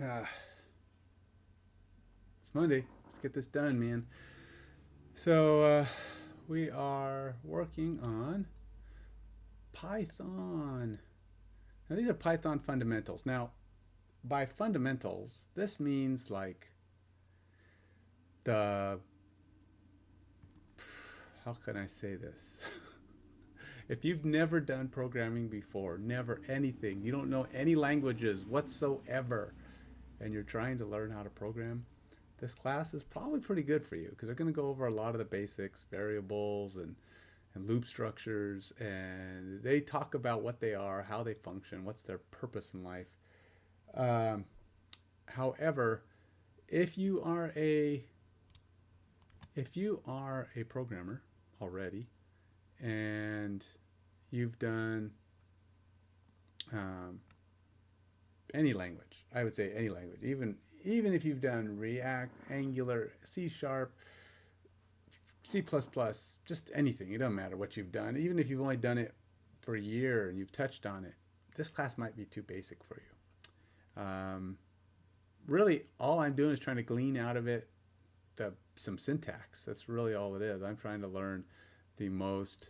It's Monday. Let's get this done, man. So we are working on Python. Now these are Python fundamentals. Now, by fundamentals, this means like the how can I say this? If you've never done programming before, never anything, you don't know any languages whatsoever, and you're trying to learn how to program, this class is probably pretty good for you because they're going to go over a lot of the basics, variables, and loop structures, and they talk about what they are, how they function, what's their purpose in life. Um, However, if you are a programmer already and you've done um, any language, I would say any language, even if you've done React, Angular, C Sharp, C++, just anything. It doesn't matter what you've done. Even if you've only done it for a year and you've touched on it, this class might be too basic for you. Really, all I'm doing is trying to glean out of it some syntax. That's really all it is. I'm trying to learn the most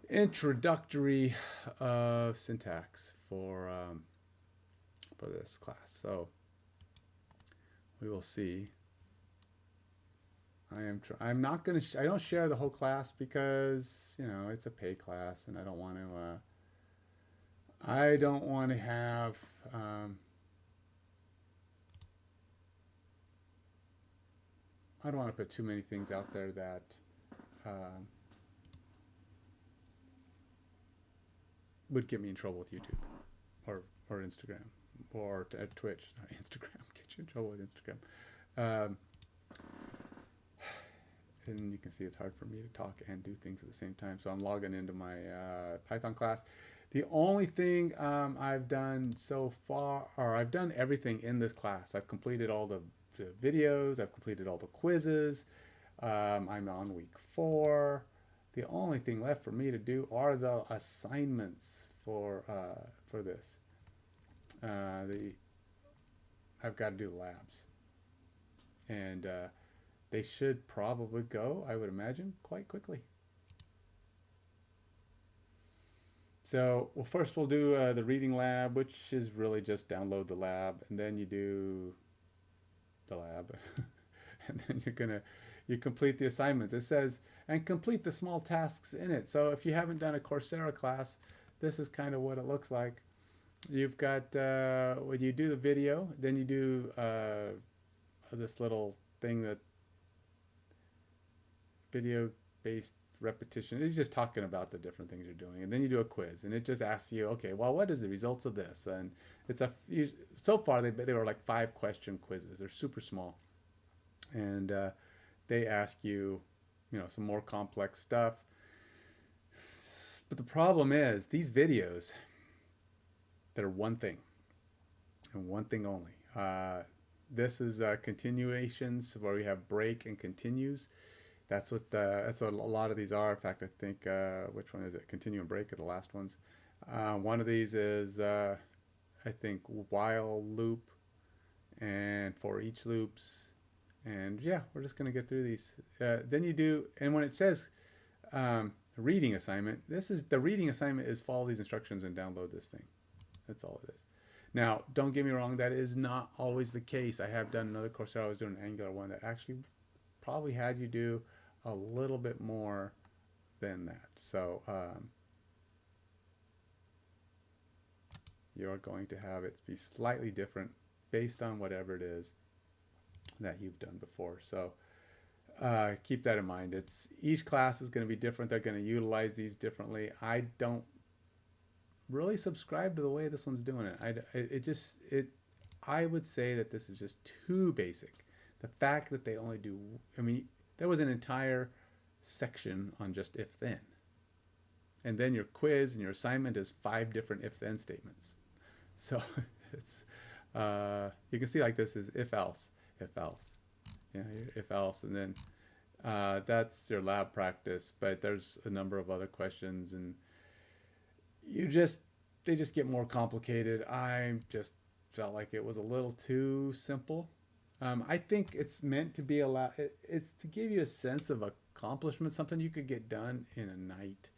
introductory of syntax for this class. So we will see. I'm not gonna. I don't share the whole class because it's a pay class, and I don't want to. I don't want to have. I don't want to put too many things out there that would get me in trouble with YouTube or Instagram or Twitch. Not Instagram. Get you in trouble with Instagram. Um, and you can see it's hard for me to talk and do things at the same time. So I'm logging into my Python class. The only thing I've done so far, or I've done everything in this class. I've completed all the videos. I've completed all the quizzes. I'm on week 4. The only thing left for me to do are the assignments for this. I've got to do the labs, and they should probably go, I would imagine, quite quickly. So, well, first we'll do the reading lab, which is really just download the lab, and then you do the lab, and then you complete the assignments. It says, and complete the small tasks in it. So if you haven't done a Coursera class, this is kind of what it looks like. You've got, when you do the video, then you do this little thing that video based repetition. It's just talking about the different things you're doing, and then you do a quiz, and it just asks you, okay, well, what is the results of this? And it's so far they were like 5-question quizzes. They're super small, and they ask you, some more complex stuff. But the problem is these videos that are one thing and one thing only. This is continuations where we have break and continues. That's what a lot of these are. In fact, I think which one is it? Continue and break are the last ones. One of these is I think while loop and for each loops, and yeah, we're just gonna get through these. Then you do, and when it says reading assignment, the reading assignment is follow these instructions and download this thing. That's all it is. Now, don't get me wrong, that is not always the case. I have done another Coursera. I was doing an Angular one that actually probably had you do a little bit more than that. So you're going to have it be slightly different based on whatever it is that you've done before. So keep that in mind. Each class is going to be different. They're going to utilize these differently. I don't really subscribe to the way this one's doing it. I would say that this is just too basic. The fact that they only do, there was an entire section on just if then. And then your quiz and your assignment is 5 different if then statements. So it's, you can see like this is if else, if else. If else, and then that's your lab practice, but there's a number of other questions, and they just get more complicated. I'm just felt like it was a little too simple. I think it's meant to be it's to give you a sense of accomplishment, something you could get done in a night.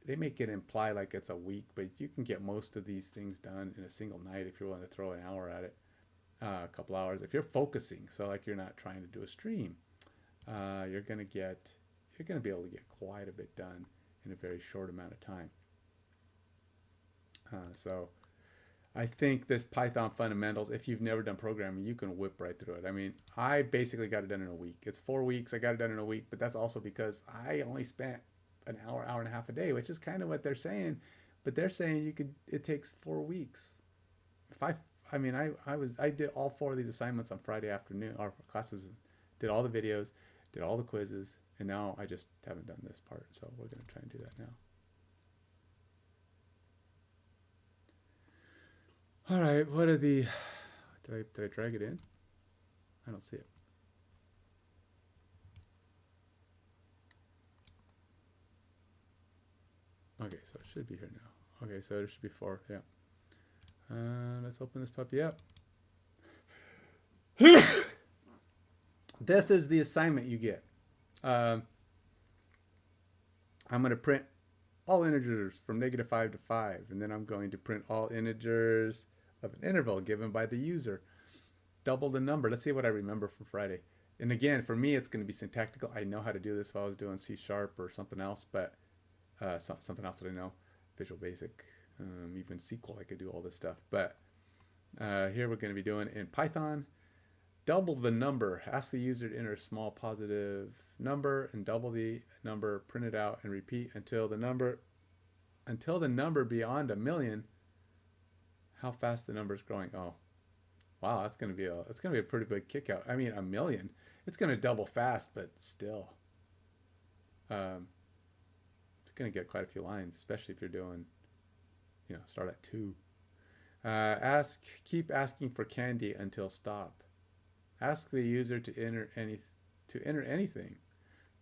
They make it imply like it's a week, but you can get most of these things done in a single night if you're willing to throw an hour at it, a couple hours. If you're focusing, so like you're not trying to do a stream, you're gonna be able to get quite a bit done in a very short amount of time. So I think this Python fundamentals, if you've never done programming, you can whip right through it. I mean, I basically got it done in a week. It's 4 weeks. I got it done in a week, but that's also because I only spent an hour, hour and a half a day, which is kind of what they're saying. But they're saying it takes 4 weeks. I did all 4 of these assignments on Friday afternoon. Our classes, did all the videos, did all the quizzes, and now I just haven't done this part. So we're going to try and do that now. All right, what are the, did I drag it in? I don't see it. Okay, so it should be here now. Okay, so there should be 4, yeah. Let's open this puppy up. This is the assignment you get. I'm going to print all integers from -5 to 5, and then I'm going to print all integers of an interval given by the user. Double the number. Let's see what I remember from Friday. And again, for me, it's going to be syntactical. I know how to do this if I was doing C# or something else, but something else that I know, Visual Basic, even SQL, I could do all this stuff. But here we're going to be doing in Python, double the number. Ask the user to enter a small positive number and double the number, print it out, and repeat until the number beyond 1 million. How fast the number is growing. Oh, wow, that's going to be a pretty big kick out. I mean, 1 million. It's going to double fast, but still, it's going to get quite a few lines, especially if you're doing, start at 2. Keep asking for candy until stop. Ask the user to enter anything.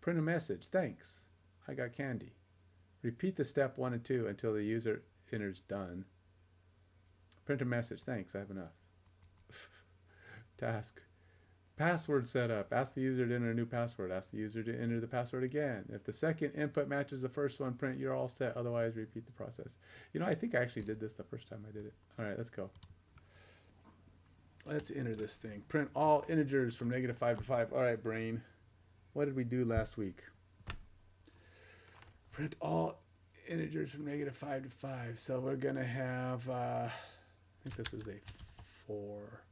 Print a message. Thanks, I got candy. Repeat the step 1 and 2 until the user enters done. Print a message. Thanks, I have enough. Task. Password setup. Ask the user to enter a new password. Ask the user to enter the password again. If the second input matches the first one, print you're all set. Otherwise, repeat the process. I think I actually did this the first time I did it. All right, let's go. Let's enter this thing. Print all integers from -5 to 5. All right, brain. What did we do last week? Print all integers from -5 to 5. So we're going to have, I think this is a 4.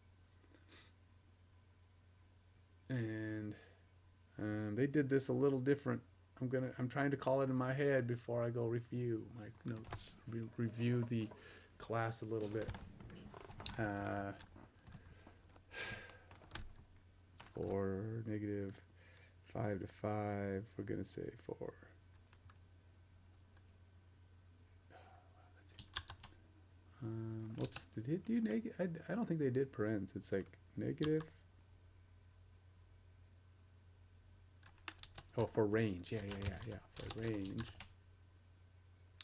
And they did this a little different. I'm trying to call it in my head before I go review my notes, review the class a little bit. 4 -5 to 5. We're gonna say 4. Whoops! Did it do negative? I don't think they did parens. It's like negative. Oh, for range. Yeah. For range.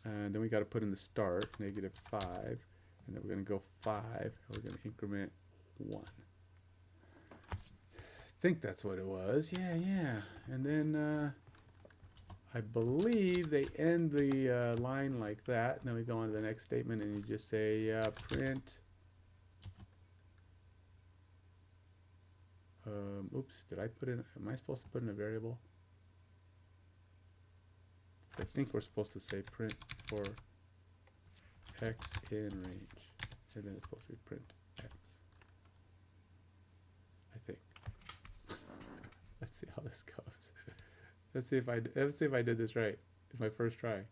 And then we got to put in the start, -5. And then we're going to go 5. And we're going to increment 1. I think that's what it was. Yeah. And then I believe they end the line like that. And then we go on to the next statement and you just say print. Oops, did I put in, am I supposed to put in a variable? I think we're supposed to say print for x in range, and then it's supposed to be print x. I think. Let's see how this goes. Let's see if I did this right. It's my first try.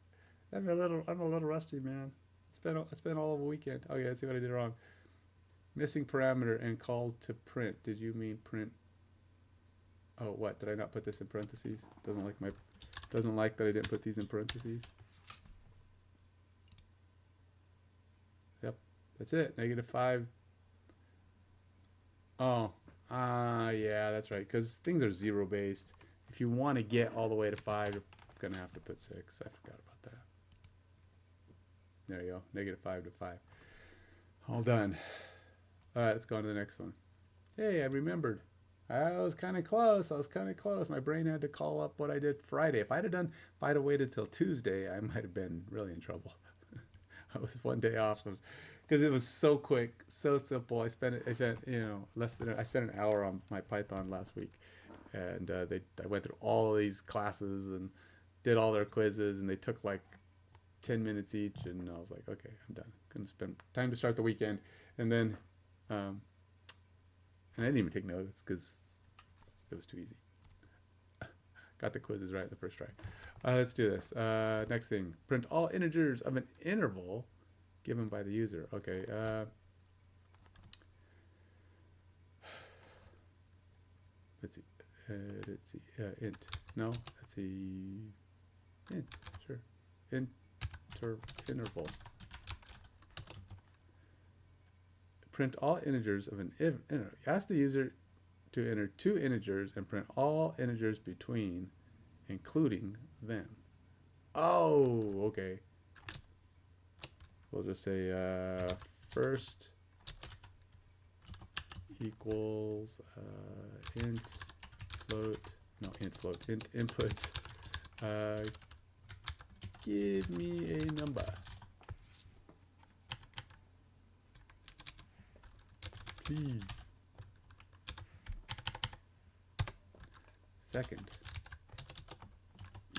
I'm a little rusty, man. It's been all of a weekend. Okay, let's see what I did wrong. Missing parameter and called to print. Did you mean print? Oh, what? Did I not put this in parentheses? Doesn't like that I didn't put these in parentheses. Yep, that's it. -5. Oh, yeah, that's right. Because things are 0 based. If you want to get all the way to 5, you're gonna have to put 6. I forgot about that. There you go. -5 to 5. All done. All right, let's go on to the next one. Hey, I remembered. I was kind of close. I was kind of close. My brain had to call up what I did Friday. If I'd have waited till Tuesday, I might have been really in trouble. I was one day off of, because it was so quick, so simple. I spent I spent an hour on my Python last week, and I went through all of these classes and did all their quizzes, and they took like 10 minutes each, and I was like, okay, I'm done. Gonna spend time to start the weekend, and then. And I didn't even take notes because it was too easy. Got the quizzes right the first try. Let's do this. Next thing, print all integers of an interval given by the user. Okay. Let's see. Int. No. Let's see. Int. Sure. Interval. Print all integers of an interval. Ask the user to enter 2 integers and print all integers between, including them. Oh, okay. We'll just say first equals int float. No, int float. Int input. Give me a number. Please. Second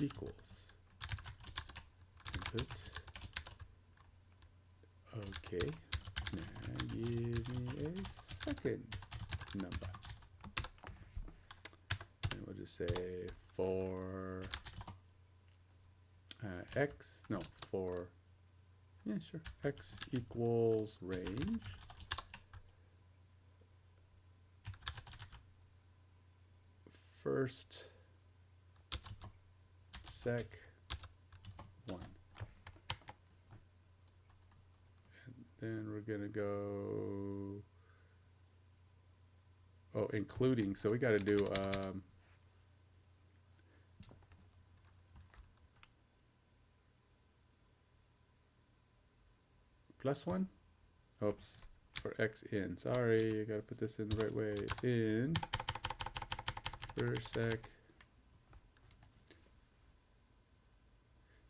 equals input. Okay. Now give me a second number. And we'll just say for x. No, for sure. X equals range. First sec 1, and then we're gonna go including, so we got to do +1. Oops, for x in. Sorry, I got to put this in the right way. In first sec.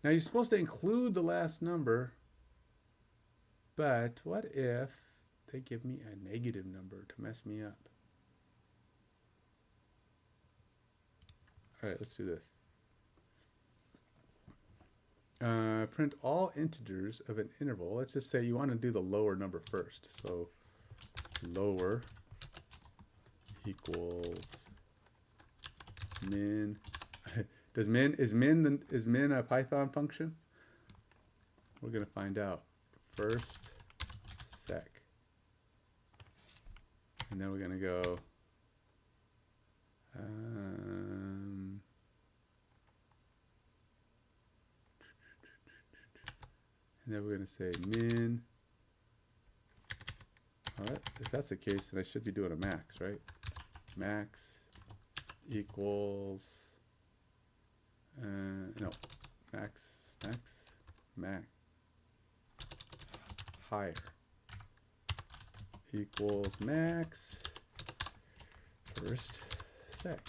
Now you're supposed to include the last number, but what if they give me a negative number to mess me up? All right, let's do this. Print all integers of an interval. Let's just say you want to do the lower number first. So lower equals min. Is min a Python function? We're gonna find out. First sec, and then we're gonna go and then we're gonna say min. All right, if that's the case, then I should be doing a max, right? Max equals no, max higher equals max first sec.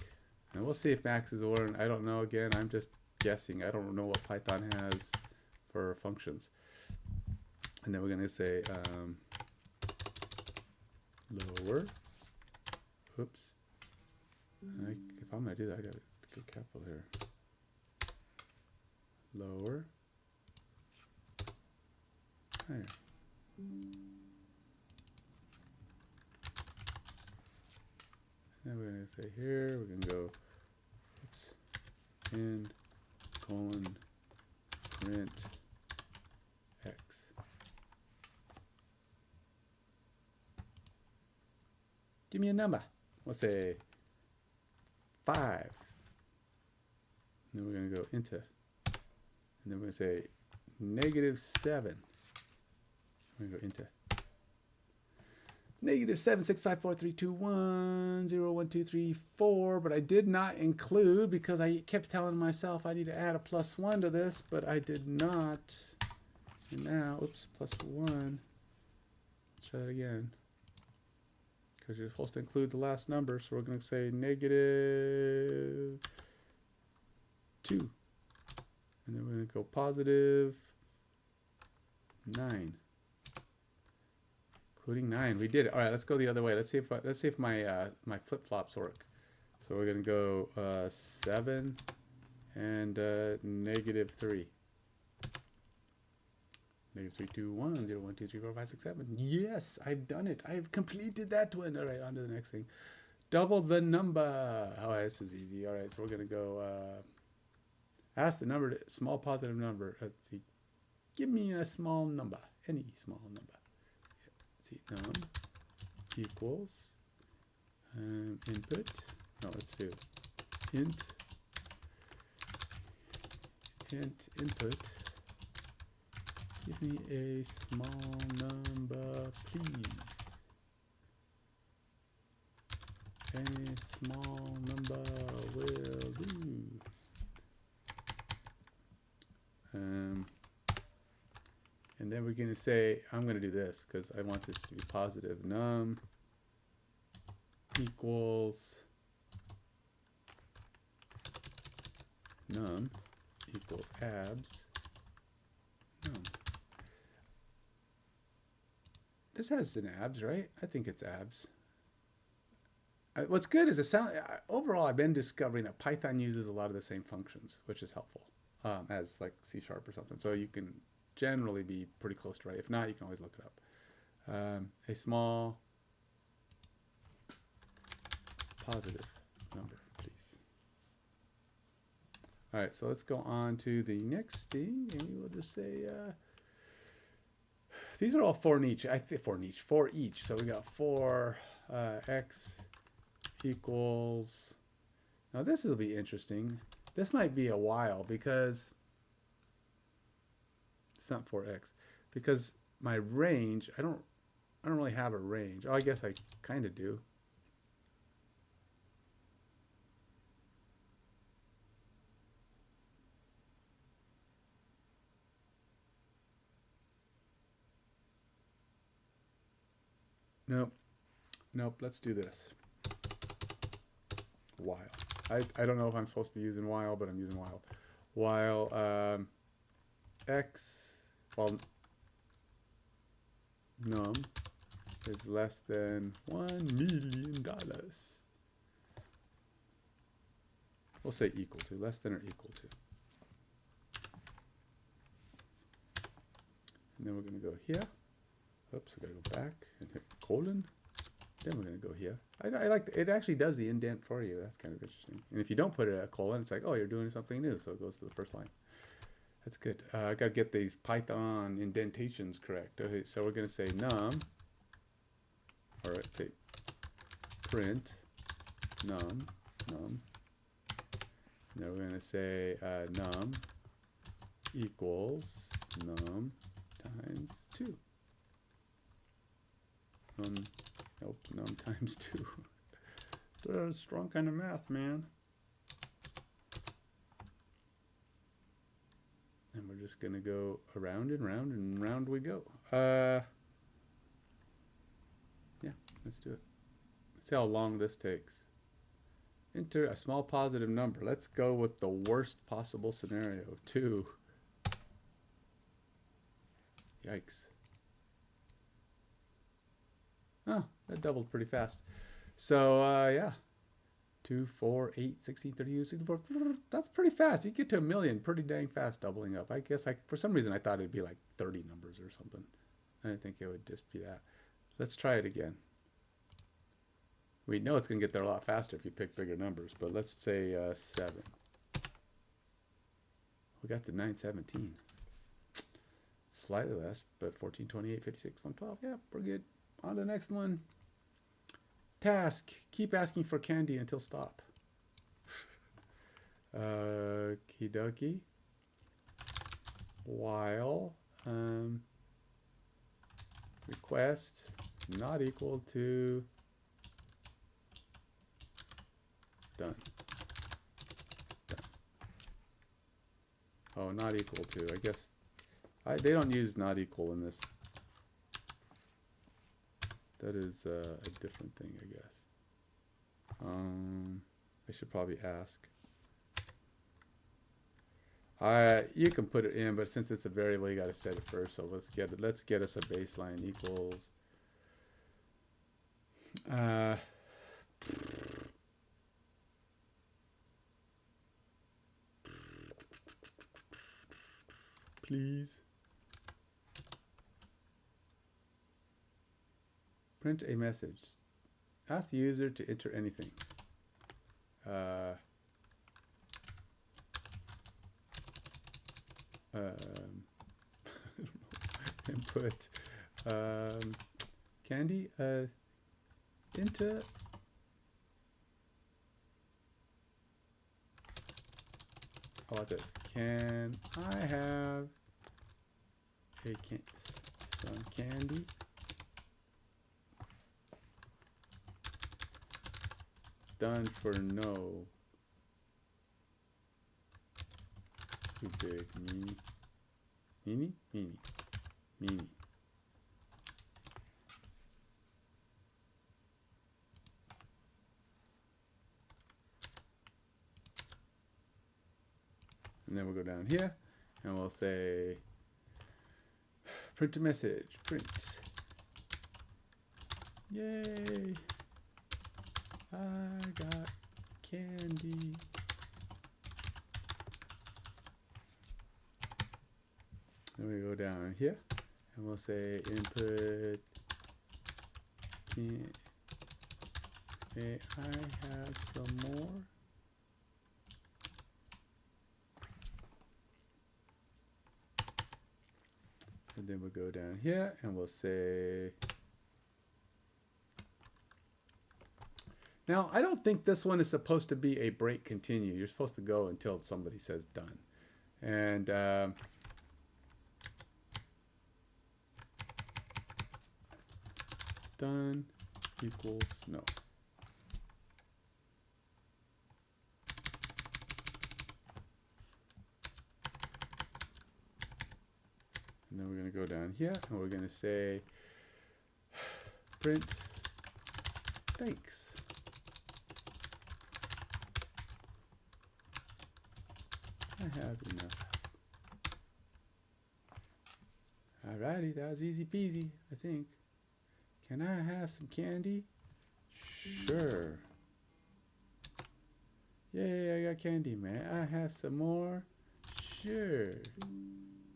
And we'll see if max is a word. I don't know. Again, I'm just guessing. I don't know what Python has for functions. And then we're going to say lower. Oops. If I'm going to do that, I got to go capital here. Lower. Higher. And we're going to say here, we're going to go in colon print x. Give me a number. We'll say 5. And then we're going to go into. And then we're going to say -7. We're going to go into. -7 6 5 4 3 2 1 0 1 2 3 4, but I did not include because I kept telling myself I need to add a +1 to this, but I did not. And now, oops, +1. Let's try that again. because you're supposed to include the last number. So we're going to say -2. And then we're going to go +9. Including 9. We did it. All right, let's go the other way. Let's see if my my flip-flops work. So we're going to go 7 and -3. -3, 2, 1, 0, 1, 2, 3, 4, 5, 6, 7. Yes, I've done it. I've completed that one. All right, on to the next thing. Double the number. Oh, this is easy. All right, so we're going to go ask the number, small positive number. Let's see. Give me a small number. Any small number. Let's see. Num equals input. No, let's do int input. Give me a small number, please. Any small number will do. And then we're going to say, I'm going to do this because I want this to be positive. Num equals abs num. This has an abs, right? I think it's abs. What's good is the sound. Overall, I've been discovering that Python uses a lot of the same functions, which is helpful as like C# or something. So you can generally be pretty close to right. If not, you can always look it up. A small positive number, please. All right, so let's go on to the next thing, and we will just say these are all for each. For each. So we got 4 x equals. Now this will be interesting. This might be a while because it's not 4x because my range. I don't really have a range. Oh, I guess I kind of do. Nope, let's do this. While. I don't know if I'm supposed to be using while, but I'm using while. While num is less than $1 million. We'll say equal to, less than or equal to. And then we're going to go here. Oops, I got to go back and hit colon. Then we're going to go here. I like it actually does the indent for you. That's kind of interesting. And if you don't put it at a colon, it's like, oh, you're doing something new. So it goes to the first line. That's good. I got to get these Python indentations correct. Okay, so we're going to say num, or let's say print num. And then we're going to say num equals num times 2. Nope, num times 2. That's a strong kind of math, man. And we're just going to go around and round and round we go. Yeah, let's do it. Let's see how long this takes. Enter a small positive number. Let's go with the worst possible scenario. 2. Yikes. Oh, that doubled pretty fast. So, yeah. 2, 4, 8, 16, 32, 64. That's pretty fast. You get to 1 million pretty dang fast doubling up. I guess for some reason I thought it'd be like 30 numbers or something. I didn't think it would just be that. Let's try it again. We know it's going to get there a lot faster if you pick bigger numbers, but let's say 7. We got to 917. Slightly less, but 14, 28, 56, 112. Yeah, we're good. On to the next one. Task. Keep asking for candy until stop. Kidoki. While request not equal to done. Oh, not equal to. I guess they don't use not equal in this. That is a different thing, I guess. I should probably ask. You can put it in, but since it's a variable, you got to set it first. So let's get us a baseline equals. Please print a message. Ask the user to enter anything. Input candy into how about this? Can I have some candy? Done for no. Too big. Meanie? Meanie. And then we'll go down here and we'll say print a message. Print. Yay! I got candy. Then we go down here and we'll say input. May I have some more? And then we'll go down here and we'll say, now I don't think this one is supposed to be a break continue. You're supposed to go until somebody says done. And done equals no. And then we're going to go down here and we're going to say print thanks. I have enough. Alrighty, that was easy peasy, I think. Can I have some candy? Sure. Yay, I got candy, man. I have some more? Sure.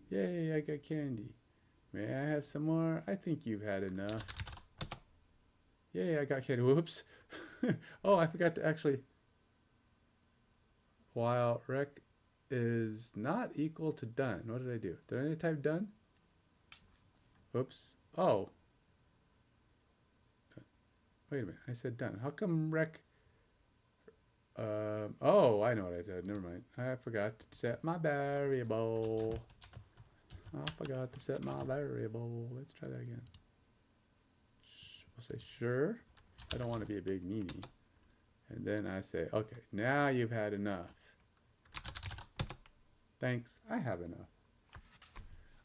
Yay, I got candy. May I have some more? I think you've had enough. Yay, I got candy. Whoops. Oh, I forgot to actually. While rec is not equal to done. What did I do? Did I type done? Whoops. Oh. Wait a minute. I said done. How come rec? Oh, I know what I did. Never mind. I forgot to set my variable. I forgot to set my variable. Let's try that again. I'll say sure. I don't want to be a big meanie. And then I say, okay, now you've had enough. Thanks, I have enough.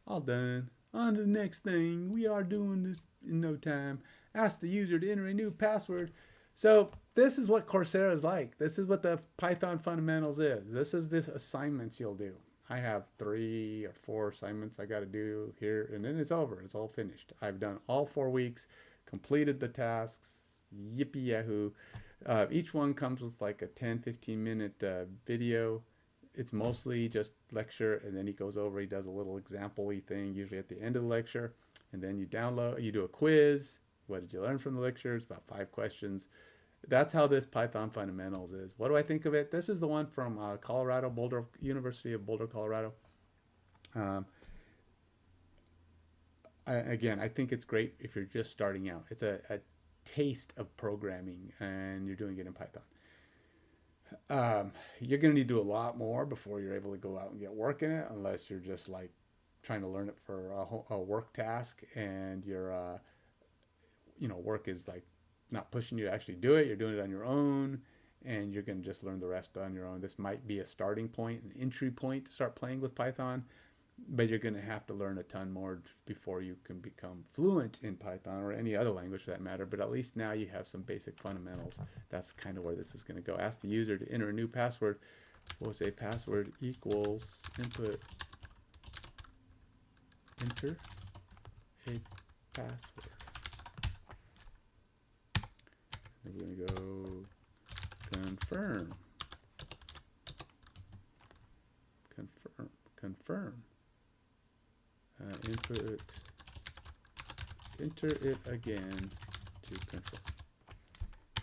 All done. On to the next thing. We are doing this in no time. Ask the user to enter a new password. So this is what Coursera is like. This is what the Python fundamentals is. This is this assignments you'll do. I have 3 or 4 assignments I got to do here, and then it's over. It's all finished. I've done all 4 weeks, completed the tasks, yippee yahoo. Each one comes with like a 10-15 minute video. It's mostly just lecture, and then he goes over, he does a little example-y thing, usually at the end of the lecture, and then you download, you do a quiz. What did you learn from the lecture? It's about 5 questions. That's how this Python fundamentals is. What do I think of it? This is the one from Colorado, University of Boulder, Colorado. Again, I think it's great if you're just starting out. It's a taste of programming and you're doing it in Python. You're going to need to do a lot more before you're able to go out and get work in it, unless you're just like trying to learn it for a work task and your work is like not pushing you to actually do it. You're doing it on your own and you're going to just learn the rest on your own. This might be a starting point, an entry point to start playing with Python. but you're going to have to learn a ton more before you can become fluent in Python or any other language for that matter. But at least now you have some basic fundamentals. That's kind of where this is going to go. Ask the user to enter a new password. We'll say password equals input. Enter a password. And we're going to go confirm. Confirm. Input. Enter it again to confirm.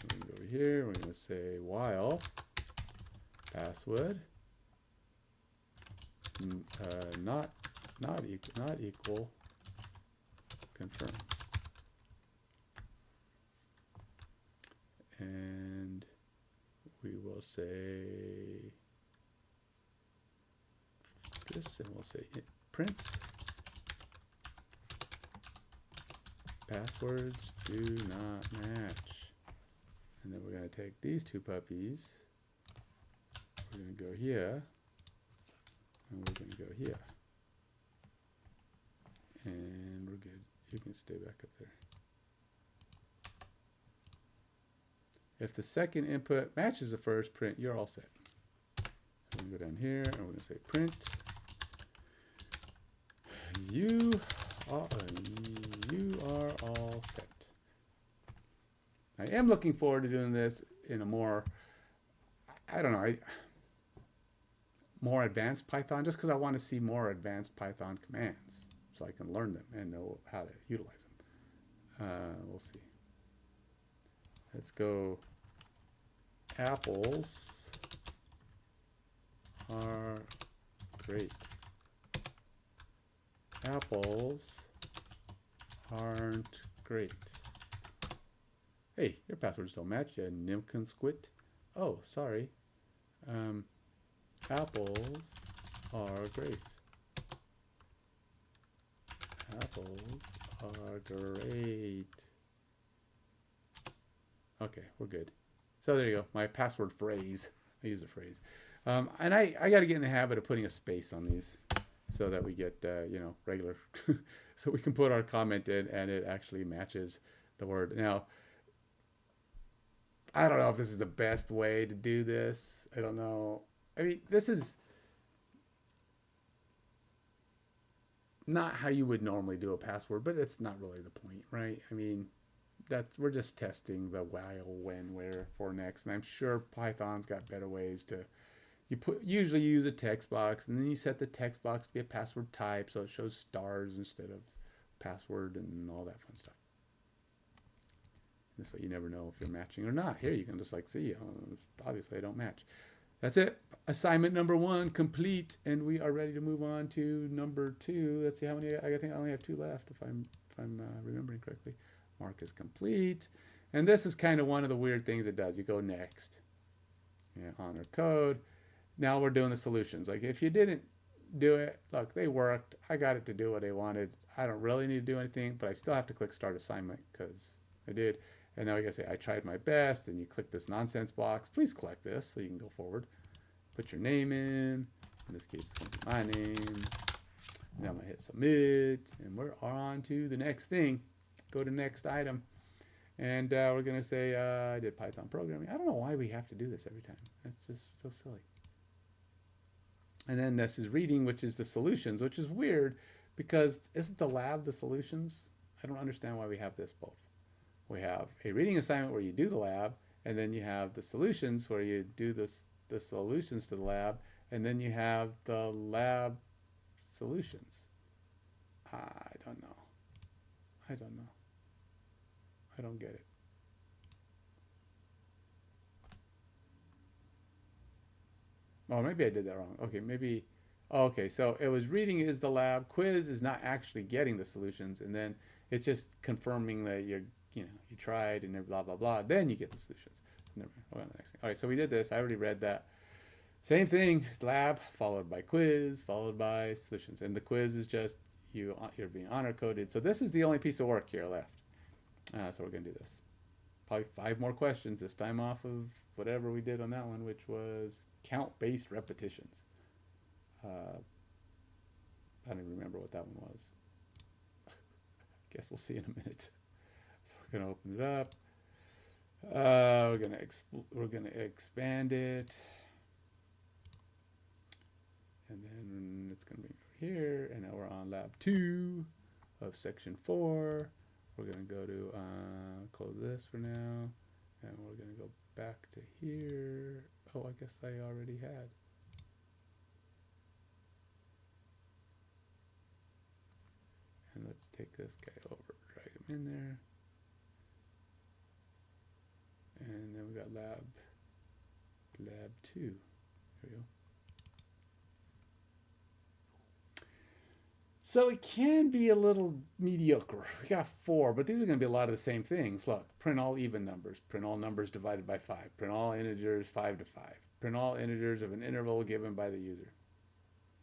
We're going to go over here. We're going to say while password not equal confirm. And we will say this, and we'll say print passwords do not match. And then we're going to take these two puppies. We're going to go here, and we're going to go here. And we're good. You can stay back up there. If the second input matches the first, print, you're all set. So we're going to go down here, and we're going to say print. You are all set. I am looking forward to doing this in a more, I don't know, more advanced Python, just because I want to see more advanced Python commands so I can learn them and know how to utilize them. We'll see. Let's go. Apples are great. Apples aren't great. Hey, your passwords don't match, you nimkin-squit. Oh, sorry. Apples are great. Apples are great. Okay, we're good. So there you go, my password phrase. I use a phrase. And I got to get in the habit of putting a space on these so that we get, you know, regular, so we can put our comment in and it actually matches the word. Now, I don't know if this is the best way to do this. I don't know. I mean, this is not how you would normally do a password, but it's not really the point, right? I mean, we're just testing the while, when, where, for, next, and I'm sure Python's got better ways to. Usually use a text box, and then you set the text box to be a password type, so it shows stars instead of password and all that fun stuff. This way you never know if you're matching or not. Here you can just like see, obviously I don't match. That's it. Assignment number 1 complete, and we are ready to move on to number 2. Let's see how many. I think I only have 2 left if I'm remembering correctly. Mark is complete, and this is kind of one of the weird things it does. You go next. Yeah, honor code. Now we're doing the solutions. Like if you didn't do it, look, they worked. I got it to do what I wanted. I don't really need to do anything, but I still have to click start assignment because I did. And now we gotta say, I tried my best, and you click this nonsense box. Please collect this so you can go forward. Put your name in. In this case, it's gonna be my name. Now I'm gonna hit submit, and we're on to the next thing. Go to next item. And we're gonna say, I did Python programming. I don't know why we have to do this every time. That's just so silly. And then this is reading, which is the solutions, which is weird because isn't the lab the solutions? I don't understand why we have this both. We have a reading assignment where you do the lab, and then you have the solutions where you do the solutions to the lab, and then you have the lab solutions. I don't know. I don't know. I don't get it. Oh, maybe I did that wrong. Okay, maybe. Oh, okay, so it was reading is the lab, quiz is not actually getting the solutions, and then it's just confirming that you tried and blah blah blah. Then you get the solutions. Never mind. We'll go on to the next thing. All right, so we did this. I already read that. Same thing. Lab followed by quiz followed by solutions, and the quiz is just you're being honor coded. So this is the only piece of work here left. So we're gonna do this. Probably 5 more questions this time off of whatever we did on that one, which was count-based repetitions. I don't even remember what that one was. Guess we'll see in a minute. So we're gonna open it up. We're gonna expand it, and then it's gonna be here. And now we're on lab 2 of section 4. We're gonna go to close this for now, and we're gonna go back to here. Oh, I guess I already had. And let's take this guy over, drag him in there. And then we got lab 2. Here we go. So it can be a little mediocre. We got 4, but these are going to be a lot of the same things. Look, print all even numbers, print all numbers divided by 5, print all integers 5 to 5, print all integers of an interval given by the user.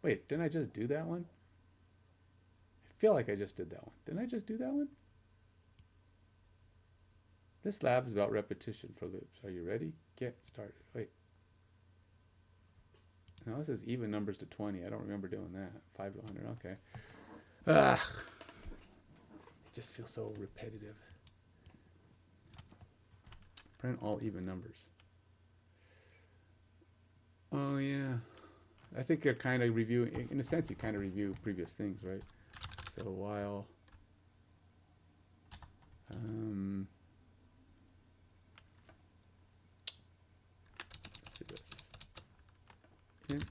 Wait, didn't I just do that one? I feel like I just did that one. Didn't I just do that one? This lab is about repetition for loops. Are you ready? Get started. Wait. No, this is even numbers to 20. I don't remember doing that. 5 to 100. Okay. It just feels so repetitive. Print all even numbers. Oh, yeah. I think you're kind of reviewing, in a sense, you kind of review previous things, right? So while let's do this. Int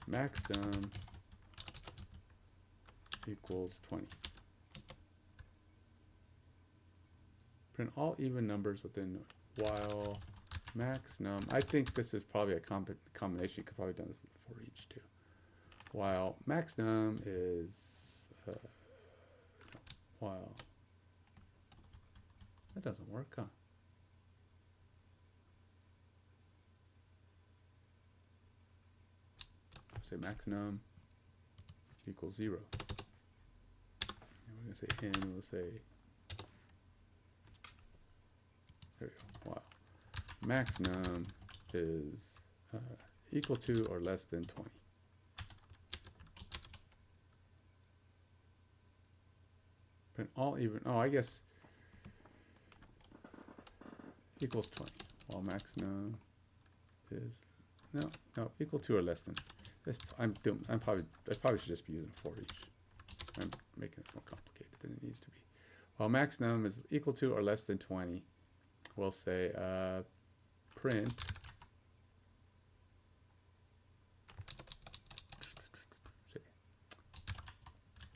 max num equals 20. Print all even numbers within while max num. I think this is probably a combination. You could probably have done this for each too. While max num is while that doesn't work, huh? Say max num equals 0. And we're going to say n, we'll say, there we go, wow. Max num is equal to or less than 20. Print all even, oh, I guess equals 20. While max num is, no, equal to or less than. This, I probably should just be using for each. I'm making this more complicated than it needs to be. While max num is equal to or less than 20, we'll say print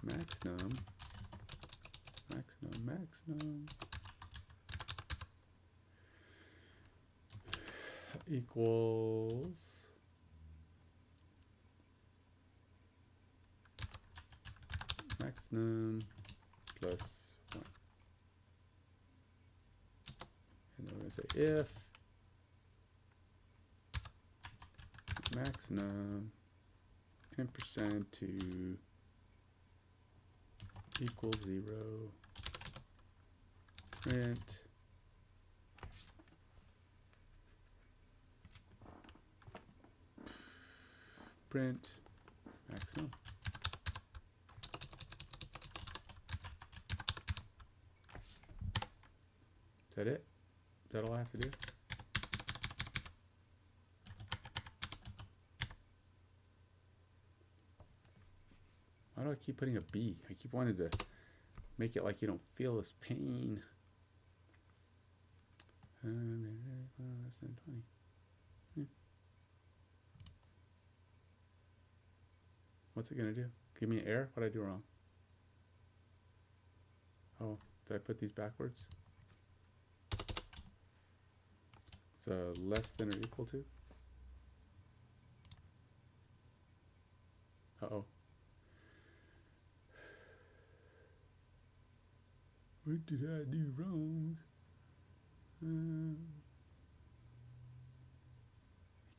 max num equals max num plus 1. And then we're going to say if max num ampersand 2 equals 0, print max num. Is that it? Is that all I have to do? Why do I keep putting a B? I keep wanting to make it like you don't feel this pain. Less than 20. What's it gonna do? Give me an error? What did I do wrong? Oh, did I put these backwards? It's less than or equal to. Uh-oh. What did I do wrong?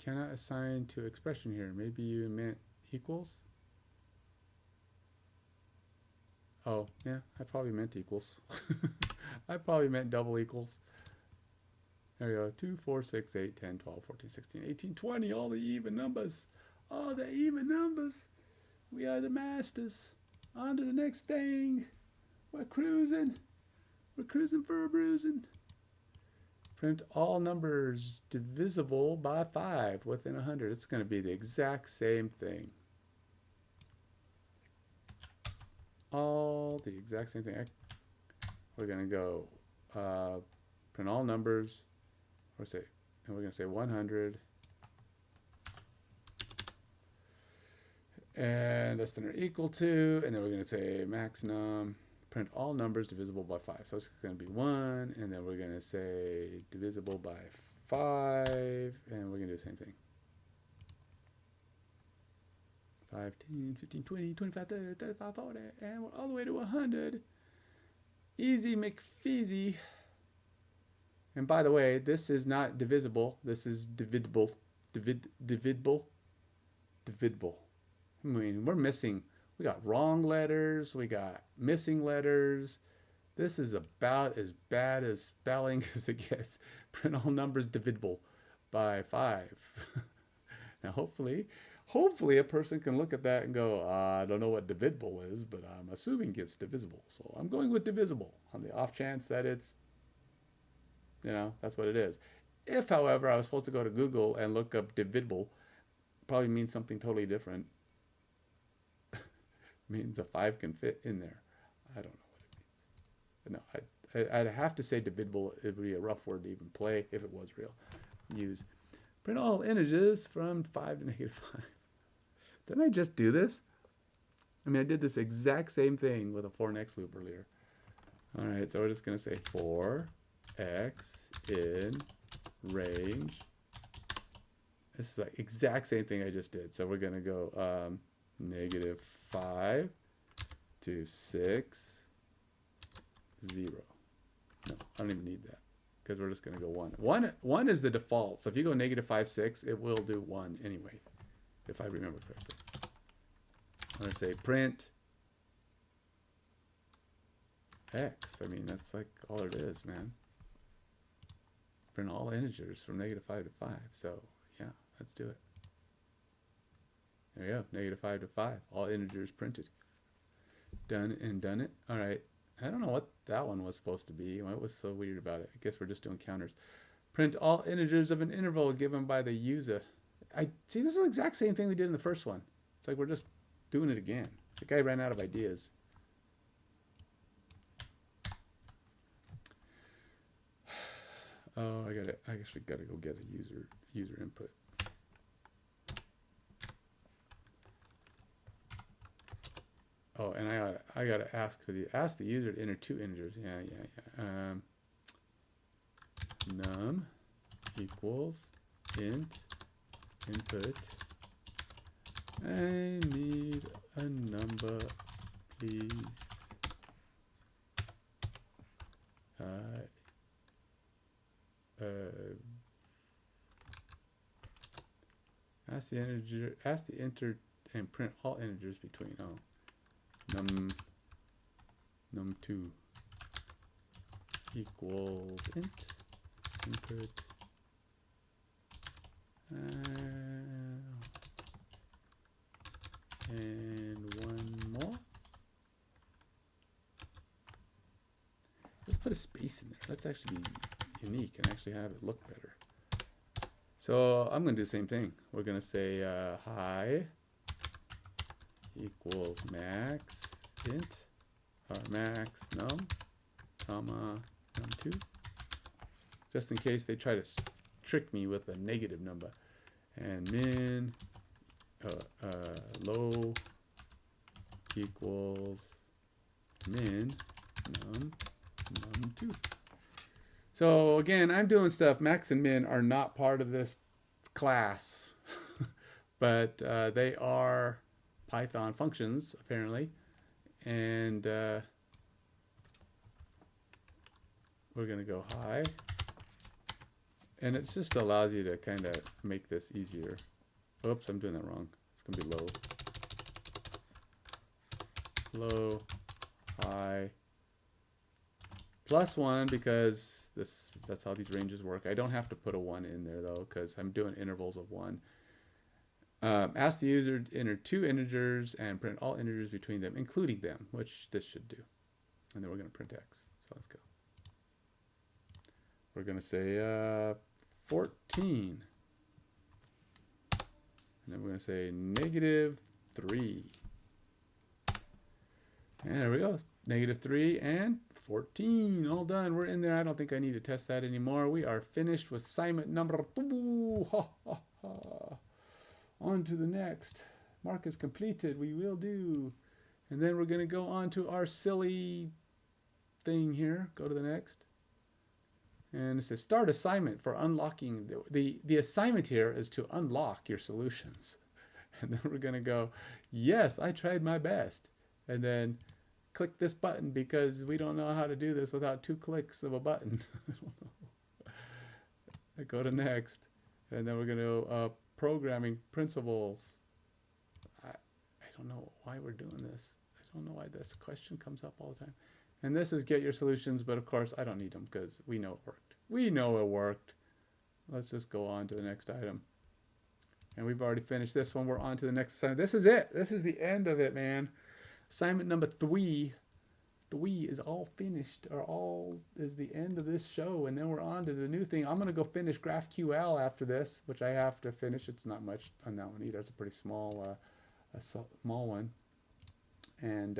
Cannot assign to expression here. Maybe you meant equals? Oh, yeah, I probably meant equals. I probably meant double equals. There we go. 2, 4, 6, 8, 10, 12, 14, 16, 18, 20, all the even numbers. all the even numbers. We are the masters. On to the next thing. We're cruising. We're cruising for a bruising. Print all numbers divisible by 5 within 100. It's going to be the exact same thing. All the exact same thing. We're going to go print all numbers. And we're going to say 100. And less than or equal to. And then we're going to say max num. Print all numbers divisible by 5. So it's going to be 1, and then we're going to say divisible by 5, and we're going to do the same thing. 5, 10, 15, 20, 25, 30, 35, 40, and we're all the way to 100. Easy McFeezy. And by the way, this is not divisible. This is dividable. Dividable. I mean, we're missing. We got wrong letters. We got missing letters. This is about as bad as spelling as it gets. Print all numbers divisible by 5. Now, hopefully a person can look at that and go, I don't know what divisible is, but I'm assuming it's divisible. So I'm going with divisible on the off chance that it's, that's what it is. If, however, I was supposed to go to Google and look up divisible, probably means something totally different. Means a 5 can fit in there. I don't know what it means. But no, I'd have to say divisible. It would be a rough word to even play if it was real. Use print all integers from 5 to -5. Didn't I just do this? I mean, I did this exact same thing with a for next loop earlier. All right, so we're just going to say for x in range. This is the exact same thing I just did. So we're going to go -5 to 6, 0. No, I don't even need that because we're just going to go 1. 1 is the default. So if you go -5, 6, it will do 1 anyway, if I remember correctly. I'm going to say print x. I mean, that's like all it is, man. Print all integers from -5 to 5. So yeah, let's do it. There you go, -5 to 5. All integers printed. Done and done it. All right. I don't know what that one was supposed to be. What was so weird about it? I guess we're just doing counters. Print all integers of an interval given by the user. I see, this is the exact same thing we did in the first one. It's like we're just doing it again. The guy ran out of ideas. Oh, I actually gotta go get a user input. Oh, and I gotta ask the user to enter 2 integers. Yeah. Num equals int input. I need a number, please. Ask the enter and print all integers between. Num2 equals int input and one more. Let's put a space in there. Let's actually be unique and actually have it look better. So I'm going to do the same thing. We're going to say hi equals max int or max num comma num2, just in case they try to trick me with a negative number. And min low equals min num2. So again, I'm doing stuff. Max and min are not part of this class, but they are Python functions apparently, and we're gonna go high, and it just allows you to kind of make this easier. Oops, I'm doing that wrong. It's gonna be low, high, +1 because that's how these ranges work. I don't have to put a 1 in there though because I'm doing intervals of 1. Ask the user to enter 2 integers and print all integers between them, including them, which this should do. And then we're going to print x. So let's go. We're going to say 14. And then we're going to say -3. And there we go. -3 and 14. All done. We're in there. I don't think I need to test that anymore. We are finished with assignment number 2. Ha, ha, ha. On to the next. Mark is completed. We will do. And then we're going to go on to our silly thing here. Go to the next. And it says start assignment for unlocking. The assignment here is to unlock your solutions. And then we're going to go, yes, I tried my best. And then click this button because we don't know how to do this without 2 clicks of a button. I don't know. I go to next. And then we're going to programming principles. I don't know why we're doing this. I don't know why this question comes up all the time. And this is get your solutions, but of course I don't need them because we know it worked. We know it worked. Let's just go on to the next item. And we've already finished this one. We're on to the next assignment. This is it. This is the end of it, man. Assignment number 3. 3 is all finished, or all is the end of this show. And then we're on to the new thing. I'm going to go finish GraphQL after this, which I have to finish. It's not much on that one either. It's a pretty small, small one. And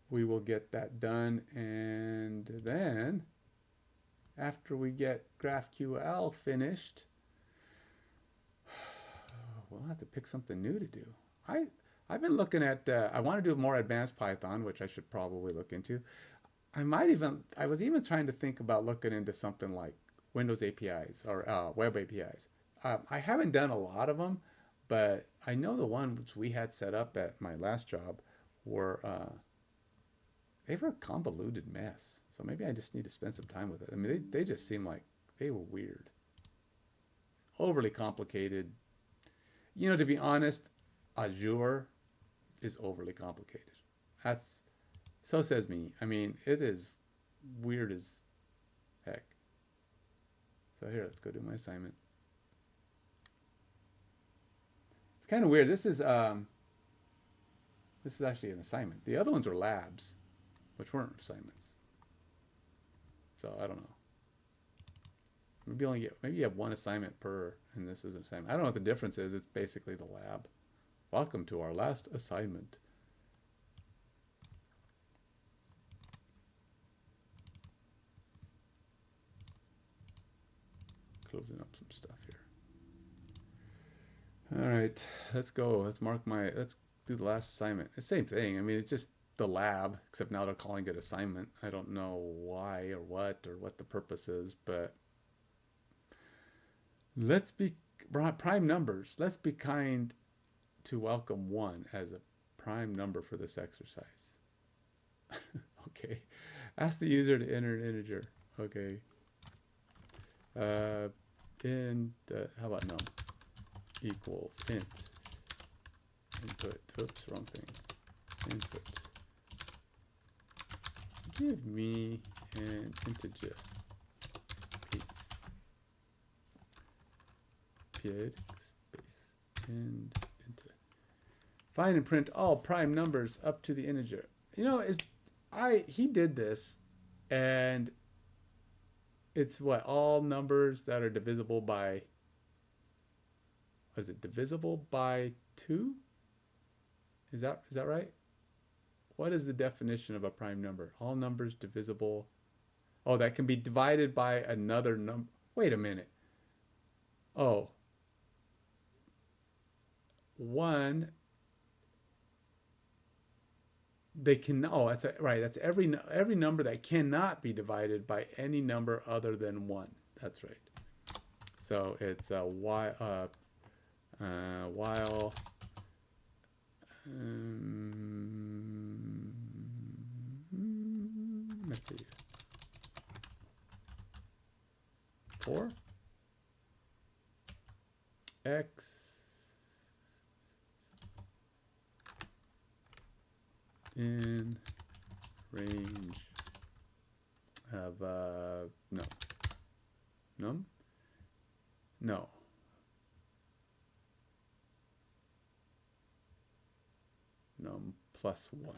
we will get that done. And then after we get GraphQL finished, we'll have to pick something new to do. I've been looking at, I want to do more advanced Python, which I should probably look into. I was even trying to think about looking into something like Windows APIs or web APIs. I haven't done a lot of them, but I know the ones we had set up at my last job were, they were a convoluted mess. So maybe I just need to spend some time with it. I mean, they just seem like they were weird. Overly complicated. You know, to be honest, Azure is overly complicated. So says me. I mean, it is weird as heck. So here, let's go do my assignment. It's kind of weird. This is actually an assignment. The other ones were labs, which weren't assignments. So I don't know. Maybe you have 1 assignment per, and this is an assignment. I don't know what the difference is. It's basically the lab. Welcome to our last assignment. Closing up some stuff here. All right, let's go. Let's do the last assignment. The same thing. I mean, it's just the lab, except now they're calling it assignment. I don't know why or what the purpose is, but let's be prime numbers. Let's be kind to welcome 1 as a prime number for this exercise. Okay. Ask the user to enter an integer. Okay. How about num equals int input. Oops, wrong thing. Input. Give me an integer. Period space and enter. Find and print all prime numbers up to the integer. You know, he did this, and it's what, all numbers that are divisible by, what is it, divisible by 2? Is that right? What is the definition of a prime number? All numbers divisible. Oh, that can be divided by another number. Wait a minute. Oh. 1, they can, oh, that's right. That's every number that cannot be divided by any number other than 1. That's right. So it's while let's see, for x in range of no num plus 1.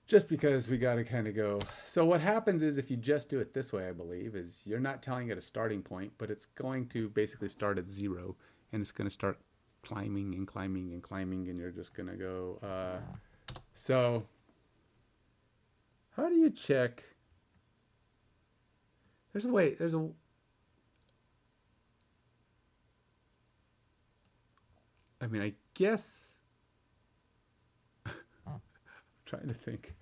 Just because we got to kind of go. So what happens is if you just do it this way, I believe, is you're not telling it a starting point, but it's going to basically start at 0, and it's going to start climbing and climbing and climbing, and you're just going to go. So how do you check? There's a way. I mean, I guess. I'm trying to think.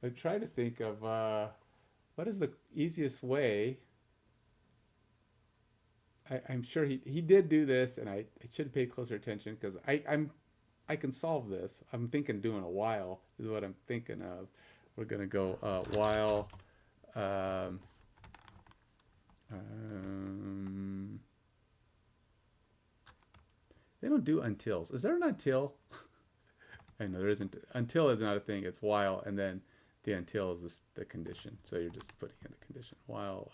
I try to think of what is the easiest way. I'm sure he did do this, and I should pay closer attention because I can solve this. I'm thinking doing a while is what I'm thinking of. We're gonna go while they don't do untils. Is there an until? I know there isn't. Until is not a thing. It's while, and then the until is the condition. So you're just putting in the condition. While,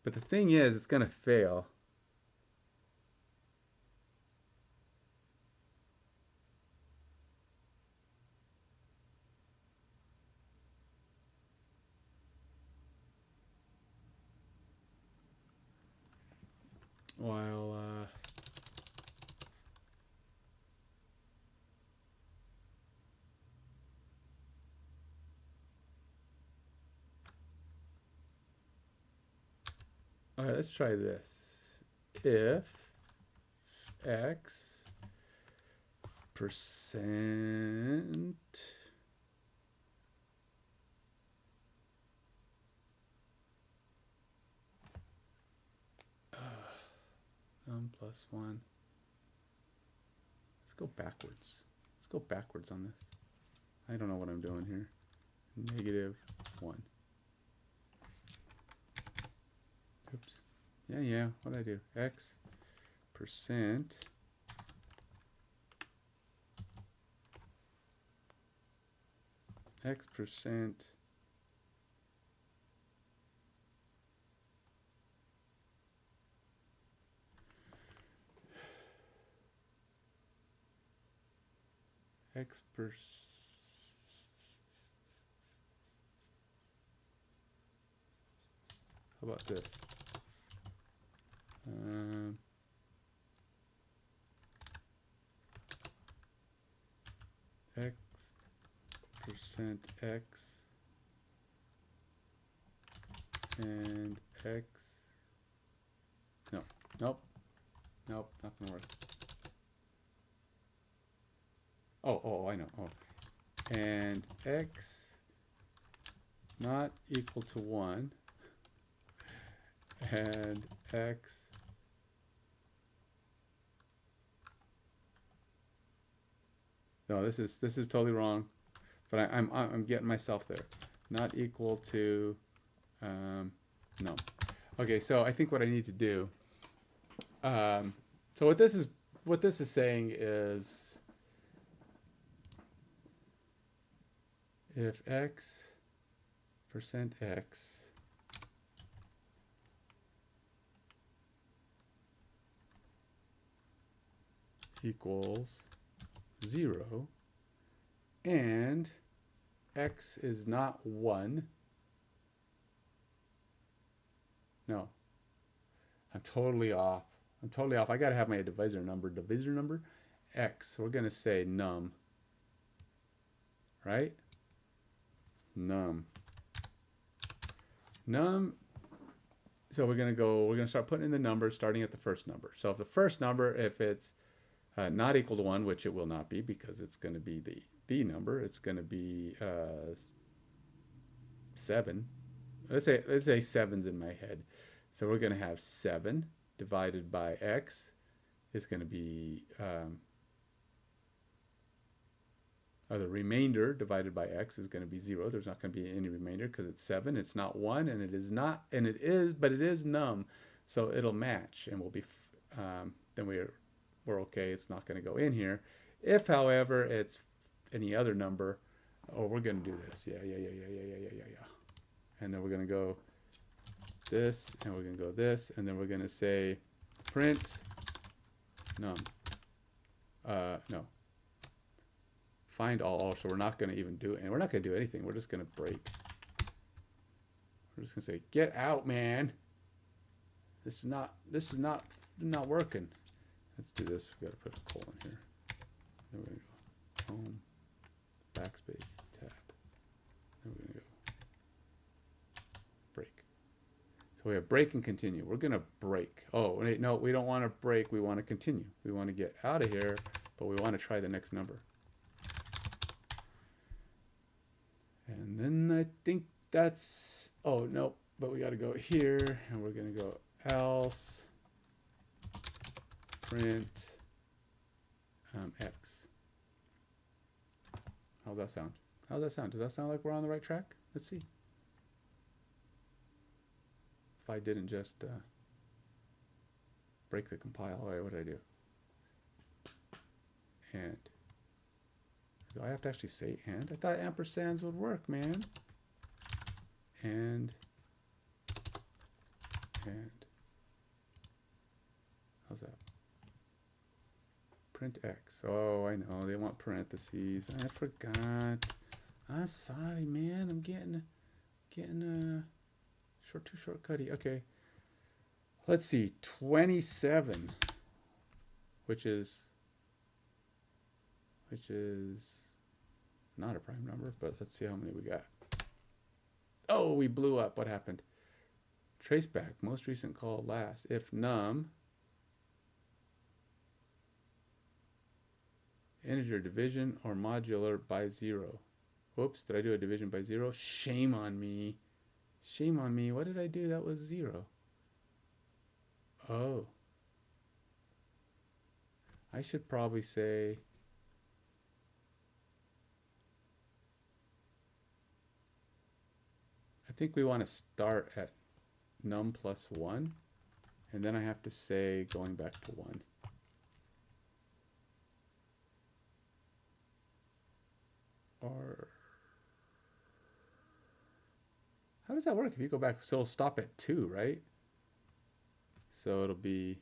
but the thing is, it's going to fail. While, all right, let's try this. If x percent num plus 1. Let's go backwards. Let's go backwards on this. I don't know what I'm doing here. Negative 1. Oops. Yeah. What did I do? X percent X percent X percent. How about this? X percent X and X. Nope, not gonna work. Oh, I know. Oh, and X not equal to 1, and X no, this is totally wrong, but I'm getting myself there. Not equal to no. Okay, so I think what I need to do. So what this is saying is if X percent X equals 0 and X is not 1. No, I'm totally off. I gotta have my divisor number. X. We're gonna say num. Right? Num. So we're gonna start putting in the numbers starting at the first number. So if the first number, if it's not equal to 1, which it will not be because it's going to be the number, it's going to be 7. Let's say 7's in my head. So we're going to have 7 divided by X is going to be the remainder divided by X is going to be 0. There's not going to be any remainder because it's 7. It's not 1, and it is not, and it is, but it is num, so it'll match, and we'll be then we're okay. It's not going to go in here. If, however, it's any other number, we're going to do this. Yeah. And then we're going to go this, and we're going to go this, and then we're going to say print num. No. Find all. Oh, so we're not going to even do it. And we're not going to do anything. We're just going to break. We're just going to say, get out, man. This is not working. Let's do this. We got to put a colon here. Then we're going to go home, backspace, tab. Then we're going to go break. So we have break and continue. We're going to break. Oh, wait, no, we don't want to break. We want to continue. We want to get out of here, but we want to try the next number. And then I think that's, oh, no, but we got to go here, and we're going to go else print x. How's that sound? How's that sound? Does that sound like we're on the right track? Let's see. If I didn't just break the compile, all right, what did I do? And do I have to actually say and? I thought ampersands would work, man. And how's that? Print x. Oh, I know they want parentheses. I forgot. I'm sorry, man. I'm getting too shortcutty. Okay. Let's see. 27, which is not a prime number, but let's see how many we got. Oh, we blew up. What happened? Traceback, most recent call last. If num, integer division or modular by 0. Whoops, did I do a division by 0? Shame on me. Shame on me. What did I do that was 0? Oh. I should probably say I think we want to start at num plus 1, and then I have to say going back to 1. Or how does that work if you go back? So it'll stop at 2, right? So it'll be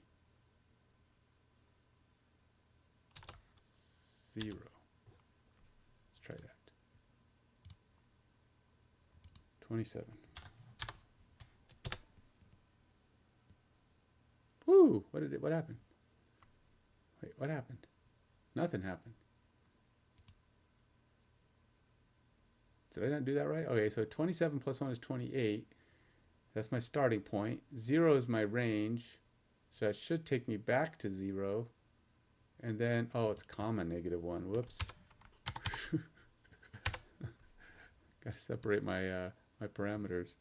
0. Let's try that. 27. Woo! What happened? Wait, what happened? Nothing happened. Did I not do that right? Okay, so 27 plus 1 is 28. That's my starting point. 0 is my range. So that should take me back to 0. And then, oh, it's comma -1. Whoops. Got to separate my my parameters.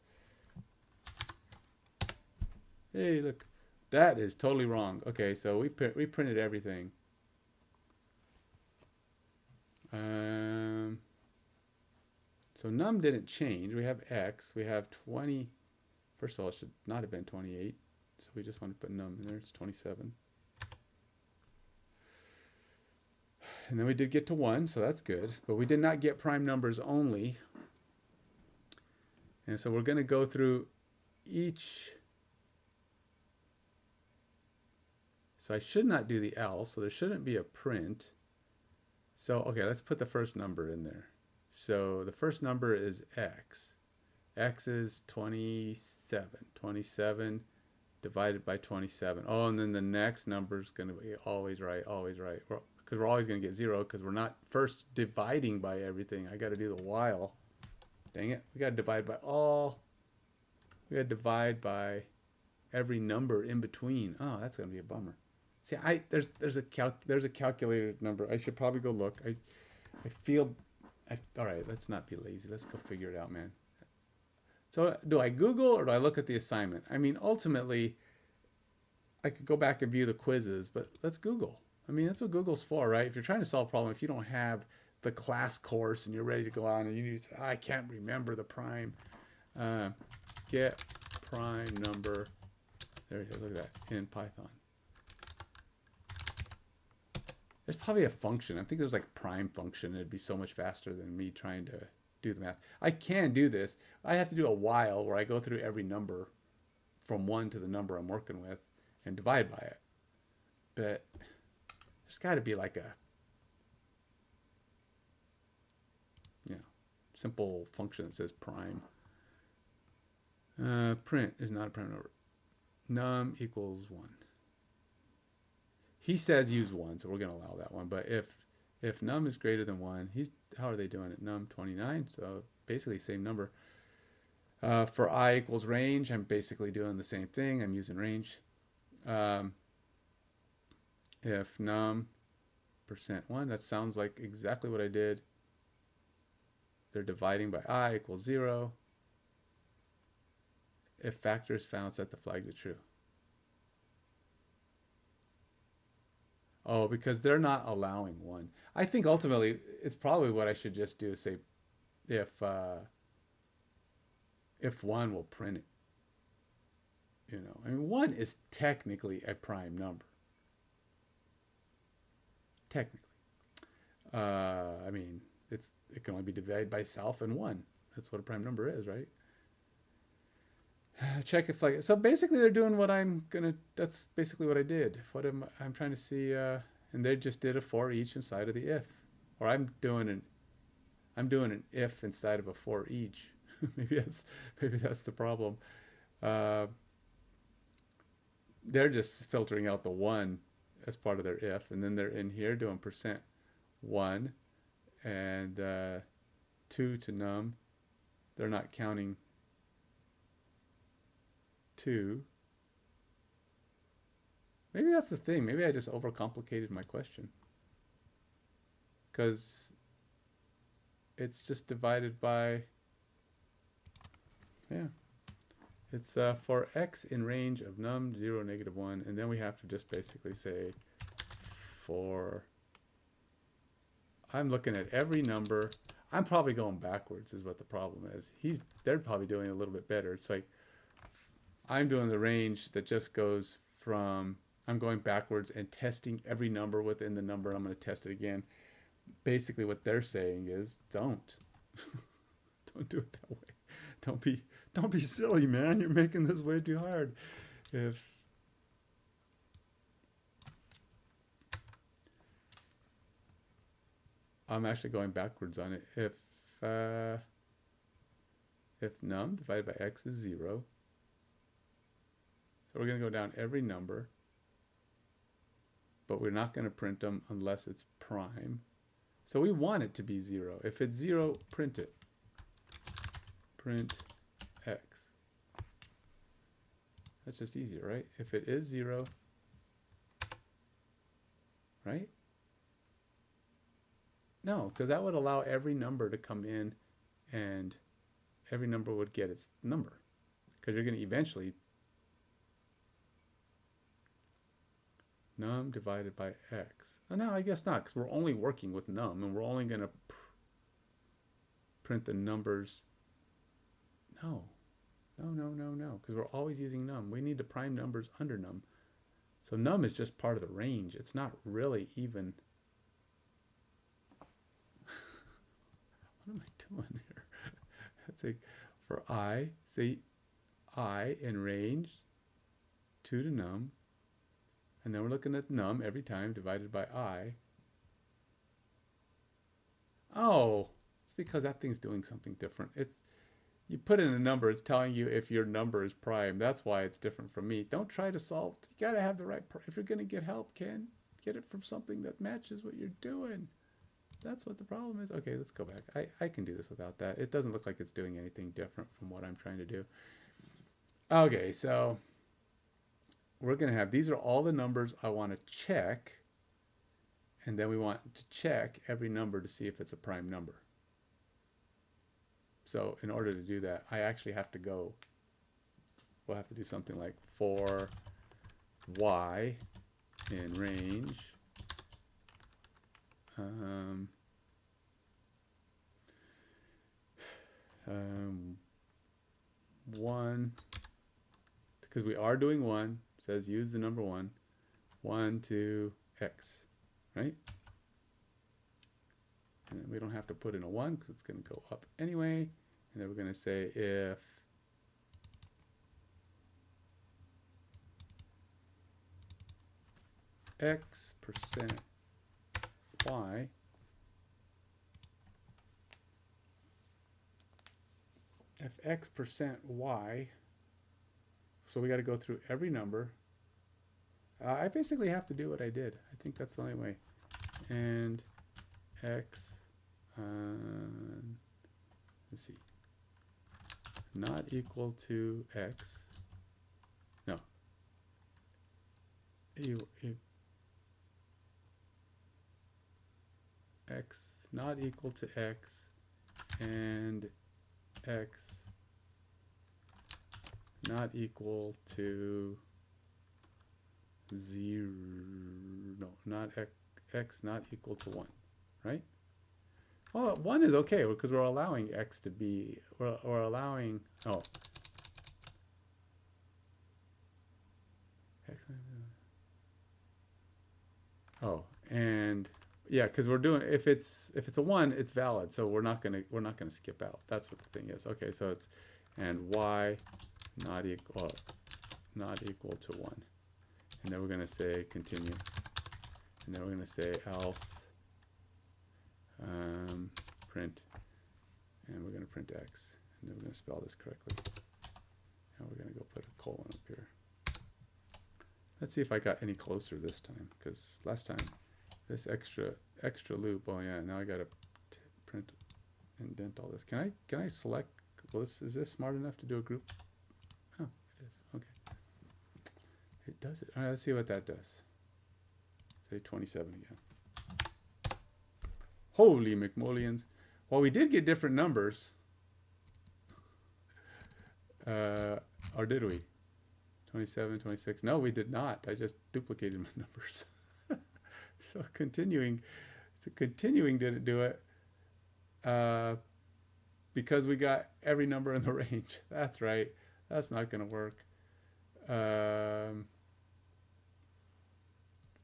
Hey, look. That is totally wrong. Okay, so we printed everything. So num didn't change. We have x. We have 20. First of all, it should not have been 28. So we just want to put num in there. It's 27. And then we did get to 1, so that's good. But we did not get prime numbers only. And so we're going to go through each. So I should not do the else, so there shouldn't be a print. So, okay, let's put the first number in there. So the first number is x. X is 27. 27 divided by 27. Oh, and then the next number is going to be always right, because we're always going to get 0 because we're not first dividing by everything. I got to do the while. Dang it. We got to divide by all. We got to divide by every number in between. Oh, that's going to be a bummer. See, there's a calculated number. I should probably go look. All right, let's not be lazy. Let's go figure it out, man. So do I Google or do I look at the assignment? I mean, ultimately, I could go back and view the quizzes, but let's Google. I mean, that's what Google's for, right? If you're trying to solve a problem, if you don't have the class course and you're ready to go on and you need to say, I can't remember the prime, get prime number. There you go, look at that, in Python. There's probably a function. I think there's like a prime function. It'd be so much faster than me trying to do the math. I can do this. I have to do a while where I go through every number from 1 to the number I'm working with and divide by it. But There's got to be like a, you know, simple function that says prime. Print is not a prime number. Num equals 1. He says use 1, so we're going to allow that one. But if num is greater than 1, how are they doing it? Num 29, so basically same number. For I equals range, I'm basically doing the same thing. I'm using range. If num %1, that sounds like exactly what I did. They're dividing by I equals 0. If factor is found, set the flag to true. Oh, because they're not allowing 1. I think ultimately it's probably what I should just do is say if 1 will print it. You know, I mean, 1 is technically a prime number. Technically. I mean, it can only be divided by itself and 1. That's what a prime number is, right? Check if like, so basically they're doing what that's basically what I did. I'm trying to see, and they just did a for each inside of the if, or I'm doing an if inside of a for each. maybe that's the problem. They're just filtering out the 1 as part of their if, and then they're in here doing %1 and 2 to num. They're not counting 2. Maybe that's the thing. Maybe I just overcomplicated my question, because it's just divided by, yeah, it's for x in range of num 0, -1, and then we have to just basically say for, I'm looking at every number. I'm probably going backwards is what the problem is. They're probably doing a little bit better. It's like I'm doing the range that just goes from, I'm going backwards and testing every number within the number. I'm going to test it again. Basically what they're saying is don't do it that way. Don't be silly, man. You're making this way too hard. If I'm actually going backwards on it. If num divided by x is 0, so we're going to go down every number, but we're not going to print them unless it's prime. So we want it to be 0. If it's 0, print it. Print x. That's just easier, right? If it is 0, right? No, because that would allow every number to come in and every number would get its number. Because you're going to eventually num divided by x. Oh, no, I guess not, because we're only working with num, and we're only going to print the numbers. No, because we're always using num. We need the prime numbers under num. So num is just part of the range. It's not really even. What am I doing here? It's like for I, say I in range 2 to num. And then we're looking at num every time divided by I. Oh, it's because that thing's doing something different. You put in a number, it's telling you if your number is prime. That's why it's different from me. Don't try to solve. You got to have the right, if you're going to get help, Ken, get it from something that matches what you're doing. That's what the problem is. Okay, let's go back. I can do this without that. It doesn't look like it's doing anything different from what I'm trying to do. Okay, so we're going to have, these are all the numbers I want to check, and then we want to check every number to see if it's a prime number. So in order to do that, I actually have to go, we'll have to do something like for y in range 1, because we are doing 1, says use the number 1 to x, right? And we don't have to put in a 1 because it's going to go up anyway. And then we're going to say if x% y if x percent y, so we got to go through every number. I basically have to do what I did. I think that's the only way. And x, let's see, not equal to x. No. X not equal to x, and x not equal to 0, no, not x not equal to 1, right? Well, 1 is okay because we're allowing x to be, we're allowing, oh, x, oh, and yeah, because we're doing, if it's a 1, it's valid, so we're not gonna skip out. That's what the thing is. Okay, so it's, and y not equal to 1, and then we're gonna say continue, and then we're gonna say else, print, and we're gonna print x, and then we're gonna spell this correctly, and we're gonna go put a colon up here. Let's see if I got any closer this time, because last time this extra loop. Oh yeah, now I gotta print, indent all this. Can I select? Well, is this smart enough to do a group? Oh, it is. Okay, it does it. All right, let's see what that does. Say 27 again. Holy McMullions! Well, we did get different numbers, or did we? 27, 26. No, we did not. I just duplicated my numbers. So continuing didn't do it because we got every number in the range. That's right. That's not going to work. But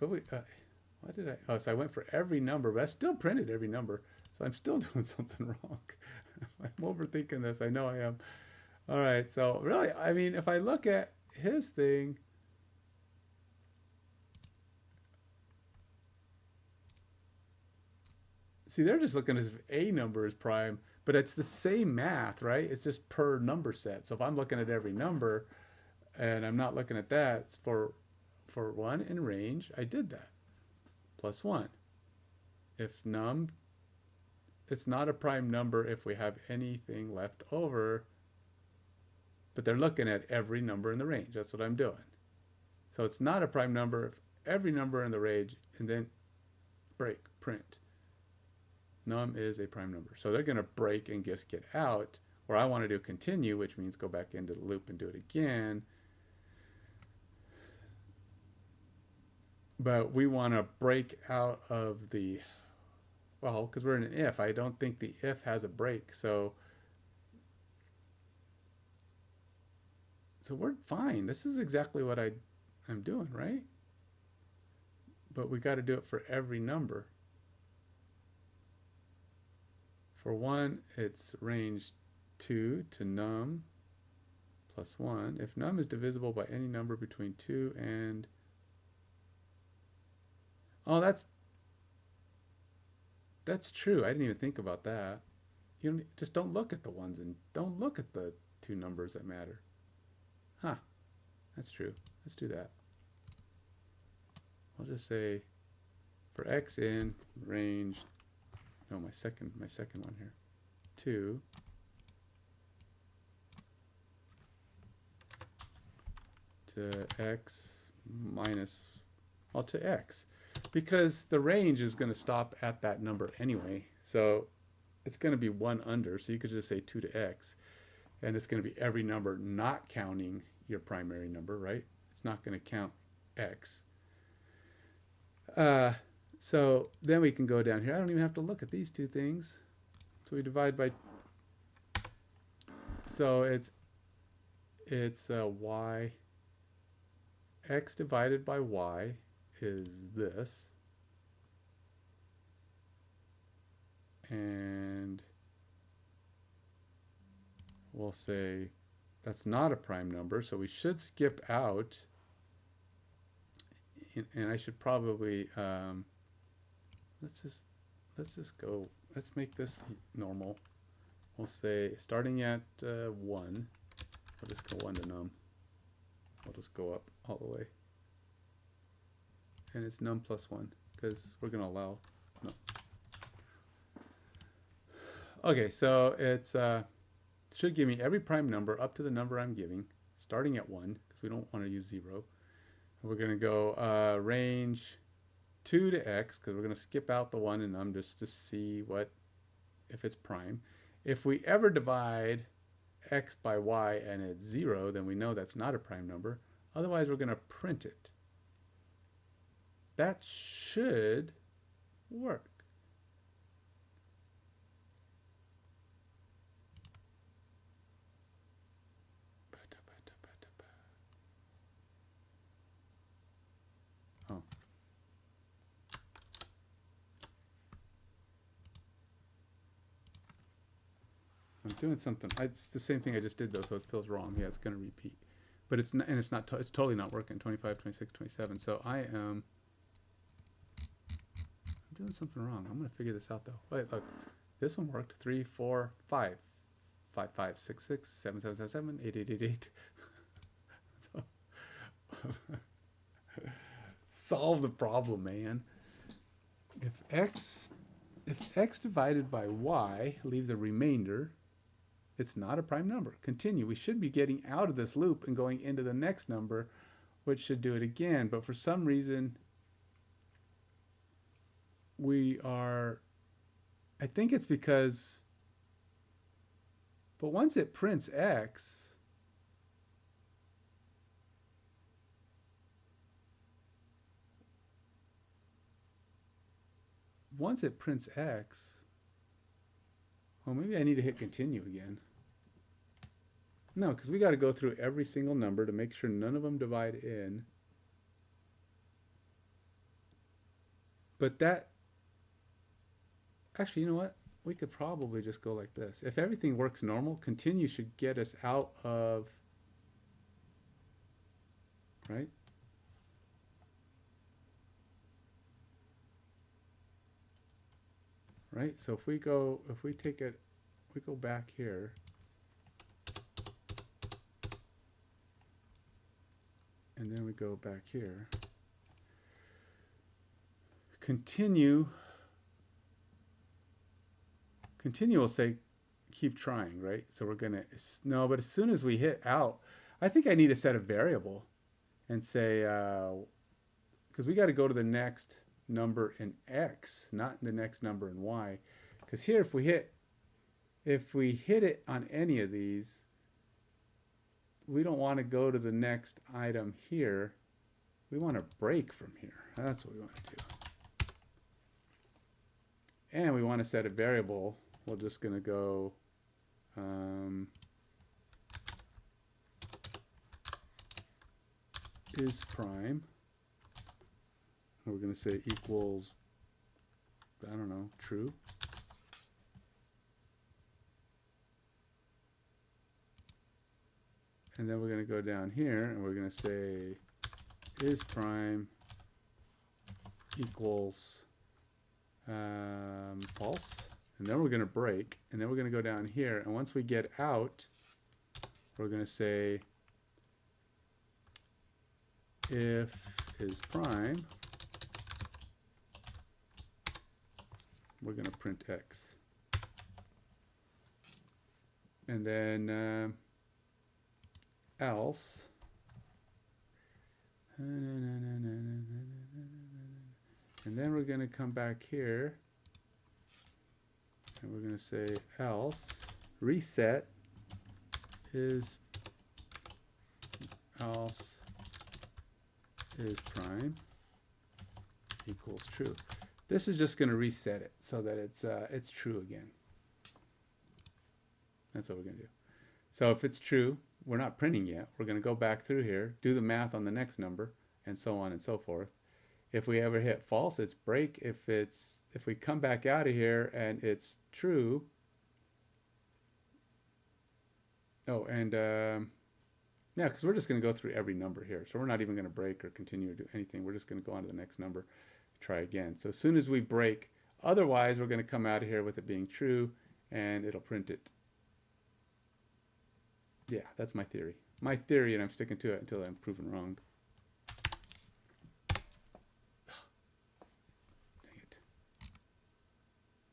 we, why did I? Oh, so I went for every number, but I still printed every number. So I'm still doing something wrong. I'm overthinking this. I know I am. All right. So really, I mean, if I look at his thing, see, they're just looking as if a number is prime, but it's the same math, right? It's just per number set. So if I'm looking at every number and I'm not looking at that, it's for 1 in range, I did that. Plus 1. If num, it's not a prime number if we have anything left over, but they're looking at every number in the range. That's what I'm doing. So it's not a prime number if every number in the range, and then break, print. Num is a prime number. So they're going to break and just get out, or I want to do continue, which means go back into the loop and do it again. But we want to break out of the, well, because we're in an if. I don't think the if has a break. So we're fine. This is exactly what I'm doing, right? But we got to do it for every number. For 1, it's range 2 to num plus 1. If num is divisible by any number between 2 and... Oh, that's true. I didn't even think about that. You just don't look at the ones and don't look at the 2 numbers that matter. Huh. That's true. Let's do that. I'll just say for x in range, no, my second one here, 2 to x minus, well, to x, because the range is going to stop at that number anyway, so it's going to be 1 under, so you could just say 2 to x, and it's going to be every number not counting your primary number, right? It's not going to count x. So then we can go down here. I don't even have to look at these 2 things. So we divide by, so it's y, x divided by y is this, and we'll say that's not a prime number, so we should skip out, and I should probably let's just go. Let's make this normal. We'll say starting at 1. I'll just go 1 to num. I'll just go up all the way. And it's num plus 1 because we're going to allow num. Okay, so it's should give me every prime number up to the number I'm giving, starting at 1 because we don't want to use 0. And we're going to go range 2 to x because we're going to skip out the 1 in num just to see what if it's prime. If we ever divide x by y and it's 0, then we know that's not a prime number. Otherwise, we're going to print it. That should work. Oh. I'm doing something. It's the same thing I just did though, so it feels wrong. Yeah, it's going to repeat. But it's not, and it's not, it's totally not working. 25, 26, 27. So I'm doing something wrong. I'm going to figure this out though. Wait, look. This one worked. 3, 4, 5. 5, 5, 6, 6, 7, 7, 7, 7, 8, 8, 8, 8. Solve the problem, man. If x divided by y leaves a remainder, it's not a prime number. Continue. We should be getting out of this loop and going into the next number, which should do it again. But for some reason, we are, I think it's because, but once it prints x, well, maybe I need to hit continue again. No, because we got to go through every single number to make sure none of them divide in. But that, actually, you know what? We could probably just go like this. If everything works normal, continue should get us out of, right? Right? So if we go back here, and then we go back here, continue will say keep trying, right? So we're gonna, no, but as soon as we hit out, I think I need to set a variable and say, because we got to go to the next number in x, not the next number in y. Because here, if we hit it on any of these, we don't want to go to the next item here. We want to break from here. That's what we want to do. And we want to set a variable. We're just going to go is prime. We're going to say equals, I don't know, true. And then we're going to go down here and we're going to say is prime equals false. And then we're going to break. And then we're going to go down here. And once we get out, we're going to say if is prime, we're going to print x. And then else, and then we're going to come back here and we're going to say else reset is prime equals true. This is just going to reset it so that it's true again. That's what we're going to do. So if it's true, we're not printing yet. We're going to go back through here, do the math on the next number, and so on and so forth. If we ever hit false, it's break. If we come back out of here and it's true. Oh, and yeah, because we're just going to go through every number here. So we're not even going to break or continue or do anything. We're just going to go on to the next number. try again. So as soon as we break, otherwise we're going to come out of here with it being true, and it'll print it. Yeah, that's my theory. My theory, and I'm sticking to it until I'm proven wrong. Dang it.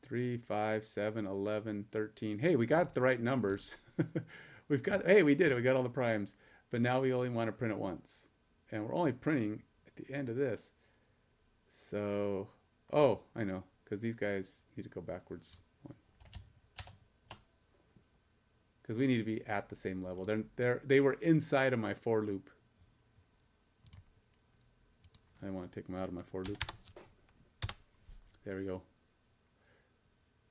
3, 5, 7, 11, 13. Hey, we got the right numbers. Hey, we did it. We got all the primes. But now we only want to print it once. And we're only printing at the end of this. So, oh, I know. Because these guys need to go backwards. Because we need to be at the same level. They were inside of my for loop. I want to take them out of my for loop. There we go.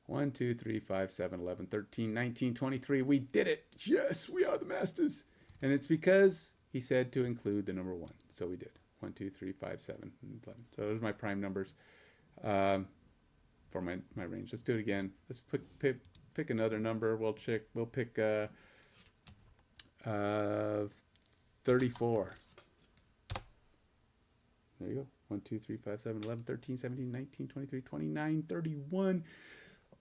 1, 2, 3, 5, 7, 11, 13, 19, 23. We did it. Yes, we are the masters. And it's because he said to include the number 1. So we did. 1, 2, 3, 5, 7, 11. So those are my prime numbers for my range. Let's do it again. Let's pick another number. We'll pick 34. There you go. 1, 2, 3, 5, 7, 11, 13, 17, 19, 23, 29, 31.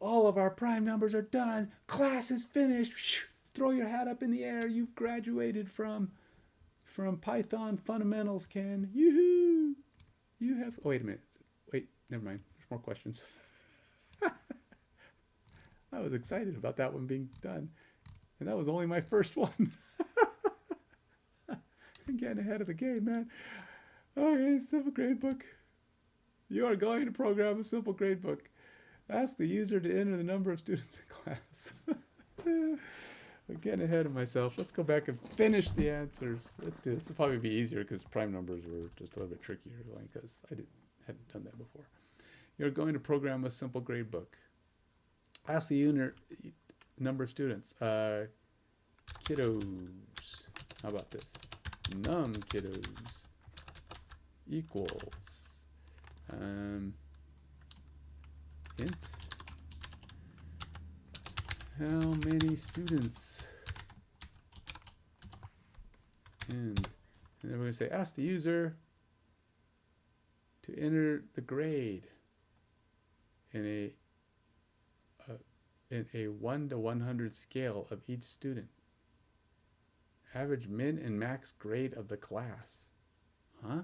All of our prime numbers are done. Class is finished. Throw your hat up in the air. You've graduated from Python fundamentals, Ken. Yoo-hoo! You have... Oh, wait a minute. Wait, never mind. There's more questions. I was excited about that one being done. And that was only my first one. I'm getting ahead of the game, man. Okay, simple gradebook. You are going to program a simple gradebook. Ask the user to enter the number of students in class. I'm getting ahead of myself. Let's go back and finish the answers. Let's do this. This will probably be easier because prime numbers were just a little bit trickier because I hadn't done that before. You're going to program a simple gradebook. Ask the number of students. Kiddos. How about this? Num kiddos equals int how many students, and then we're going to say ask the user to enter the grade in a 1 to 100 scale of each student. Average min and max grade of the class. Huh?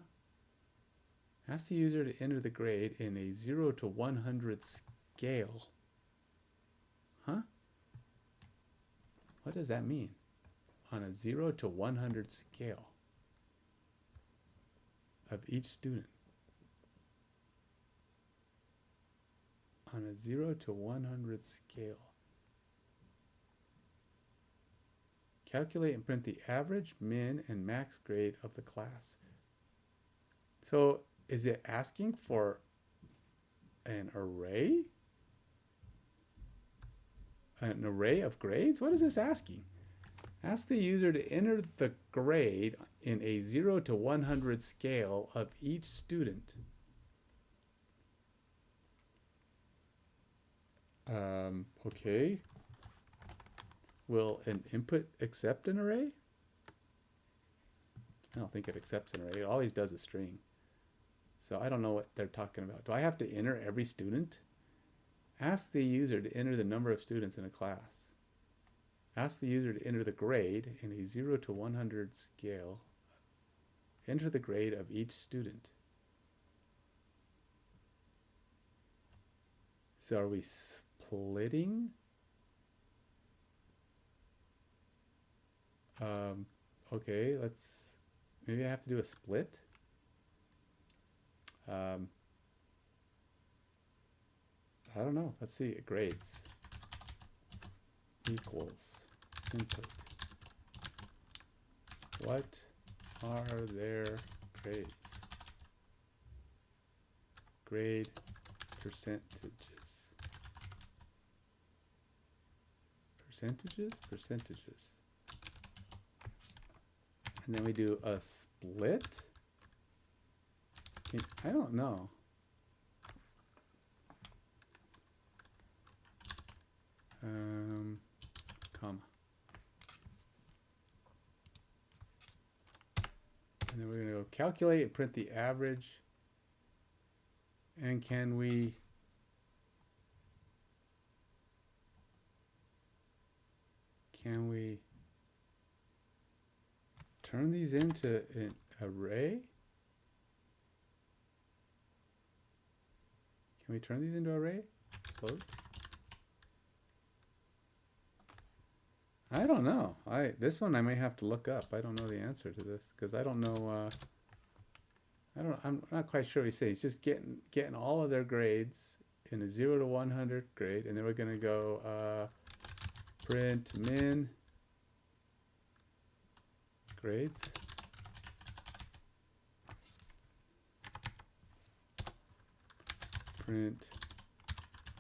Ask the user to enter the grade in a 0 to 100 scale. Huh? What does that mean? On a 0 to 100 scale of each student. On a 0 to 100 scale. Calculate and print the average, min, and max grade of the class. So is it asking for an array? An array of grades? What is this asking? Ask the user to enter the grade in a 0 to 100 scale of each student. Okay. Will an input accept an array? I don't think it accepts an array. It always does a string. So I don't know what they're talking about. Do I have to enter every student? Ask the user to enter the number of students in a class. Ask the user to enter the grade in a 0 to 100 scale. Enter the grade of each student. So are we splitting? Okay, maybe I have to do a split. I don't know. Let's see. Grades equals input. What are their grades? Grade percentages. Percentages. And then we do a split. I don't know. Comma. And then we're going to go calculate and print the average And can we turn these into an array? Can we turn these into array? Close. I don't know. This one I may have to look up. I don't know the answer to this because I don't know. I'm not quite sure what he's saying. He's just getting all of their grades in a 0 to 100 grade, and then we're gonna go print min grades. Print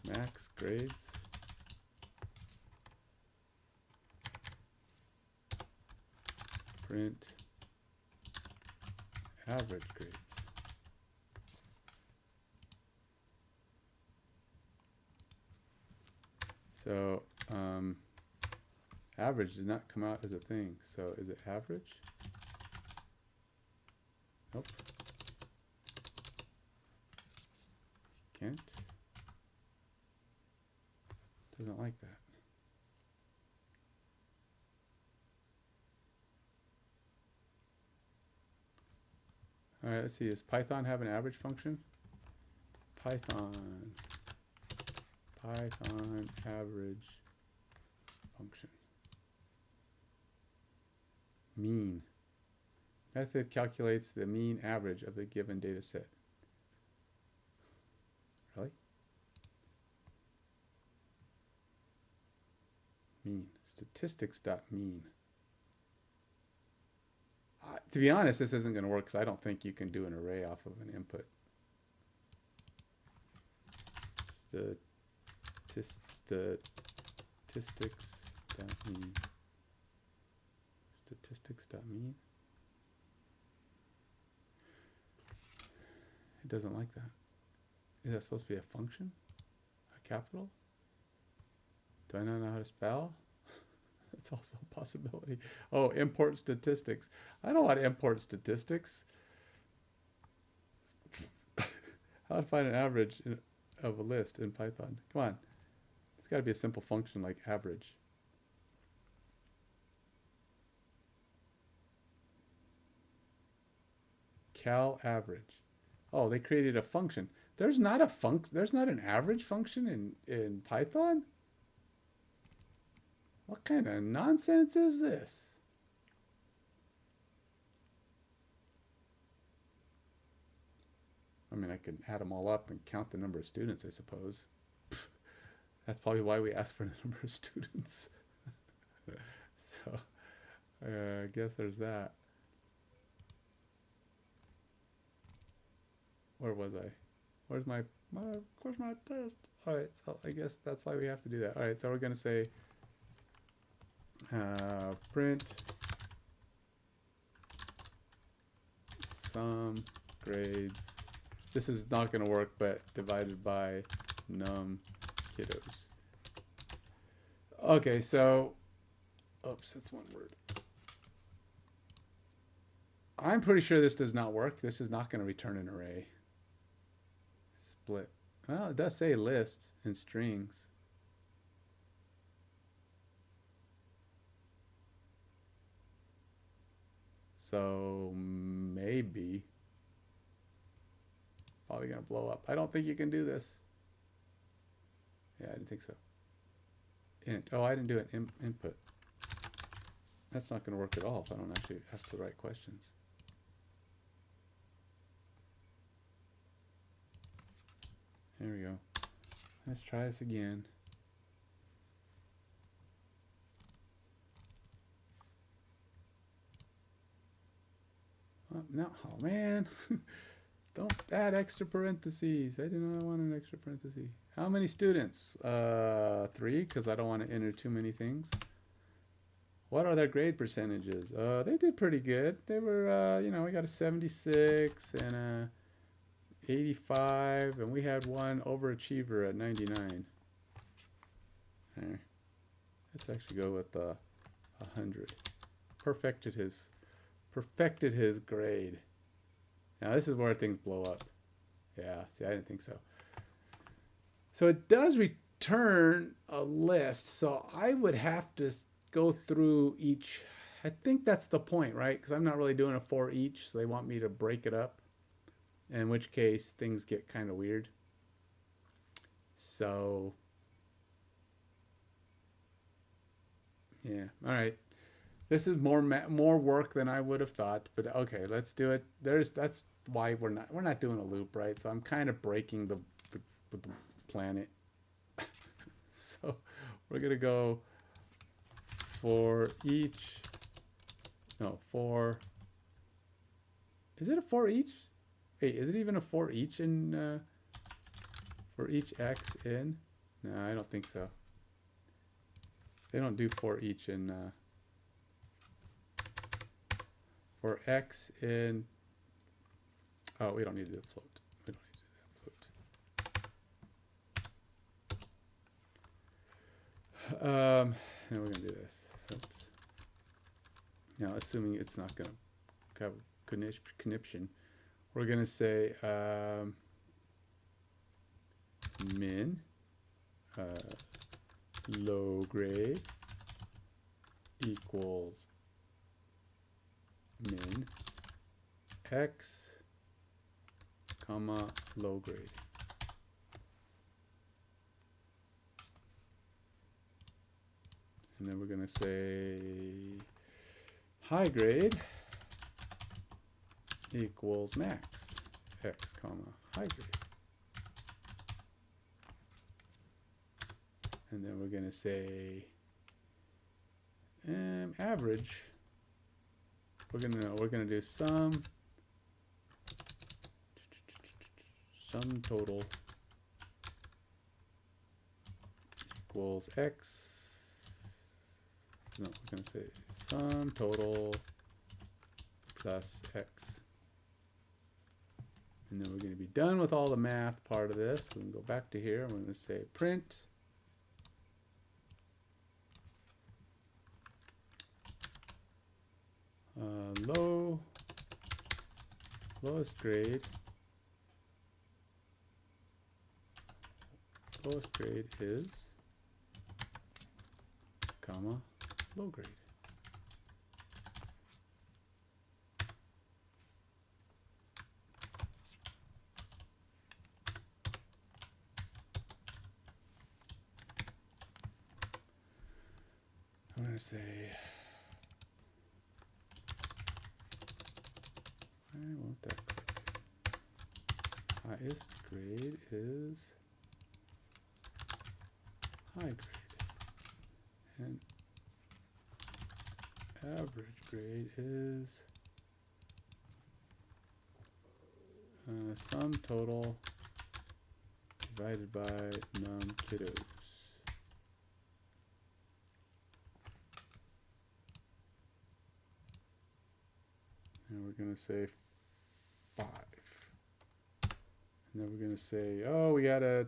max grades. Print average grades. So average did not come out as a thing. So is it average? Nope. Can't. Doesn't like that. All right, let's see. Does Python have an average function? Python average function. Mean. Method calculates the mean average of the given data set. Really? Mean. Statistics.mean. To be honest, this isn't going to work because I don't think you can do an array off of an input. Statistics.mean. Statistics.mean. It doesn't like that. Is that supposed to be a function? A capital? Do I not know how to spell? That's also a possibility. Oh, import statistics. I don't want to import statistics. How to find an average of a list in Python? Come on. It's got to be a simple function like average. Cal average. Oh, they created a function. There's not a there's not an average function in Python? What kind of nonsense is this? I mean, I could add them all up and count the number of students, I suppose. That's probably why we asked for the number of students. So, I guess there's that. Where was I? Where's my test? All right, so I guess that's why we have to do that. All right, so we're going to say print sum grades. This is not going to work, but divided by num kiddos. Okay, so oops, that's one word. I'm pretty sure this does not work. This is not going to return an array. Split. Well, it does say list and strings. So maybe. Probably going to blow up. I don't think you can do this. Yeah, I didn't think so. Int. Oh, I didn't do an input. That's not going to work at all if I don't actually ask the right questions. There we go. Let's try this again. Oh, no, oh man. Don't add extra parentheses. I do not want an extra parenthesis. How many students? 3, because I don't want to enter too many things. What are their grade percentages? They did pretty good. They were, you know, we got a 76 and a 85, and we had one overachiever at 99. There. Let's actually go with 100. Perfected his grade. Now this is where things blow up. Yeah, see, I didn't think so. So it does return a list. So I would have to go through each. I think that's the point, right? Because I'm not really doing a for each. So they want me to break it up, in which case things get kind of weird. So, yeah. All right. This is more work than I would have thought, but okay, let's do it. That's why we're not doing a loop, right? So I'm kind of breaking the planet. So we're gonna go for each. No, for. Is it a for each? Hey, is it even a for each in for each x in? No, I don't think so. They don't do for each in for x in. Oh, we don't need to do a float. We don't need to do that float. Now we're gonna do this. Oops. Now, assuming it's not gonna have conniption, we're gonna say min low grade equals min x comma low grade. And then we're going to say high grade equals max x comma high grade. And then we're going to say average. We're gonna do sum total equals x. No, we're gonna say sum total plus x. And then we're gonna be done with all the math part of this. We can go back to here. We're gonna say print lowest grade is comma low grade. I'm going to say I want that click. Highest grade is high grade, and average grade is sum total divided by num kiddos. And we're going to say 5. And then we're going to say, oh, we had a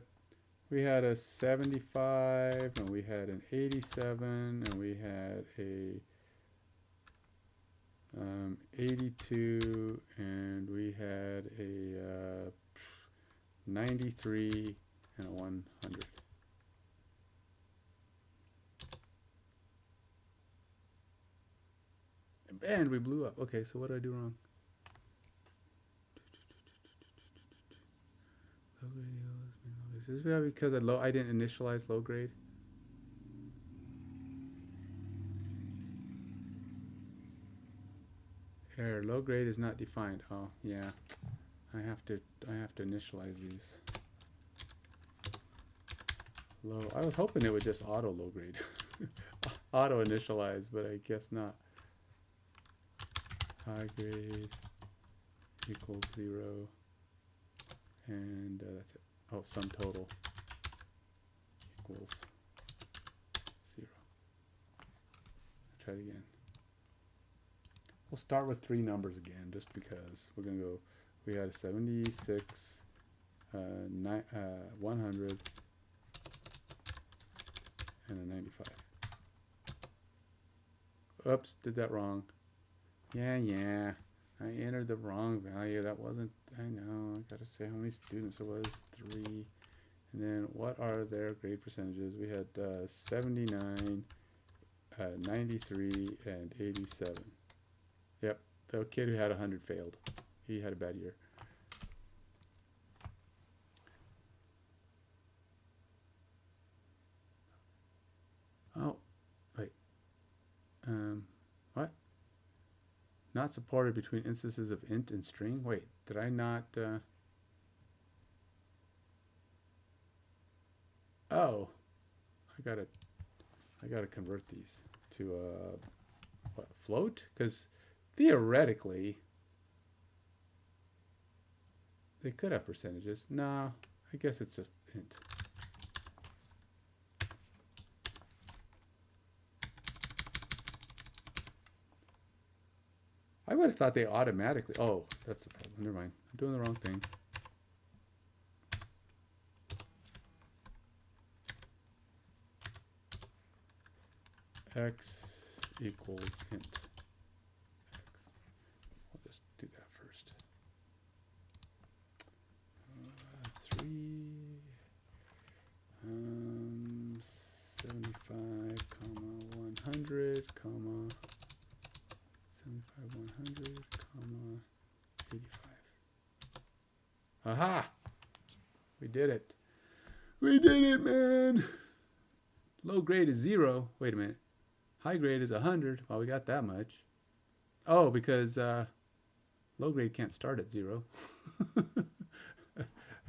75, and we had an 87, and we had a 82, and we had a 93 and a 100. And we blew up. Okay, so what did I do wrong? Is this because I didn't initialize low grade? Error, low grade is not defined. Oh, yeah. I have to initialize these. Low. I was hoping it would just auto low grade. Auto initialize, but I guess not. High grade equals 0, and that's it. Oh, sum total equals 0. Try it again. We'll start with 3 numbers again, just because we're gonna go. We had a 76, 100, and a 95. Oops, did that wrong. Yeah. I entered the wrong value. That wasn't, I know, I gotta say how many students there was, 3. And then what are their grade percentages? We had 79, 93, and 87. Yep, the kid who had 100 failed. He had a bad year. Oh, wait. What? Not supported between instances of int and string? Wait, did I not... Oh, I gotta convert these to what, float? Because theoretically they could have percentages. No, I guess it's just int. I would have thought they automatically. Oh, that's the problem. Never mind. I'm doing the wrong thing. X equals int x. I'll just do that first. 3 75 comma 100 comma 75 100 comma 85. Aha! We did it. We did it, man. Low grade is 0. Wait a minute. High grade is 100. Well, we got that much. Oh, because low grade can't start at 0.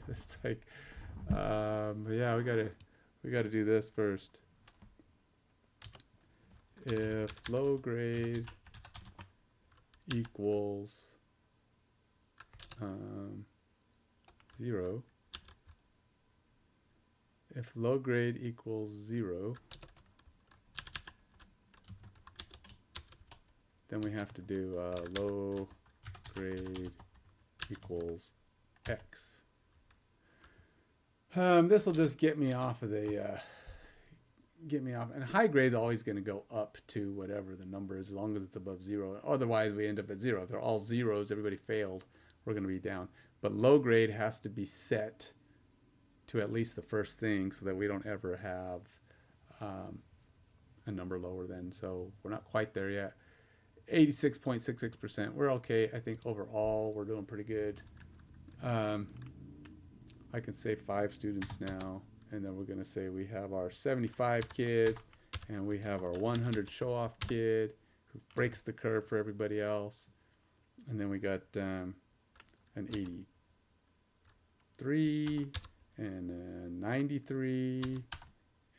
It's like, but yeah, we gotta do this first. If low grade equals 0, if low grade equals 0, then we have to do low grade equals x. This will just get me off of the and high grade is always going to go up to whatever the number is, as long as it's above 0. Otherwise, we end up at 0. If they're all zeros, everybody failed, we're going to be down. But low grade has to be set to at least the first thing so that we don't ever have a number lower than. So we're not quite there yet. 86.66%. We're okay. I think overall we're doing pretty good. I can say 5 students now, and then we're going to say we have our 75 kid, and we have our 100 show-off kid who breaks the curve for everybody else. And then we got an 83 and a 93,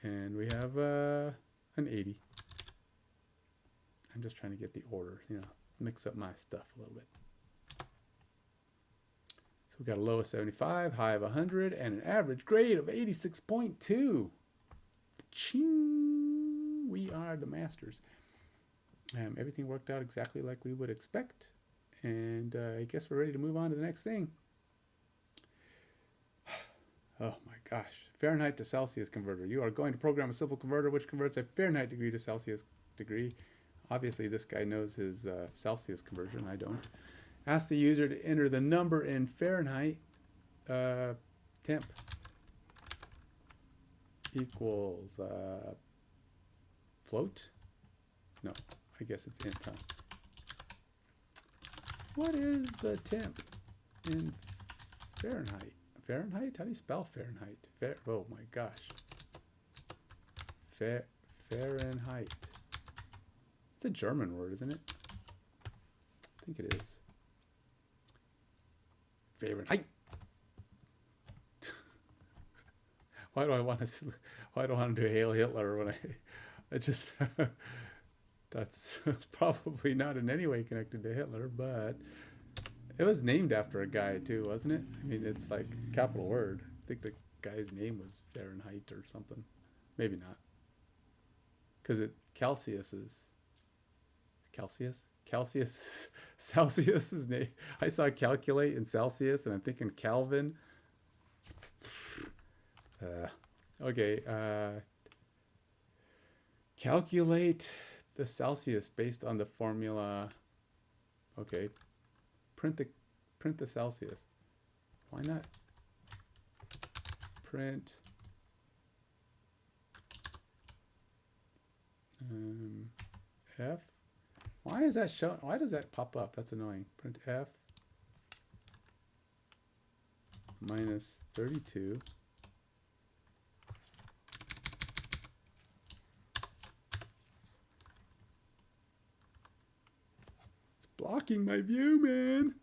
and we have an 80. I'm just trying to get the order, mix up my stuff a little bit. So we got a low of 75, high of 100, and an average grade of 86.2. Ching! We are the masters. Everything worked out exactly like we would expect. And I guess we're ready to move on to the next thing. Oh my gosh. Fahrenheit to Celsius converter. You are going to program a simple converter which converts a Fahrenheit degree to Celsius degree. Obviously, this guy knows his Celsius conversion. I don't. Ask the user to enter the number in Fahrenheit. Temp equals float. No, I guess it's int. Huh? What is the temp in Fahrenheit? Fahrenheit? How do you spell Fahrenheit? Oh my gosh. Fahrenheit. It's a German word, isn't it? I think it is. Fahrenheit. Why do I want to do Hail Hitler when I just that's probably not in any way connected to Hitler, but it was named after a guy too, wasn't it? I mean, it's like a capital word. I think the guy's name was Fahrenheit or something. Maybe not. Because Celsius Celsius's name. I saw calculate in Celsius, and I'm thinking Calvin. Okay. Calculate the Celsius based on the formula. Okay. print the Celsius. Why not print F? Why is that show? Why does that pop up? That's annoying. Print F minus 32. It's blocking my view, man.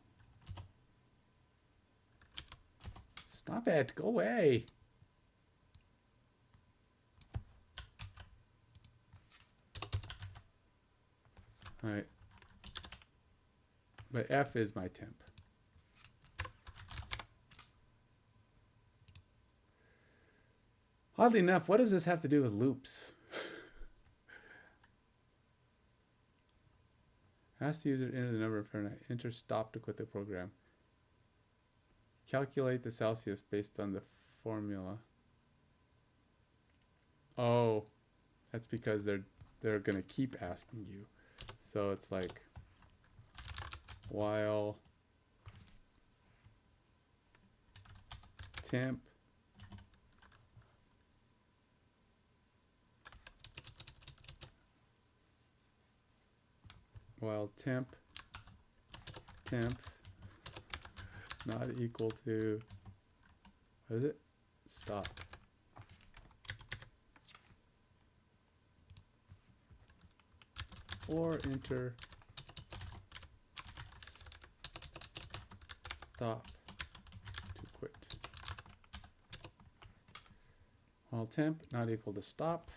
Stop it. Go away. All right. But F is my temp. Oddly enough, what does this have to do with loops? Ask the user to enter the number of Fahrenheit. Enter stop to quit the program. Calculate the Celsius based on the formula. Oh, that's because they're gonna keep asking you. So it's like while temp not equal to, what is it? Stop. Or enter stop to quit. While temp not equal to stop.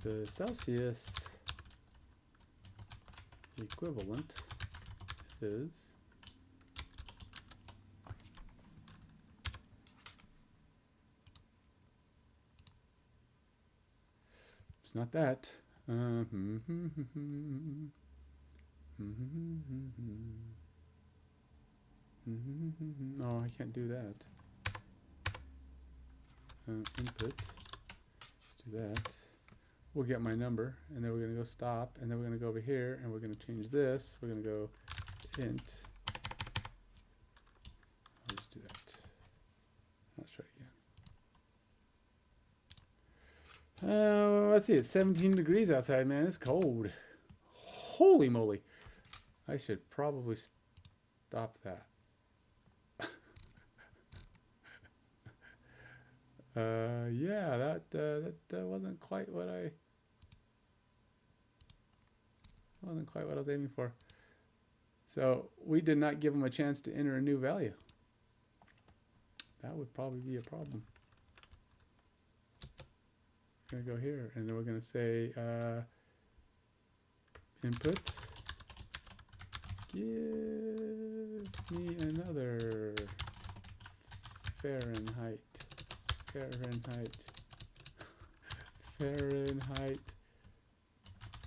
The Celsius equivalent is it's not that. No, I can't do that. Input. Let's do that. We'll get my number, and then we're going to go stop, and then we're going to go over here, and we're going to change this. We're going to go int. I'll just do that. Let's try it again. Let's see, it's 17 degrees outside, man. It's cold. Holy moly. I should probably stop that. Yeah, that wasn't quite what I was aiming for. So we did not give them a chance to enter a new value. That would probably be a problem. We're gonna go here, and then we're gonna say input. Give me another Fahrenheit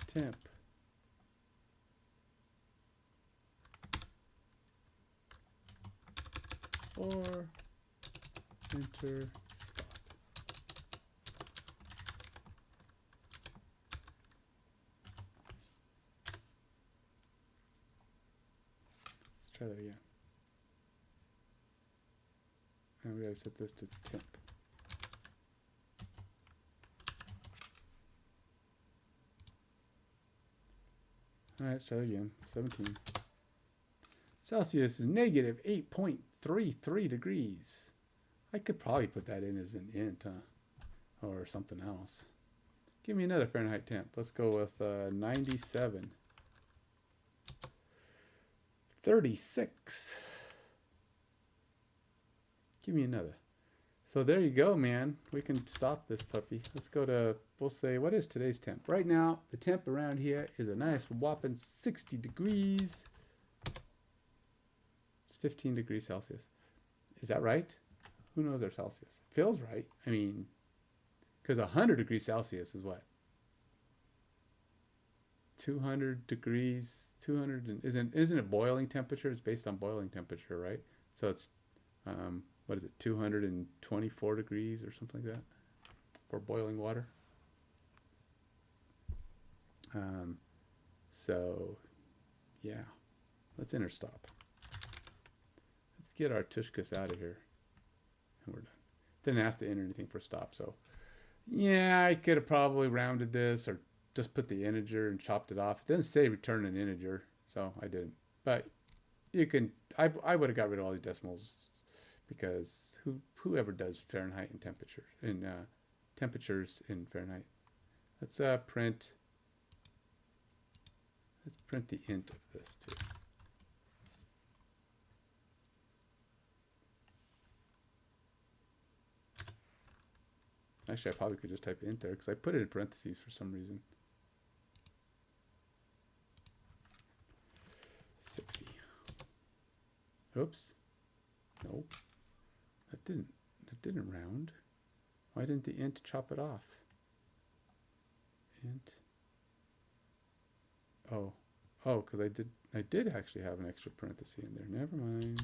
temp. Or enter stop. Let's try that again. And we gotta set this to temp. All right, let's try that again. 17. Celsius is negative 8.33 degrees. I could probably put that in as an int, or something else. Give me another Fahrenheit temp. Let's go with 97. 36. Give me another. So there you go, man. We can stop this puppy. Let's go to, we'll say, what is today's temp? Right now, the temp around here is a nice whopping 60 degrees. 15 degrees Celsius. Is that right? Who knows our Celsius? Feels right. I mean, Because 100 degrees Celsius is what? 200 degrees, 200, isn't it boiling temperature? It's based on boiling temperature, right? So it's, what is it, 224 degrees or something like that for boiling water. So, yeah, let's enter stop. Let's get our tushkas out of here. And we're done. Didn't ask to enter anything for stop, so yeah, I could have probably rounded this or just put the integer and chopped it off. It doesn't say return an integer, so I didn't. But you can, I would have got rid of all these decimals because whoever does Fahrenheit and temperature and temperatures in Fahrenheit. Let's print. Let's print the int of this too. Actually, I probably could just type int there because I put it in parentheses for some reason. 60. Oops. Nope. That didn't round. Why didn't the int chop it off? Int. Oh, because I did actually have an extra parenthesis in there. Never mind.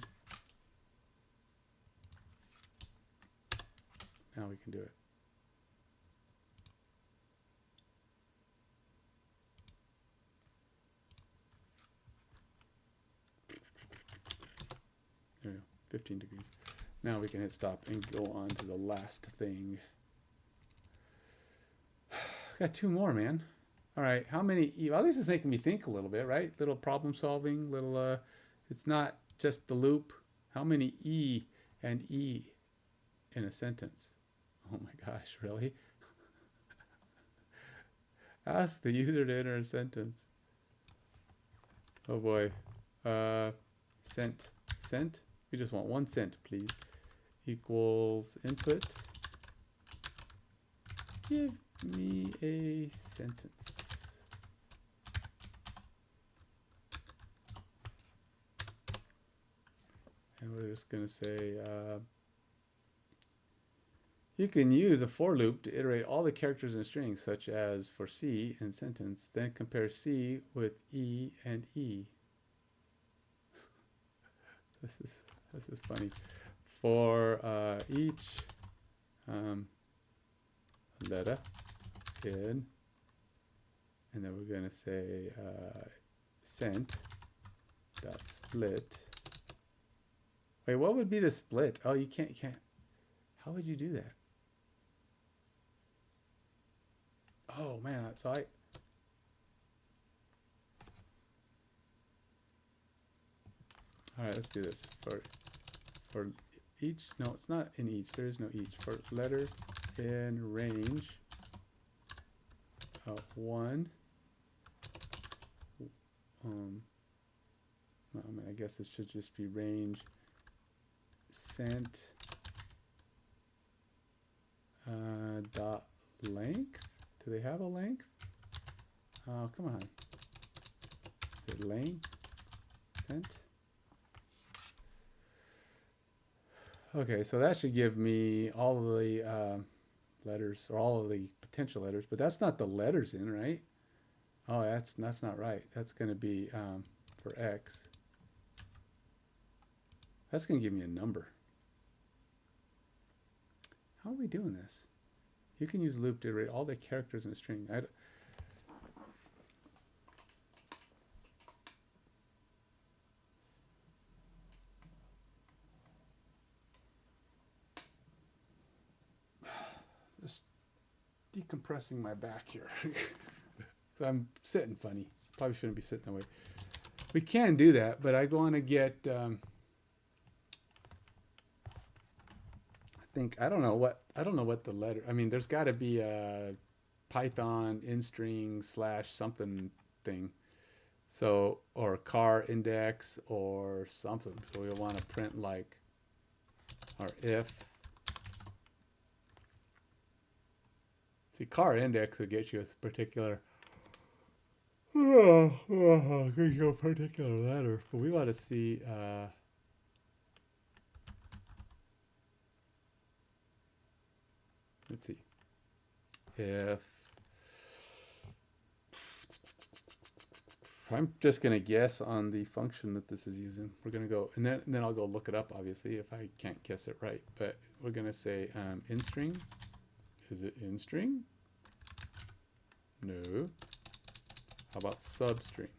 Now we can do it. There we go, 15 degrees. Now we can hit stop and go on to the last thing. Got two more, man. All right, how many E? Well, at least it's making me think a little bit, right? Little problem solving, little, it's not just the loop. How many E and E in a sentence? Oh my gosh, really? Ask the user to enter a sentence. Oh boy. Cent. We just want 1 cent, please. Equals input. Give me a sentence. And we're just going to say, you can use a for loop to iterate all the characters in a string, such as for C in sentence, then compare C with E and E. This is funny. For each letter in, and then we're going to say cent dot split. Wait, what would be the split? Oh, you can't. How would you do that? Oh man, so all right, let's do this for each. No, it's not in each. There is no each. For letter in range of 1. I mean, I guess it should just be range cent dot length. Do they have a length? Oh, come on. Is it length? Cent? Okay, so that should give me all of the letters, or all of the potential letters, but that's not the letters in, right? Oh, that's not right. That's going to be for X. That's going to give me a number. How are we doing this? You can use loop to iterate all the characters in a string. Just decompressing my back here. So I'm sitting funny. Probably shouldn't be sitting that way. We can do that, but I want to get. I don't know what the letter. I mean, there's got to be a Python in-string / something thing. So, or car index or something. So we'll want to print like, or if. See, car index will get you a particular. Get you a particular letter. But we want to see. Let's see. if I'm just gonna guess on the function that this is using. We're gonna go, and then I'll go look it up, obviously, if I can't guess it right. But we're gonna say in string. Is it in string? No. How about substring?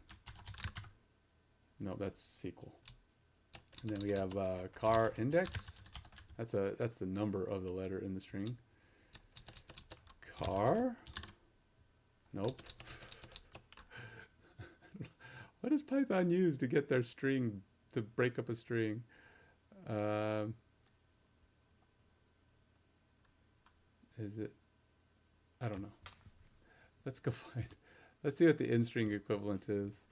No, that's SQL. And then we have car index. That's the number of the letter in the string. Car. Nope. What does Python use to get their string, to break up a string? Is it? I don't know. Let's go find. Let's see what the in string equivalent is.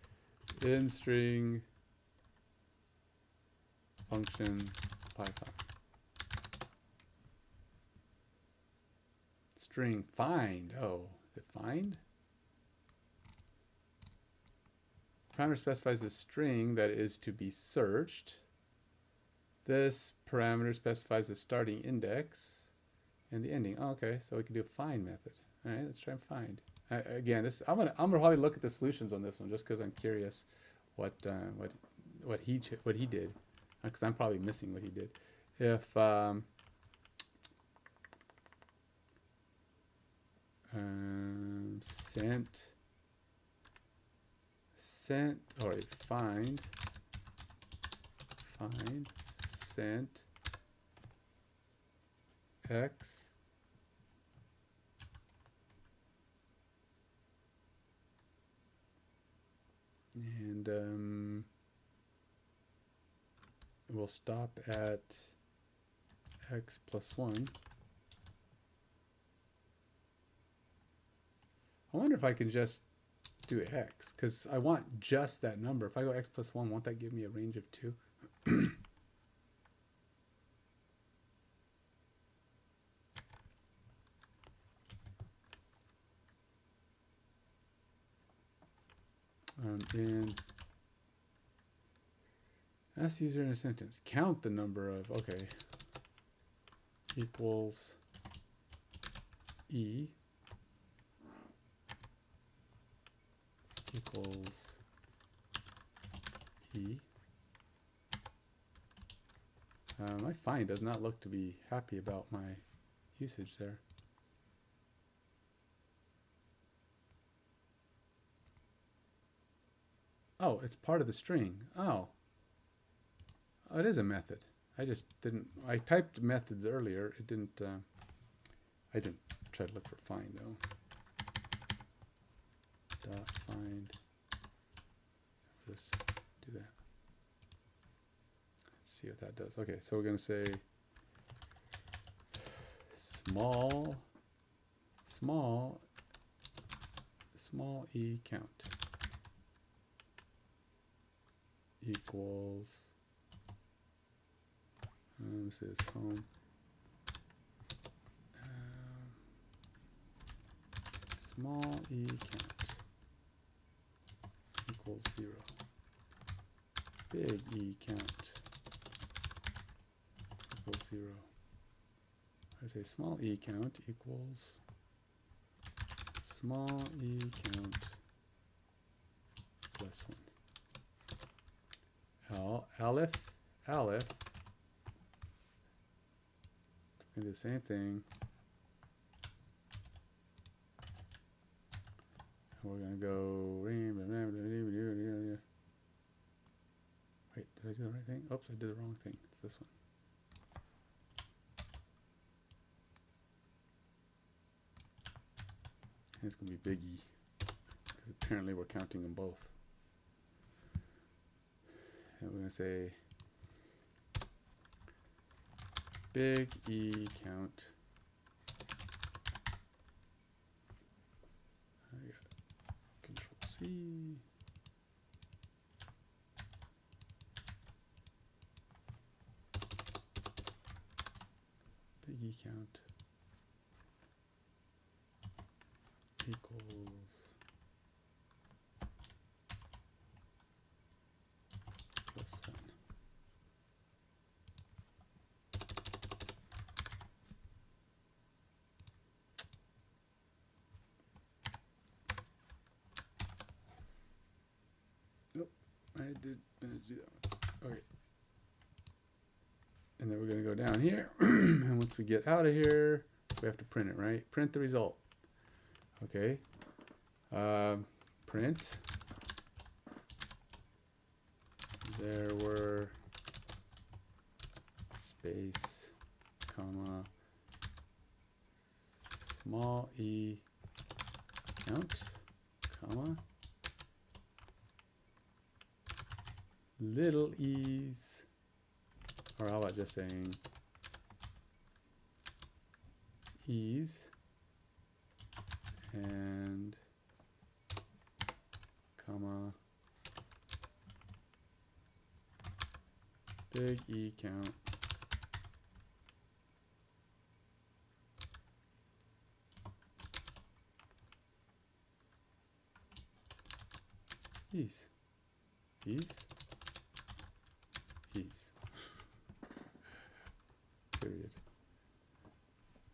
In string function Python. String find. Oh, is it find? Parameter specifies a string that is to be searched. This parameter specifies the starting index and the ending. Oh, okay, so we can do a find method. All right, let's try and find. Again, this I'm gonna probably look at the solutions on this one just because I'm curious what he did, because I'm probably missing what he did. If sent or find sent x and we'll stop at x plus 1. I wonder if I can just do x, because I want just that number. If I go x plus 1, won't that give me a range of 2? And ask the user in a sentence. Count the number of, okay, equals e equals e. My find does not look to be happy about my usage there. Oh, it's part of the string. Oh, it is a method. I just didn't, I typed methods earlier. It didn't, I didn't try to look for find though. Dot find. Just do that. Let's see what that does. Okay, so we're going to say small e count equals, let me see this home. Small e count equals 0. Big E count equals 0. I say small e count equals small e count plus 1. Aleph. Going to do the same thing. We're going to go. Wait, did I do the right thing? Oops, I did the wrong thing. It's this one. And it's going to be big E, because apparently we're counting them both. And we're going to say big E count. I got Control C. Big E count equals plus 1. I did manage to do that one. Okay. And then we're going to go down here. And once we get out of here, we have to print it, right? Print the result. Okay. Print. There were space, comma, small e count, comma, little e's, or how about just saying e's, and comma, big E count, e's, e's, e's. Period.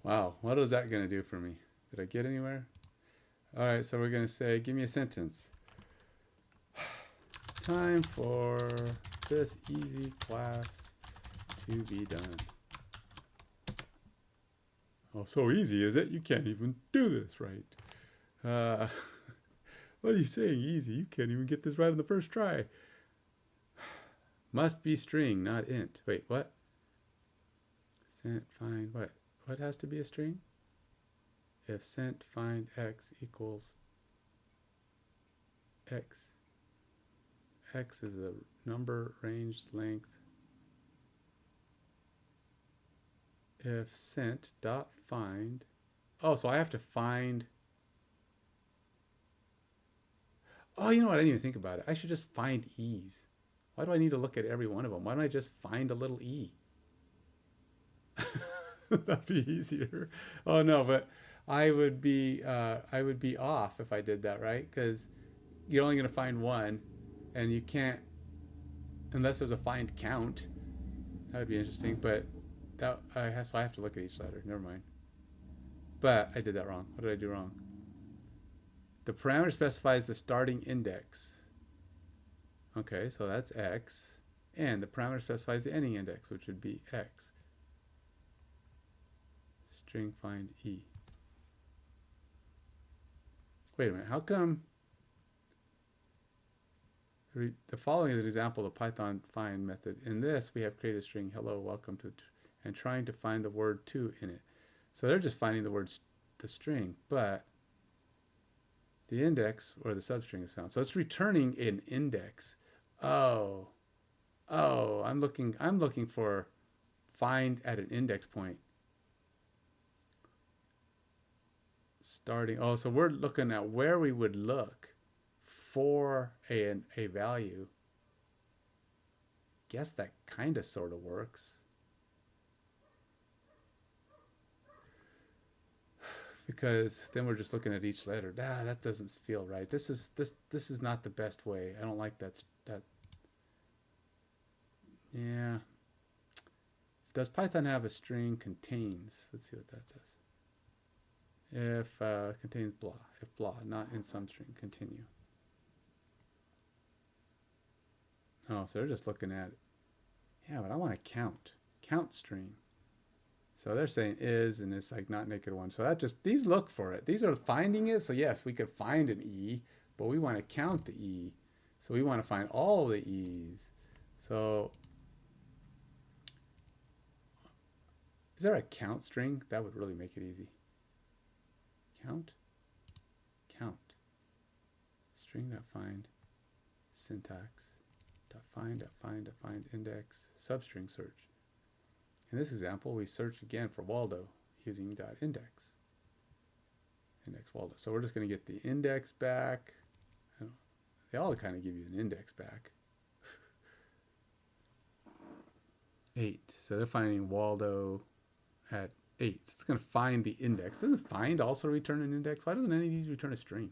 Wow, what is that going to do for me? Did I get anywhere? All right, so we're going to say, give me a sentence. Time for this easy class to be done. Oh, so easy, is it? You can't even do this right. What are you saying, easy? You can't even get this right on the first try. Must be string, not int. Wait, what? Sent, find, what? What has to be a string? If sent, find x equals x. X is a number, range, length. If sent dot find. Oh, so I have to find. Oh, you know what? I didn't even think about it. I should just find e's. Why do I need to look at every one of them? Why don't I just find a little e? That'd be easier. Oh no, but I would be off if I did that, right? Because you're only going to find one, and you can't unless there's a find count. That would be interesting, but that so I have to look at each letter. Never mind. But I did that wrong. What did I do wrong? The parameter specifies the starting index. Okay, so that's x, and the parameter specifies the ending index, which would be x. String find e. Wait a minute, how come the following is an example of the Python find method. In this, we have created a string, hello, welcome to, and trying to find the word to in it. So they're just finding the words, the string, but the index or the substring is found. So it's returning an index. Oh, I'm looking for find at an index point. Starting, so we're looking at where we would look for a value. Guess that kind of sort of works. Because then we're just looking at each letter. That doesn't feel right. This is not the best way. I don't like that. Yeah. Does Python have a string contains? Let's see what that says. If contains blah, if blah, not in some string, continue. Oh, so they're just looking at it. Yeah, but I want to count string. So they're saying is, and it's like not naked one. So that just, these look for it. These are finding it. So yes, we could find an E, but we want to count the E. So we want to find all the E's. So is there a count string? That would really make it easy. Count, string dot find, syntax, dot find, index, substring search. In this example, we search again for Waldo using dot index Waldo. So we're just going to get the index back. They all kind of give you an index back. 8. So they're finding Waldo at 8. So it's going to find the index. Doesn't find also return an index? Why doesn't any of these return a string?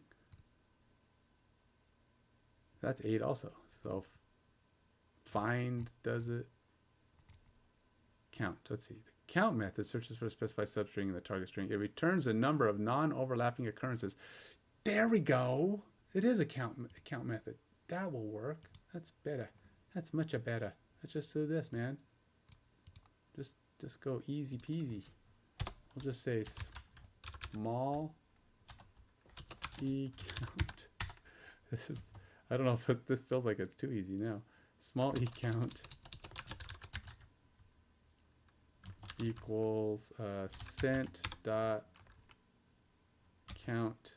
That's 8 also. So find does it. Count. Let's see. The count method searches for a specified substring in the target string. It returns a number of non-overlapping occurrences. There we go. It is a count method. That will work. That's better. That's much better. Let's just do this, man. Just go easy peasy. We'll just say small e count. This is, I don't know if this feels like it's too easy now. Small e count equals cent dot count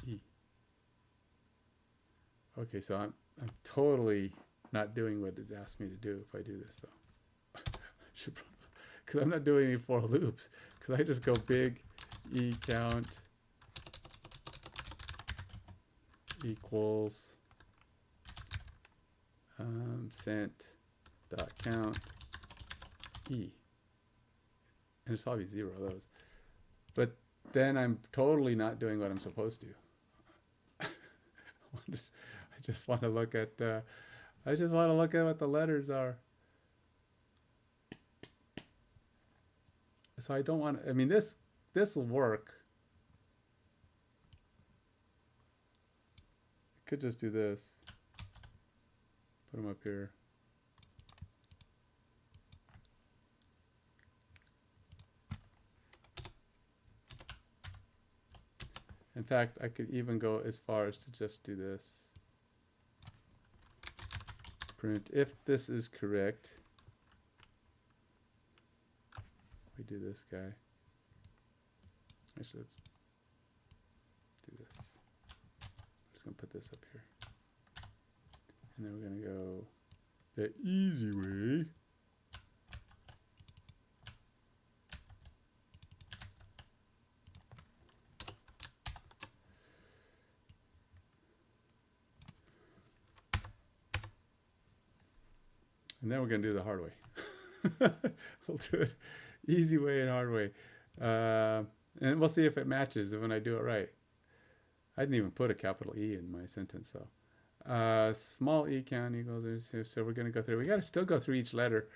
e. Okay, so I'm totally not doing what it asked me to do if I do this though. Should probably, because I'm not doing any for loops, because I just go big e count equals cent dot count e, and it's probably 0 of those, but then I'm totally not doing what I'm supposed to. I just want to look at what the letters are. So I don't want to, I mean, this will work. I could just do this. Put them up here. In fact, I could even go as far as to just do this. Print if this is correct. We do this guy. Actually, let's do this. I'm just going to put this up here. And then we're going to go the easy way. And then we're going to do the hard way. We'll do it easy way and hard way. And we'll see if it matches when I do it right. I didn't even put a capital E in my sentence though. Small e count equals, so we're going to go through. We got to still go through each letter.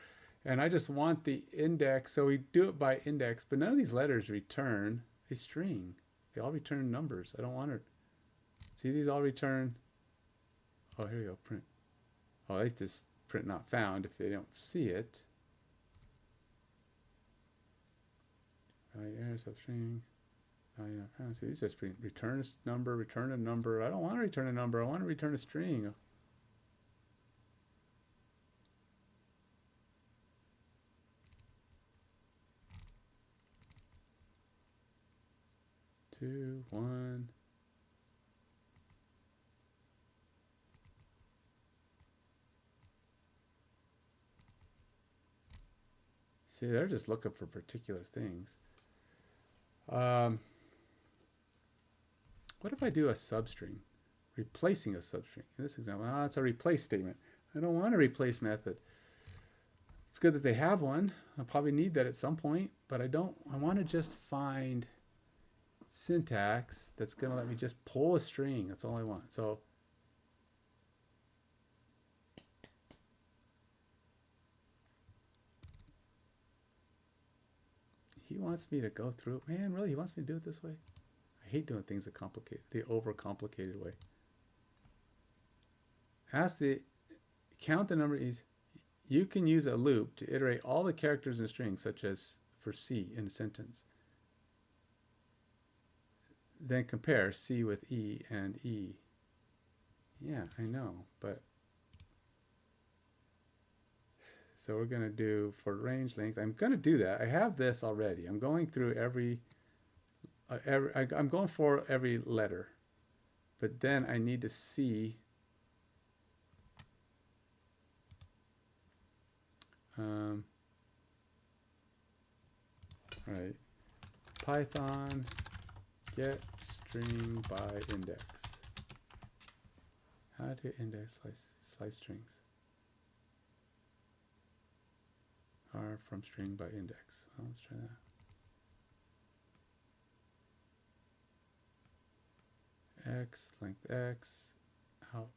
And I just want the index, so we do it by index, but none of these letters return a string. They all return numbers. I don't want it. See, these all return. Oh, here we go, print. Oh, they just print not found if they don't see it. Error substring. Yeah, see, these just return a number, return a number. I don't want to return a number. I want to return a string. Two, one. See, they're just looking for particular things. What if I do a substring? Replacing a substring. In this example, it's a replace statement. I don't want a replace method. It's good that they have one. I'll probably need that at some point, but I don't. I want to just find syntax that's going to let me just pull a string. That's all I want. So he wants me to go through. Man, really? He wants me to do it this way? I hate doing things that complicate, the overcomplicated way. Count the number is. You can use a loop to iterate all the characters in a string, such as for C in a sentence. Then compare C with E and E. Yeah, I know, but so we're going to do for range length. I'm going to do that. I have this already. I'm going through I'm going for every letter, but then I need to see all right, Python get string by index. How to index slice strings are from string by index. Well, let's try that. X, length X, out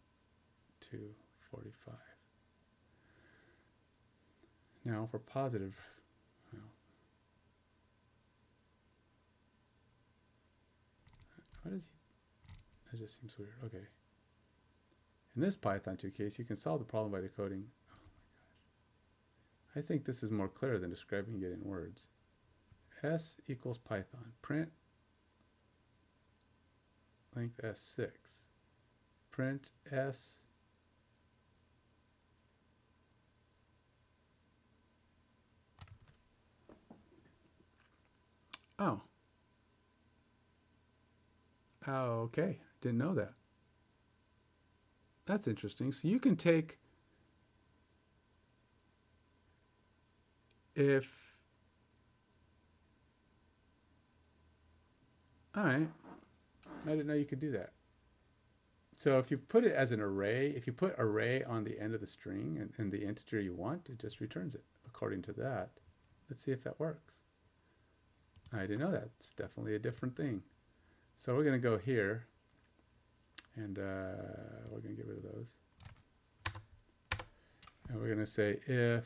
to 45. Now for positive, well, Why does he? That just seems weird. Okay. In this Python 2 case, you can solve the problem by decoding. Oh my gosh. I think this is more clear than describing it in words. S equals Python. Print length S6. Print S. Oh. Oh, okay. Didn't know that. That's interesting. So you can take, if, all right, I didn't know you could do that. So if you put it as an array, if you put array on the end of the string and the integer you want, it just returns it according to that. Let's see if that works. I didn't know that. It's definitely a different thing. So we're going to go here, and we're going to get rid of those. And we're going to say if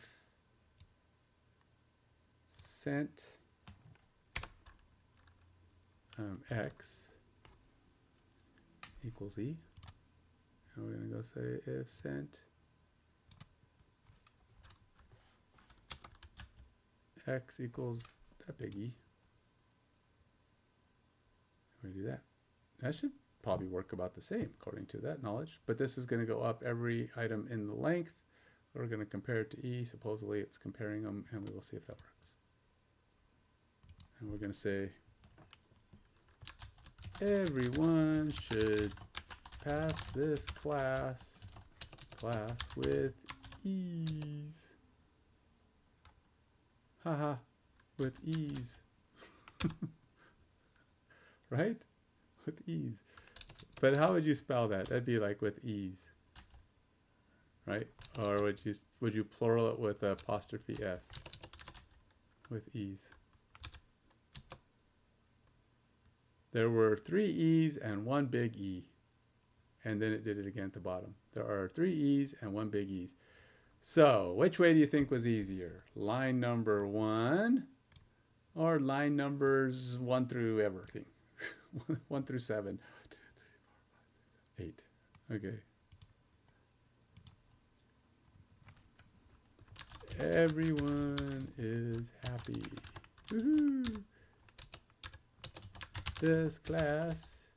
sent x equals e. And we're going to go say if sent x equals that big E. We do that. That should probably work about the same according to that knowledge. But this is going to go up every item in the length. We're going to compare it to E. Supposedly it's comparing them, and we will see if that works. And we're going to say everyone should pass this class with ease. Haha, with ease. Right? With ease. But how would you spell that? That'd be like with ease. Right? Or would you plural it with apostrophe S? With ease. There were 3 E's and 1 big E. And then it did it again at the bottom. There are 3 E's and 1 big E's. So, which way do you think was easier? Line number 1 or line numbers 1 through everything? 1 through 7. 8. Okay. Everyone is happy. Woohoo! This class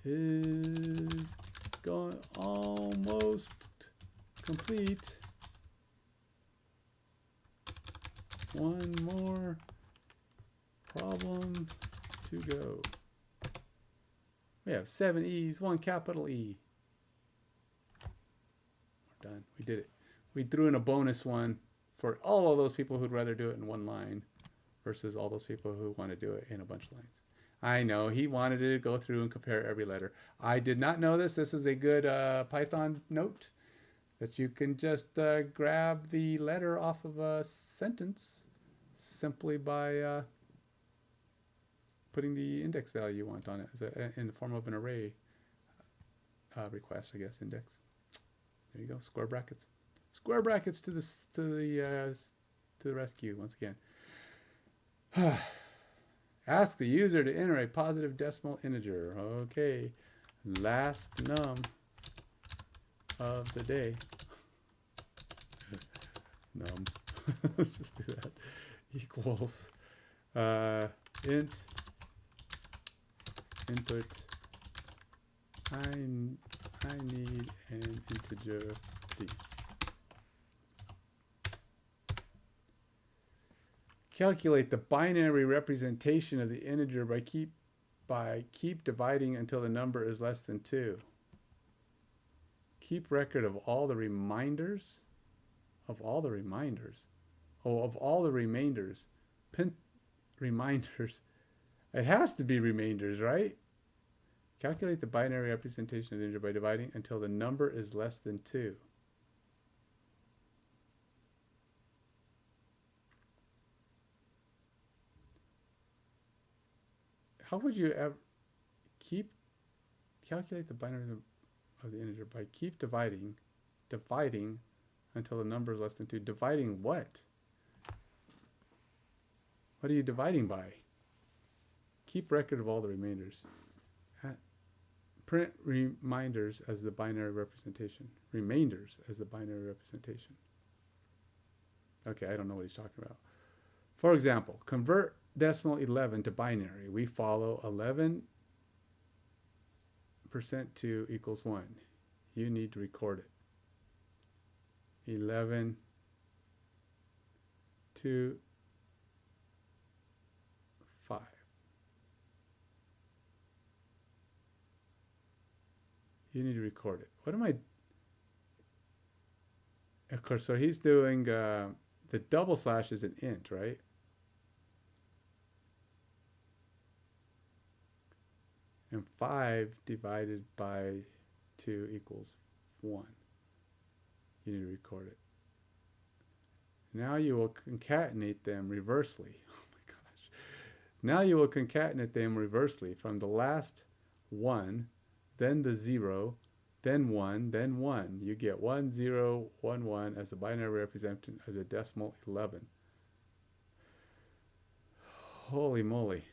is going almost complete. One more problem to go. We have 7 E's, 1 capital E. We're done. We did it. We threw in a bonus one for all of those people who'd rather do it in 1 line versus all those people who want to do it in a bunch of lines. I know he wanted to go through and compare every letter. I did not know this. This is a good Python note that you can just grab the letter off of a sentence simply by putting the index value you want on it as in the form of an array request, I guess, index. There you go, square brackets. Square brackets to the rescue once again. Ask the user to enter a positive decimal integer. Okay, last num of the day. Num. Let's just do that. Equals int input. I need an integer, please. Calculate the binary representation of the integer by keep dividing until the number is less than 2. Keep record of all the reminders. Of all the reminders. Oh, of all the remainders. Reminders. It has to be remainders, right? Calculate the binary representation of the integer by dividing until the number is less than 2. How would you ever calculate the binary of the integer by keep dividing until the number is less than 2? Dividing what? What are you dividing by? Keep record of all the remainders. Print reminders as the binary representation. Remainders as the binary representation. Okay, I don't know what he's talking about. For example, convert decimal 11 to binary. We follow 11% 2 equals 1. You need to record it. 11 to 5. You need to record it. What am I? Of course, so he's doing the double slash is an int, right? And 5 divided by 2 equals 1. You need to record it. Now you will concatenate them reversely. Oh my gosh. Now you will concatenate them reversely from the last 1, then the 0, then 1, then 1. You get 1, 0, 1, 1 as the binary representation of the decimal 11. Holy moly.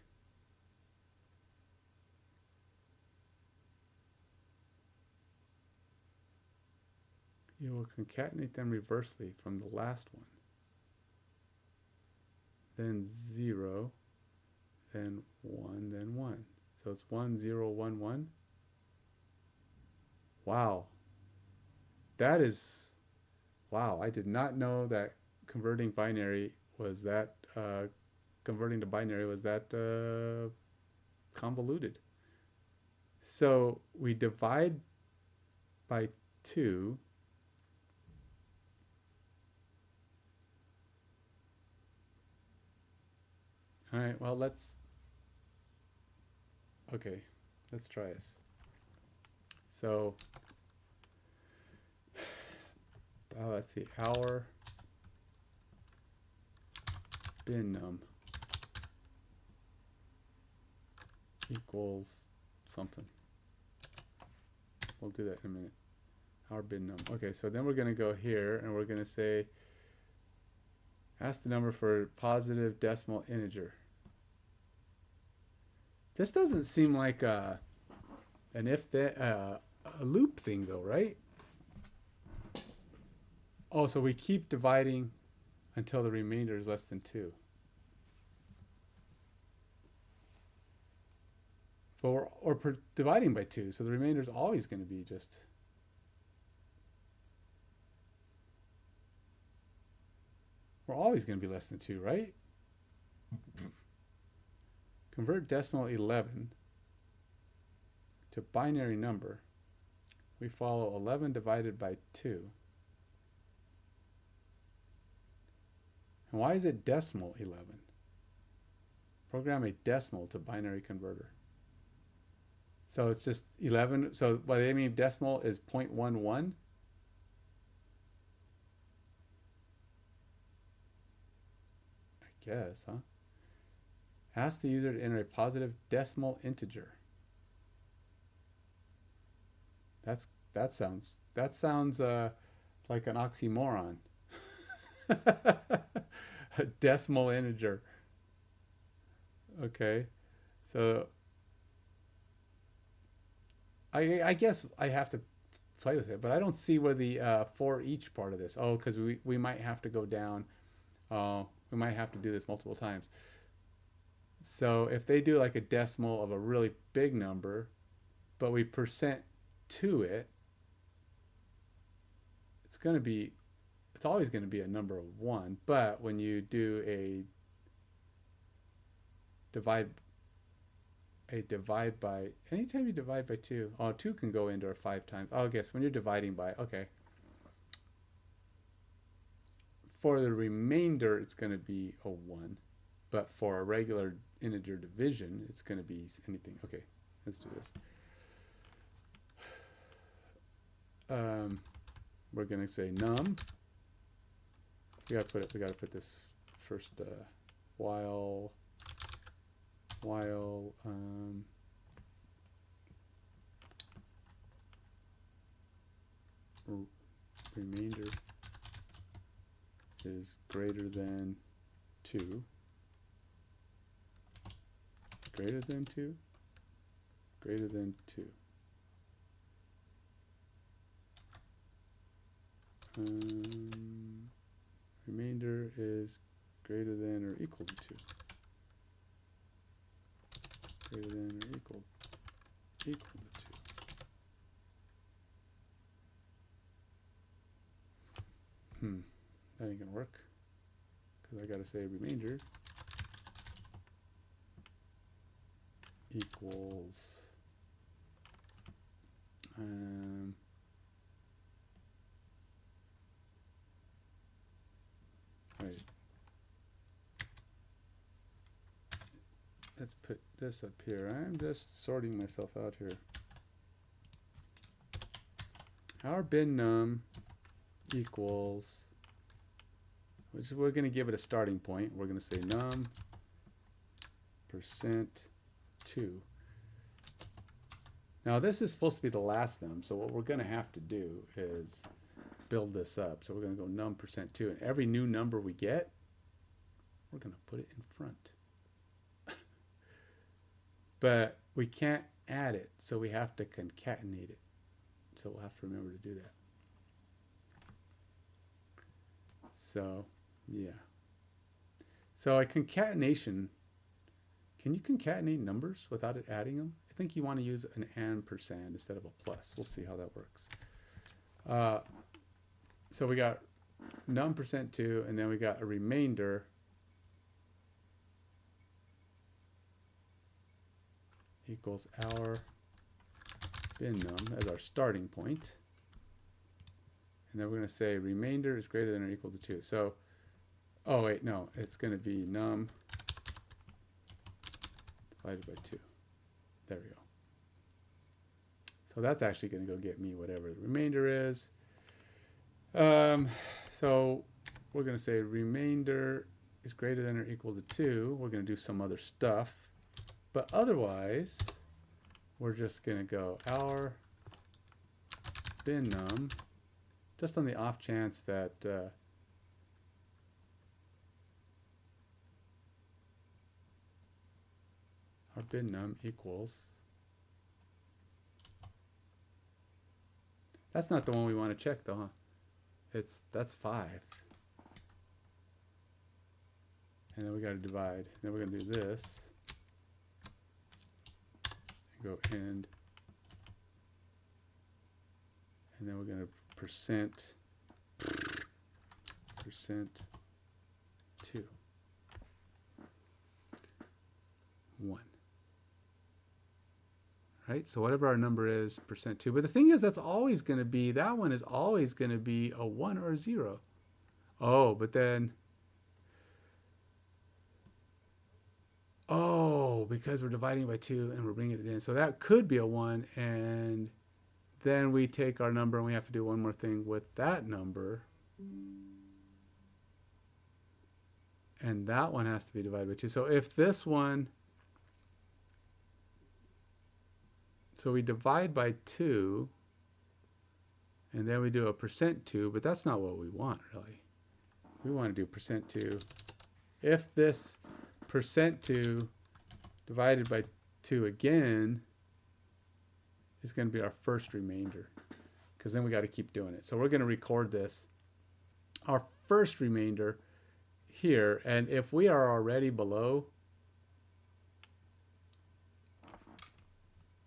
You will concatenate them reversely from the last one. Then 0, then 1, then 1. So it's 1, 0, 1, 1. Wow. That is, wow, I did not know that converting binary was that, converting to binary was that convoluted. So we divide by 2. All right, well, let's try this. So, let's see, our bin num equals something. We'll do that in a minute. Our bin num. Okay, so then we're going to go here and we're going to say, ask the number for positive decimal integer. This doesn't seem like an if that a loop thing though, right? Oh, so we keep dividing until the remainder is less than 2. But we're dividing by 2, so the remainder is always going to be just. We're always going to be less than 2, right? Convert decimal 11 to binary number. We follow 11 divided by 2. And why is it decimal 11? Program a decimal to binary converter. So it's just 11. So what they mean decimal is 0.11. I guess, huh? Ask the user to enter a positive decimal integer. That sounds like an oxymoron. A decimal integer. Okay, so I guess I have to play with it, but I don't see where the for each part of this. Oh, because we might have to go down. We might have to do this multiple times. So if they do like a decimal of a really big number, but we percent to it, it's always going to be a number of 1. But when you do a divide by, anytime you divide by 2, 2 can go into 5 times. Oh, I guess when you're dividing by, okay. For the remainder, it's going to be a 1. But for a regular integer division, it's going to be anything. Okay, let's do this. We're going to say num. We got to put this first while remainder is greater than 2. Greater than 2. Greater than 2. Remainder is greater than or equal to 2. Greater than or equal to 2. That ain't gonna work, because I gotta say remainder equals right. Let's put this up here. I'm just sorting myself out here. Our bin num equals, which we're going to give it a starting point. We're going to say num %2. Now this is supposed to be the last num, so what we're going to have to do is build this up. So we're going to go num %2, and every new number we get, we're going to put it in front. But we can't add it, so we have to concatenate it. So we'll have to remember to do that. So, yeah. So a concatenation, can you concatenate numbers without it adding them? I think you want to use an and percent instead of a plus. We'll see how that works. So we got num %2, and then we got a remainder equals our bin num as our starting point. And then we're going to say remainder is greater than or equal to 2. So, oh wait, no, it's going to be num divided by 2. There we go. So that's actually going to go get me whatever the remainder is. So we're going to say remainder is greater than or equal to 2. We're going to do some other stuff. But otherwise, we're just going to go our bin num, just on the off chance that our bin num equals, that's not the one we want to check though, huh? That's 5. And then we got to divide. Then we're going to do this. Go end, and then we're going to percent 2 1. Right, so whatever our number is, %2. But the thing is, that's always going to be, that one is always going to be a 1 or a 0. Oh, but then, oh, because we're dividing by 2 and we're bringing it in. So that could be a 1, and then we take our number and we have to do one more thing with that number. And that one has to be divided by 2. So if this one, so we divide by 2, and then we do a %2, but that's not what we want, really. We want to do %2. If this %2 divided by 2 again is going to be our first remainder, because then we got to keep doing it. So we're going to record this, our first remainder here, and if we are already below,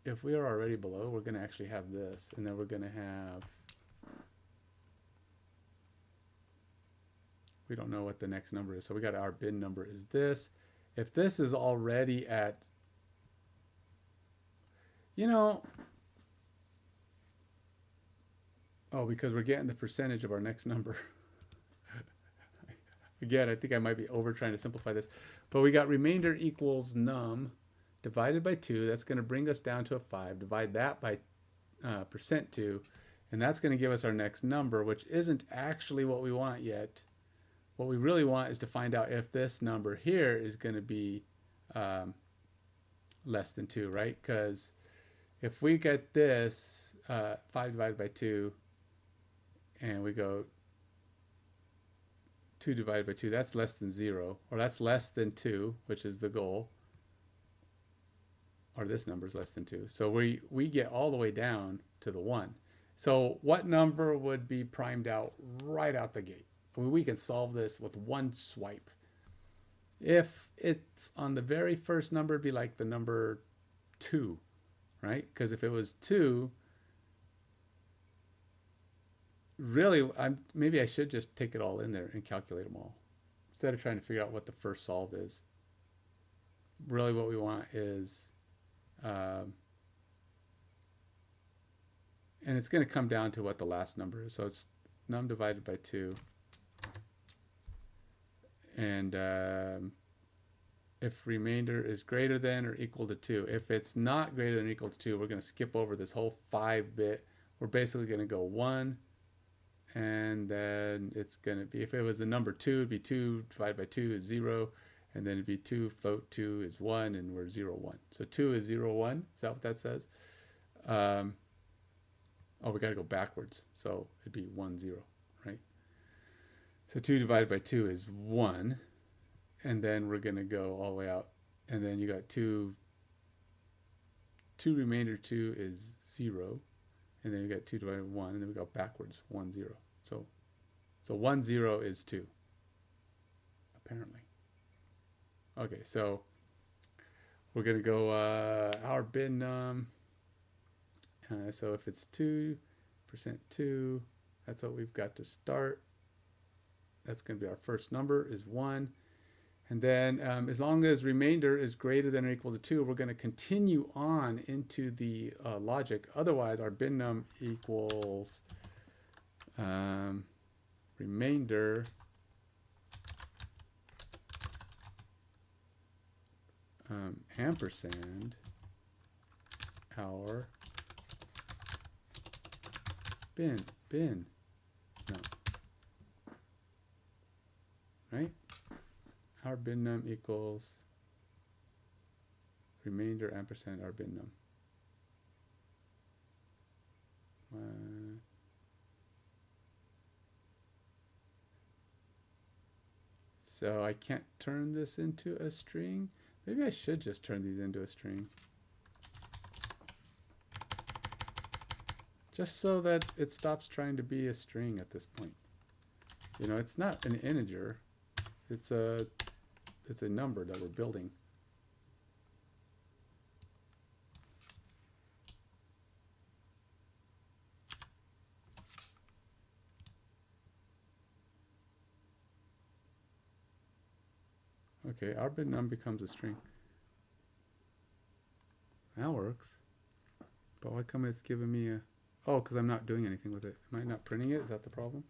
we're going to actually have this, and then we're going to have, we don't know what the next number is, so we got our bin number is this. If this is already at, you know, oh, because we're getting the percentage of our next number. Again, I think I might be over trying to simplify this, but we got remainder equals num divided by 2. That's going to bring us down to a 5. Divide that by %2, and that's going to give us our next number, which isn't actually what we want yet. What we really want is to find out if this number here is going to be less than 2, right? Because if we get this 5 divided by 2, and we go 2 divided by 2, that's less than 0, or that's less than 2, which is the goal, or this number is less than 2. So we get all the way down to the 1. So what number would be primed out right out the gate? I mean, we can solve this with one swipe. If it's on the very first number, it'd be like the number 2, right? Because if it was 2, really, maybe I should just take it all in there and calculate them all instead of trying to figure out what the first solve is. Really what we want is, and it's going to come down to what the last number is. So it's num divided by 2. And if remainder is greater than or equal to 2. If it's not greater than or equal to 2, we're going to skip over this whole 5-bit. We're basically going to go 1. And then it's going to be, if it was the number 2, it'd be 2 divided by 2 is 0. And then it'd be 2 float 2 is 1, and we're 0, 1. So 2 is 0, 1. Is that what that says? Oh, we got to go backwards. So it'd be 1, 0, right? So 2 divided by 2 is 1. And then we're going to go all the way out. And then you got 2 remainder 2 is 0. And then we got 2 divided by 1. And then we go backwards, 1, 0. So 1, 0 is 2, apparently. Okay, so we're going to go our bin num. So if it's 2%, 2, that's what we've got to start. That's going to be our first number is 1. And then as long as remainder is greater than or equal to 2, we're going to continue on into the logic. Otherwise, our bin num equals remainder ampersand our bin num, right? Our bin num equals remainder ampersand our bin num. So I can't turn this into a string. Maybe I should just turn these into a string. Just so that it stops trying to be a string at this point. You know, it's not an integer. It's a number that we're building. Okay, our bin num becomes a string. That works. But why come it's giving me a... Oh, because I'm not doing anything with it. Am I not printing it? Is that the problem?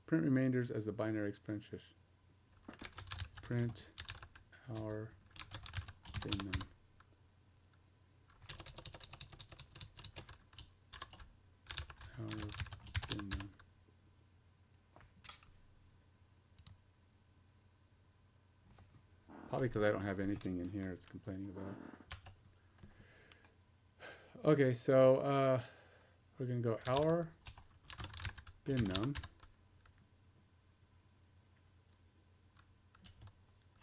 Print remainders as the binary exponential. Print our bin num. Our bin num. Probably because I don't have anything in here it's complaining about. Okay, so we're going to go our bin num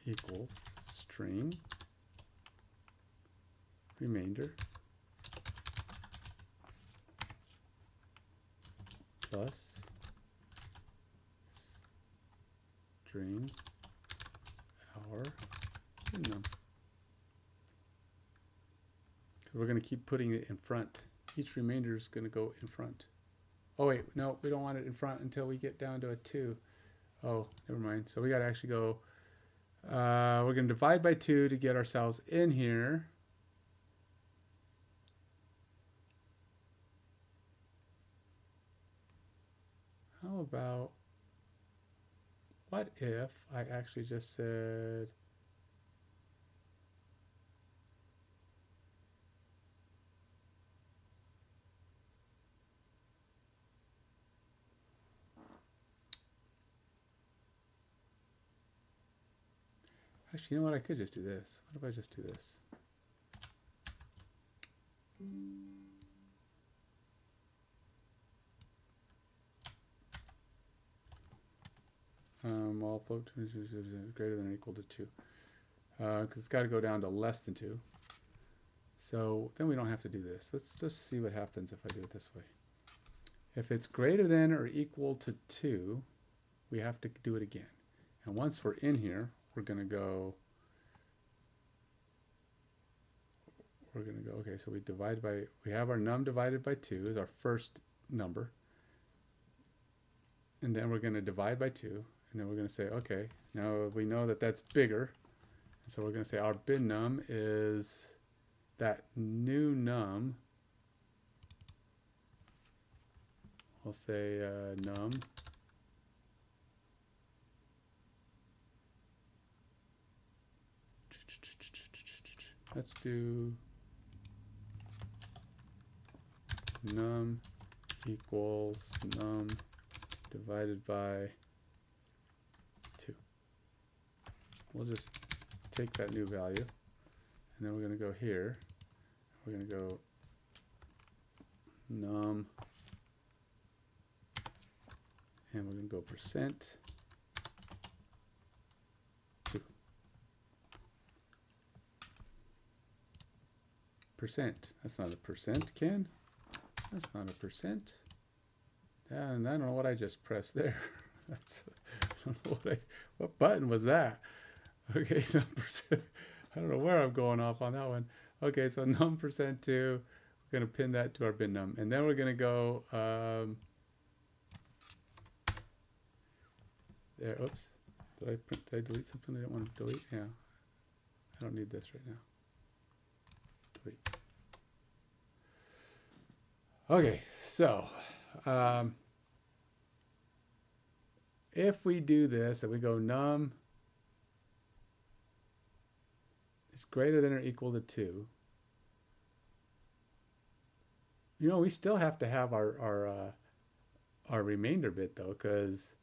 equals string remainder plus string our bin num. We're going to keep putting it in front. Each remainder is going to go in front. Oh wait, no, we don't want it in front until we get down to a 2. Oh, never mind. So we got to actually go, we're going to divide by 2 to get ourselves in here. How about, what if I actually just said, actually, you know what? I could just do this. What if I just do this? All float greater than or equal to 2. Because it's got to go down to less than 2. So then we don't have to do this. Let's just see what happens if I do it this way. If it's greater than or equal to 2, we have to do it again. And once we're in here, we're going to go, okay, so we divide by, we have our num divided by 2 is our first number. And then we're going to divide by 2. And then we're going to say, okay, now we know that that's bigger. So we're going to say our bin num is that new num. I'll say num. Let's do num equals num divided by 2. We'll just take that new value, and then we're going to go here. We're going to go num, and we're going to go percent 2. Percent. That's not a percent, Ken. That's not a percent. And I don't know what I just pressed there. That's, I don't know what button was that? Okay, num percent. I don't know where I'm going off on that one. Okay, so num percent 2. We're going to pin that to our bin num, and then we're going to go there. Oops, did I delete something I didn't want to delete? Yeah, I don't need this right now. Delete. Okay, so if we do this and we go num is greater than or equal to 2, you know, we still have to have our remainder bit though, because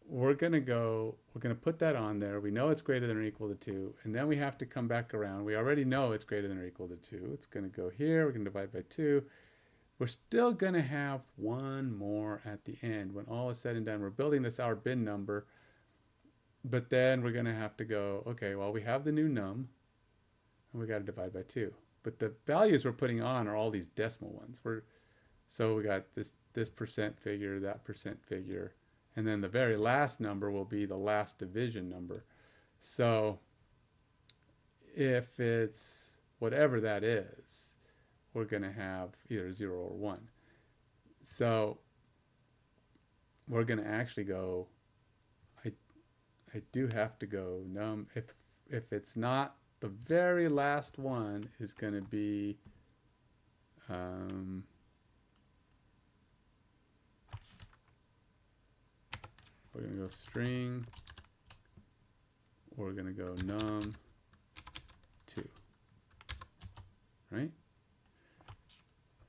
we're gonna put that on there. We know it's greater than or equal to 2, and then we have to come back around. We already know it's greater than or equal to 2. It's gonna go here. We're gonna divide by 2. We're still gonna have one more at the end. When all is said and done, we're building this our bin number, but then we're gonna have to go, okay, well, we have the new num, and we gotta divide by 2. But the values we're putting on are all these decimal ones. So we got this percent figure, that percent figure, and then the very last number will be the last division number. So if it's whatever that is, we're going to have either 0 or 1. So we're going to actually go, I do have to go num, if it's not, the very last one is going to be we're going to go string, we're going to go num 2, right?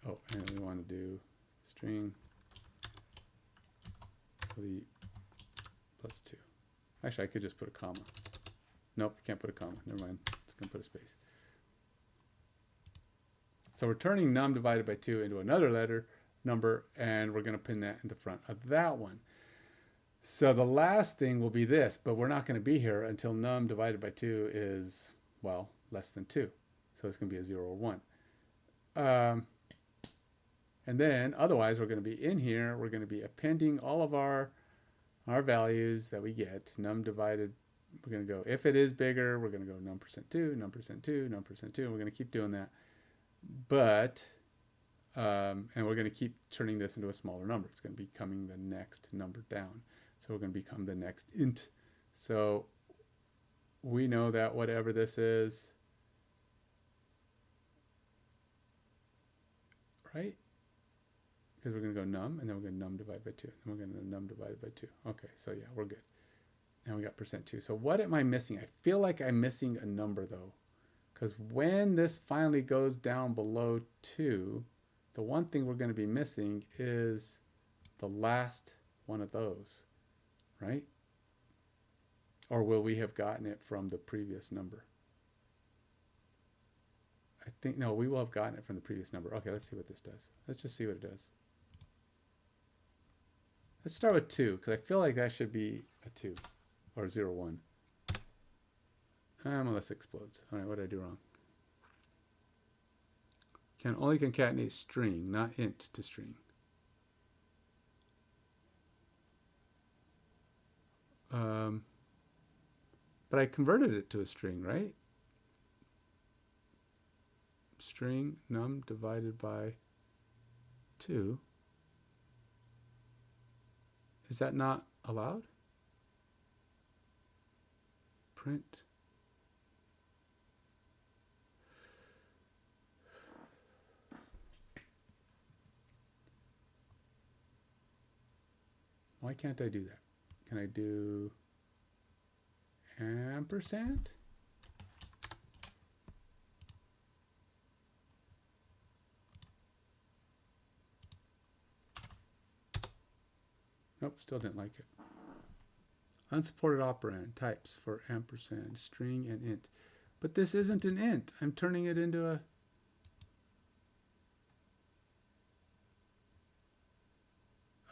Oh, and we want to do string delete plus 2. Actually, I could just put a comma. Nope, can't put a comma. Never mind. It's going to put a space. So we're turning num divided by 2 into another number, and we're going to pin that in the front of that one. So the last thing will be this, but we're not going to be here until num divided by 2 is, well, less than 2. So it's going to be a 0 or 1. And then otherwise we're going to be in here, we're going to be appending all of our values that we get. Num divided, we're going to go, if it is bigger, we're going to go num percent 2, num percent 2, num percent 2, and we're going to keep doing that. But, and we're going to keep turning this into a smaller number. It's going to be becoming the next number down. So we're going to become the next int. So we know that whatever this is, right? Because we're going to go num, and then we're going to num divided by 2. And we're going to num divided by 2. Okay, so yeah, we're good. And we got percent 2. So what am I missing? I feel like I'm missing a number though. Because when this finally goes down below 2, the one thing we're going to be missing is the last one of those, right? Or will we have gotten it from the previous number? I think, no, we will have gotten it from the previous number. Okay, let's see what this does. Let's just see what it does. Let's start with 2, because I feel like that should be a 2, or 0, 1. Well, this explodes. All right, what did I do wrong? Can only concatenate string, not int to string. But I converted it to a string, right? String num divided by 2. Is that not allowed? Print. Why can't I do that? Can I do ampersand? Nope, still didn't like it. Unsupported operand types for ampersand, string, and int. But this isn't an int. I'm turning it into a...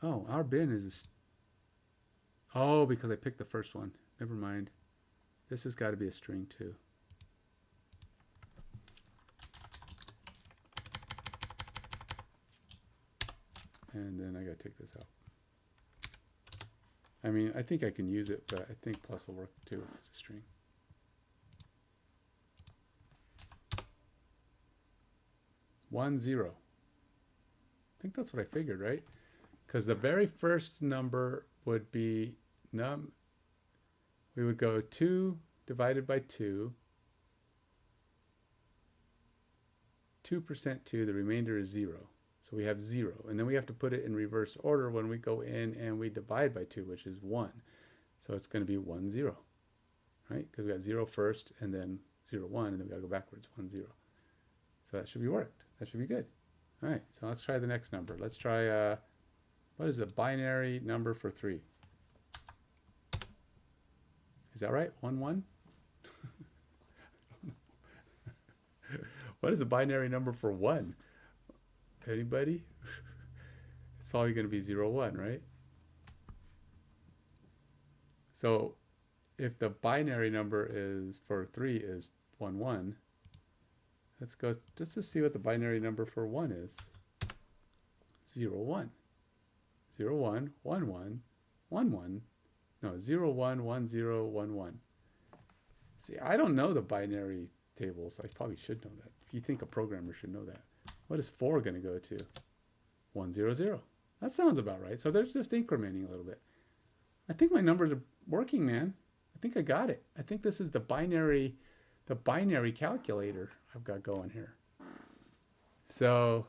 Oh, our bin is... Oh, because I picked the first one. Never mind. This has got to be a string too. And then I got to take this out. I mean, I think I can use it, but I think plus will work too if it's a string. One, 0. I think that's what I figured, right? Because the very first number would be num. We would go 2 divided by 2. 2% 2, the remainder is 0. So we have 0. And then we have to put it in reverse order when we go in and we divide by 2, which is 1. So it's going to be 1, 0. Right? Because we got 0 first and then 0, 1, and then we got to go backwards, 1, 0. So that should be worked. That should be good. All right, so let's try the next number. Let's try, what is the binary number for 3? Is that right? 1, 1? What is the binary number for 1? Anybody? It's probably going to be 0, 1, right? So if the binary number is for 3 is 1, 1, let's go just to see what the binary number for 1 is. 0, 1. 0, 1, 1, 1, 1, 1. No, 0, 1, 1, 0, 1, 1. See, I don't know the binary tables. I probably should know that. If you think a programmer should know that. What is 4 going to go to? 1, 0, 0. That sounds about right. So they're just incrementing a little bit. I think my numbers are working, man. I think I got it. I think this is the binary calculator I've got going here. So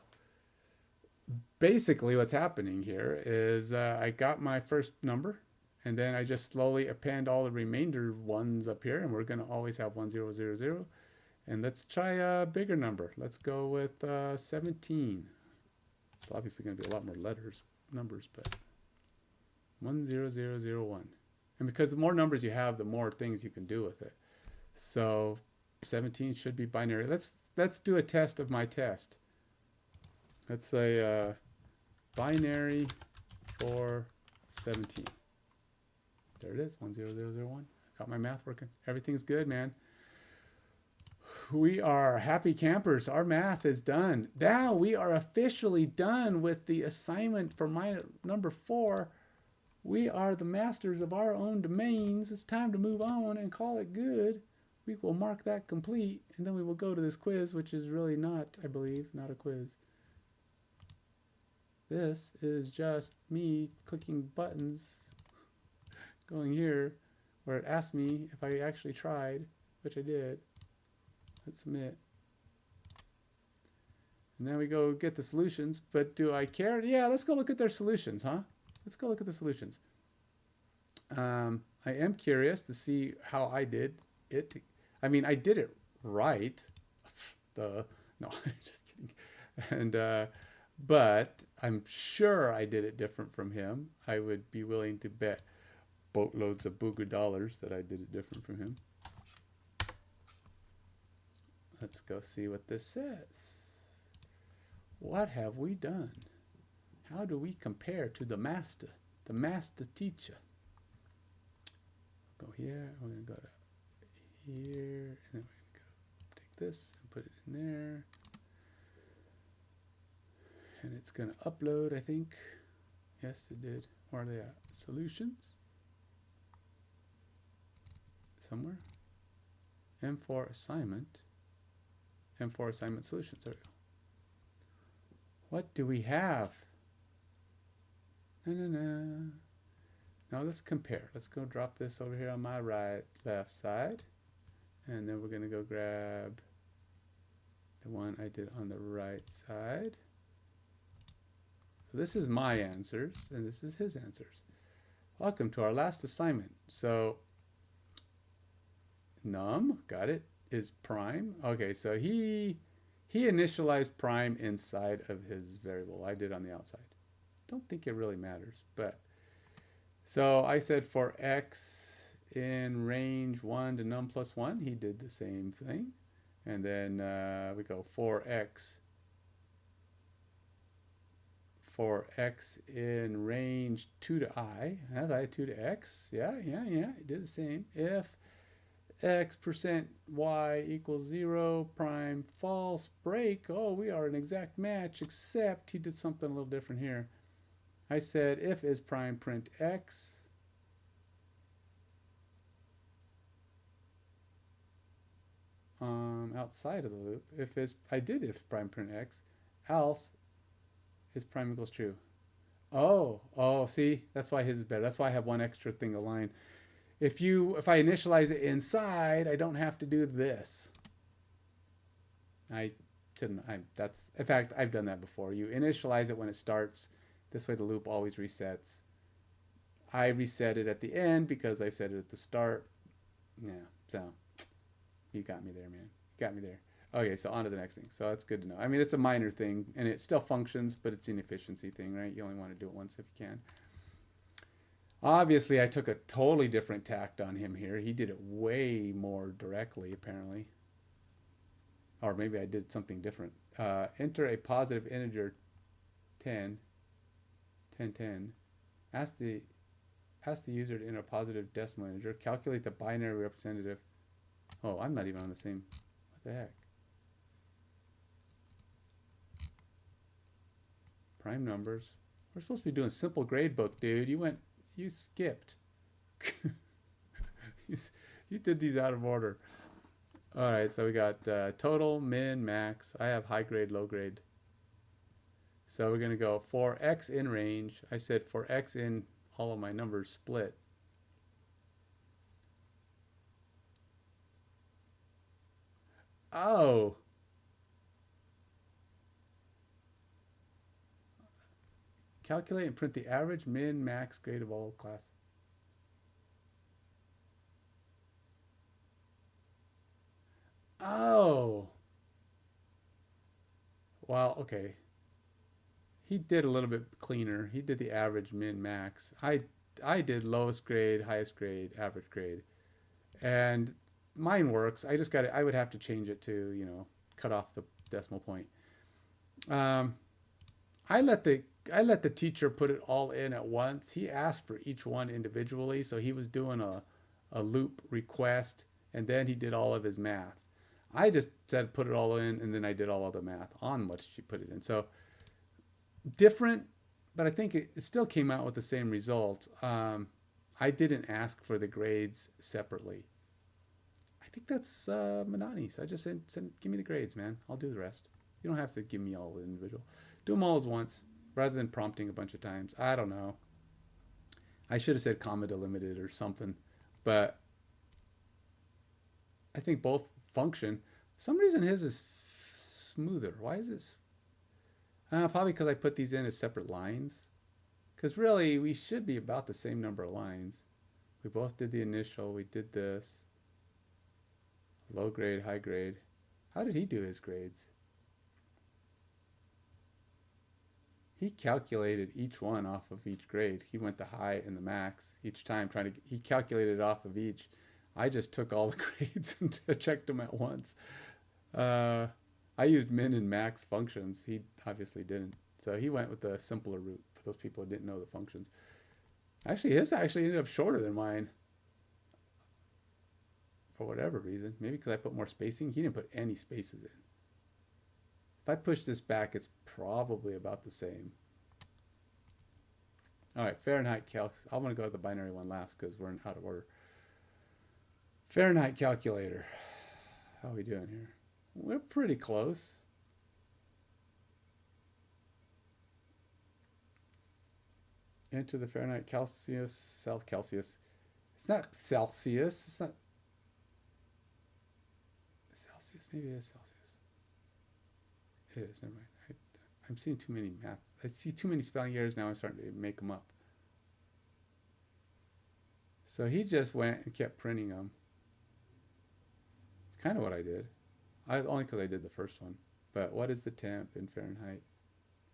basically what's happening here is I got my first number, and then I just slowly append all the remainder ones up here, and we're going to always have 1, 0, 0, 0. And let's try a bigger number. Let's go with 17. It's obviously going to be a lot more numbers, but 1, 0, 0, 0, 1. And because the more numbers you have, the more things you can do with it. So 17 should be binary. Let's do a test of my test. Let's say binary for 17. There it is, 1, 0, 0, 0, 1. Got my math working. Everything's good, man. We are happy campers. Our math is done. Now we are officially done with the assignment for my number 4. We are the masters of our own domains. It's time to move on and call it good. We will mark that complete, and then we will go to this quiz, which is really not, I believe, not a quiz. This is just me clicking buttons, going here, where it asked me if I actually tried, which I did. Let's submit. And then we go get the solutions. But do I care? Yeah, let's go look at their solutions, huh? Let's go look at the solutions. I am curious to see how I did it. I mean, I did it right. Duh. No, just kidding. And but I'm sure I did it different from him. I would be willing to bet boatloads of booger dollars that I did it different from him. Let's go see what this says. What have we done? How do we compare to the master teacher? Go here, we're going to go to here, and then we're going to go take this and put it in there. And it's going to upload, I think. Yes, it did. Where are they at? Solutions? Somewhere. M4 assignment. M4 assignment solutions. There we go. What do we have? Now let's compare. Let's go drop this over here on my left side. And then we're going to go grab the one I did on the right side. So this is my answers, and this is his answers. Welcome to our last assignment. So num, got it, is prime. Okay, so he initialized prime inside of his variable. I did on the outside. Don't think it really matters, but so I said for x in range 1 to num plus 1, he did the same thing. And then we go for x in range 2 to I, as I 2 to x, yeah, it did the same. If x% y equals 0, prime, false, break, oh, we are an exact match, except he did something a little different here. I said if is prime print x, outside of the loop, I did if prime print x, else is prime equals true. Oh, see, that's why his is better. That's why I have one extra thing aligned. If I initialize it inside, I don't have to do this. In fact, I've done that before. You initialize it when it starts. This way the loop always resets. I reset it at the end because I set it at the start. Yeah, so you got me there, man. You got me there. Okay, so on to the next thing. So that's good to know. I mean, it's a minor thing, and it still functions, but it's an efficiency thing, right? You only want to do it once if you can. Obviously, I took a totally different tact on him here. He did it way more directly, apparently. Or maybe I did something different. Enter a positive integer 10. Ask the user to enter a positive decimal integer. Calculate the binary representative. Oh, I'm not even on the same. What the heck? Prime numbers. We're supposed to be doing simple gradebook, dude. You skipped. You did these out of order. All right, so we got total, min, max. I have high grade, low grade. So we're going to go for x in range. I said for x in all of my numbers split. Oh. Calculate and print the average, min, max grade of all classes. Oh. Well, okay. He did a little bit cleaner. He did the average, min, max. I did lowest grade, highest grade, average grade. And mine works. I would have to change it to, cut off the decimal point. I let the teacher put it all in at once. He asked for each one individually, so he was doing a loop request, and then he did all of his math. I just said put it all in, and then I did all of the math on what she put it in. So different, but I think it still came out with the same result. I didn't ask for the grades separately. I think that's Manani's. I just said, give me the grades, man. I'll do the rest. You don't have to give me all the individual. Do them all as once, rather than prompting a bunch of times. I don't know. I should have said comma delimited or something, but I think both function. For some reason his is smoother. Why is this? Probably because I put these in as separate lines. Because really, we should be about the same number of lines. We both did the initial. We did this. Low grade, high grade. How did he do his grades? He calculated each one off of each grade. He went the high and the max each time, he calculated it off of each. I just took all the grades and checked them at once. I used min and max functions. He obviously didn't. So he went with the simpler route for those people who didn't know the functions. Actually, his ended up shorter than mine. For whatever reason. Maybe because I put more spacing. He didn't put any spaces in. If I push this back, it's probably about the same. All right, Fahrenheit calc. I'm going to go to the binary one last because we're in out of order. Fahrenheit calculator. How are we doing here? We're pretty close. Into the Fahrenheit Celsius, Celsius. It's not Celsius. It's not Celsius. Maybe it is Celsius. It is. Never mind. I'm seeing too many math. I see too many spelling errors now. I'm starting to make them up. So he just went and kept printing them. It's kind of what I did. Only because I did the first one. But what is the temp in Fahrenheit?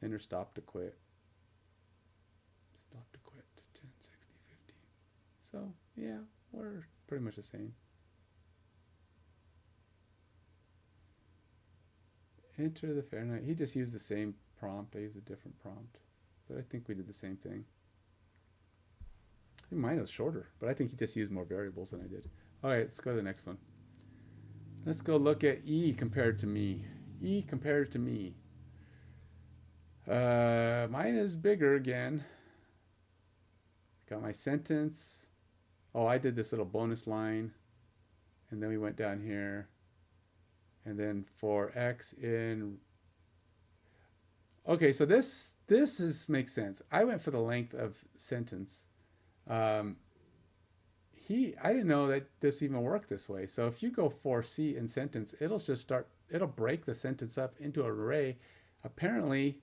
Enter stop to quit. Stop to quit to 10, 60, 15. So yeah, we're pretty much the same. Enter the Fahrenheit. He just used the same prompt. I used a different prompt. But I think we did the same thing. I think mine was shorter, but I think he just used more variables than I did. All right, let's go to the next one. Let's go look at E compared to me. E compared to me. Mine is bigger again. Got my sentence. Oh, I did this little bonus line. And then we went down here. And then for X in... Okay, so this makes sense. I went for the length of sentence. I didn't know that this even worked this way. So if you go for C in sentence, it'll break the sentence up into an array, apparently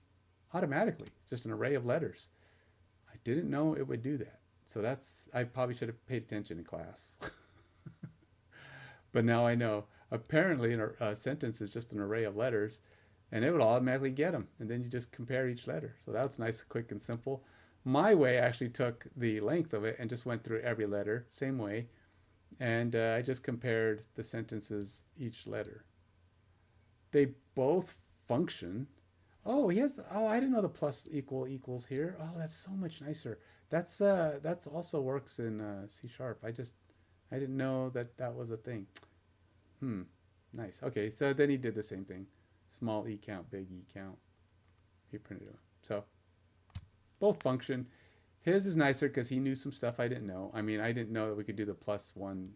automatically, just an array of letters. I didn't know it would do that. So I probably should have paid attention in class. But now I know. Apparently a sentence is just an array of letters, and it would automatically get them. And then you just compare each letter. So that's nice, quick, and simple. My way actually took the length of it and just went through every letter, same way. And I just compared the sentences, each letter. They both function. Oh, I didn't know the plus equals here. Oh, that's so much nicer. That's also works in C#. I didn't know that was a thing. Nice. Okay, so then he did the same thing. Small e count, big e count. He printed it. So both function. His is nicer because he knew some stuff I didn't know. I mean, I didn't know that we could do the +1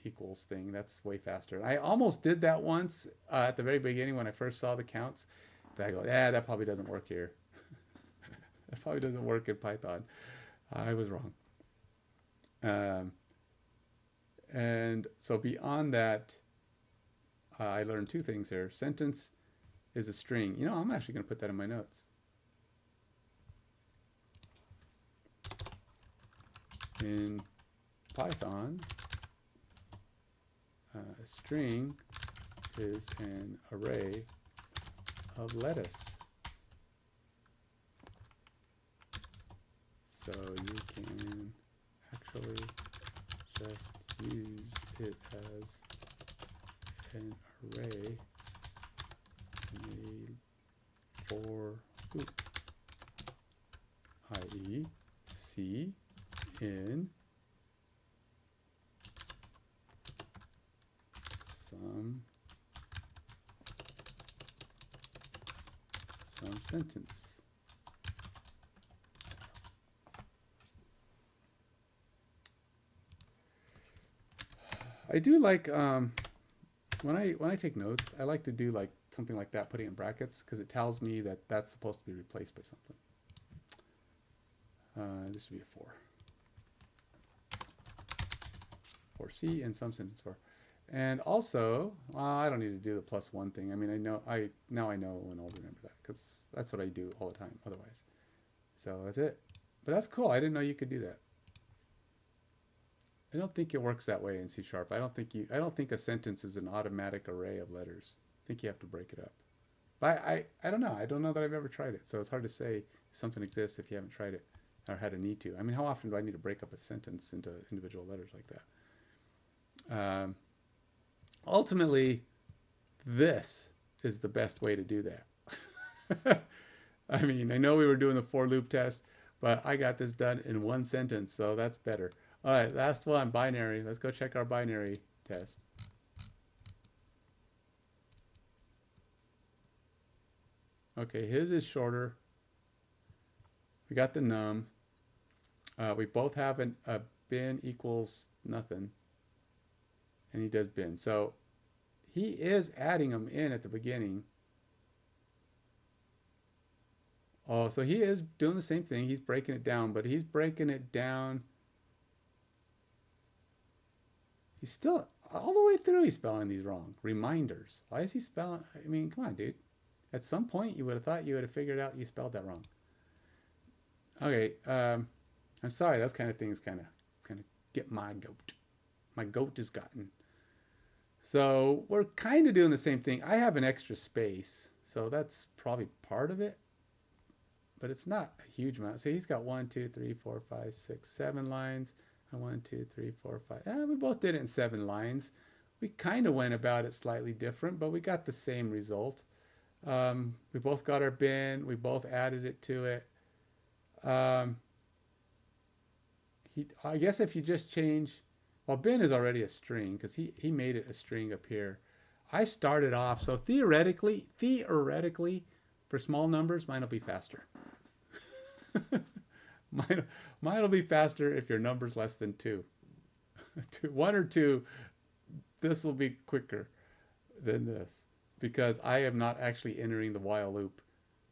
equals thing. That's way faster. I almost did that once at the very beginning when I first saw the counts. But I go, yeah, that probably doesn't work here. That probably doesn't work in Python. I was wrong. And so beyond that, I learned two things here. Sentence is a string. You know, I'm actually going to put that in my notes. In Python, a string is an array of lettuce. So you can actually just use it as an array made for loop, i.e. C in some sentence. I do like when I take notes, I like to do like something like that, putting it in brackets, because it tells me that that's supposed to be replaced by something. This should be a 4. For C and some sentence for. And also, I don't need to do the +1 thing. I mean, now I know and I'll remember that because that's what I do all the time otherwise. So that's it. But that's cool. I didn't know you could do that. I don't think it works that way in C#. I don't think a sentence is an automatic array of letters. I think you have to break it up. But I don't know. I don't know that I've ever tried it. So it's hard to say if something exists if you haven't tried it or had a need to. I mean, how often do I need to break up a sentence into individual letters like that? Ultimately, this is the best way to do that. I mean, I know we were doing the for loop test, but I got this done in one sentence, so that's better. All right, last one, binary. Let's go check our binary test. Okay, his is shorter. We got the num. We both have a bin equals nothing. And he does bin. So he is adding them in at the beginning. Oh, so he is doing the same thing. He's breaking it down, but he's breaking it down. He's still, all the way through, he's spelling these wrong. Reminders. Why is he spelling? I mean, come on, dude. At some point, you would have thought you would have figured out you spelled that wrong. Okay, I'm sorry. Those kind of things kind of get my goat. My goat is gotten. So we're kind of doing the same thing. I have an extra space, so that's probably part of it, but it's not a huge amount. So he's got 1, 2, 3, 4, 5, 6, 7 lines. And 1, 2, 3, 4, 5. We both did it in 7 lines. We kind of went about it slightly different, but we got the same result. We both got our bin. We both added it to it. I guess if you just change, well, bin is already a string because he made it a string up here. I started off, so theoretically, for small numbers, mine will be faster. Mine will be faster if your number's less than 2. 1 or 2, this will be quicker than this because I am not actually entering the while loop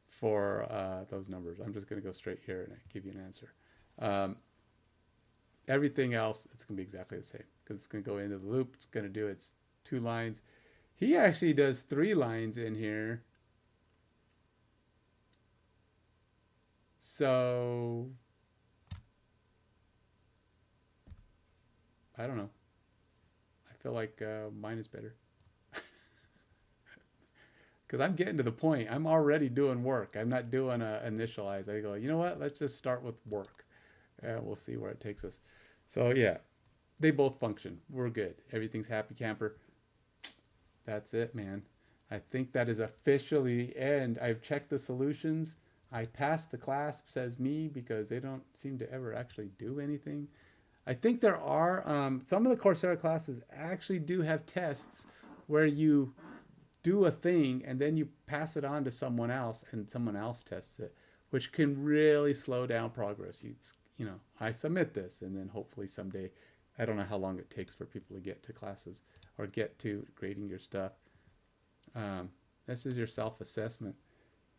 for those numbers. I'm just going to go straight here and give you an answer. Everything else, it's going to be exactly the same because it's going to go into the loop. It's going to do its 2 lines. He actually does 3 lines in here. So I don't know. I feel like mine is better. Because I'm getting to the point. I'm already doing work. I'm not doing initialize. I go, you know what? Let's just start with work. We'll see where it takes us. So yeah, they both function. We're good. Everything's happy camper. That's it, man. I think that is officially the end. I've checked the solutions. I passed the class, says me, because they don't seem to ever actually do anything. I think there are some of the Coursera classes actually do have tests where you do a thing and then you pass it on to someone else and someone else tests it, which can really slow down progress. You know, I submit this and then hopefully someday, I don't know how long it takes for people to get to classes or get to grading your stuff. This is your self-assessment.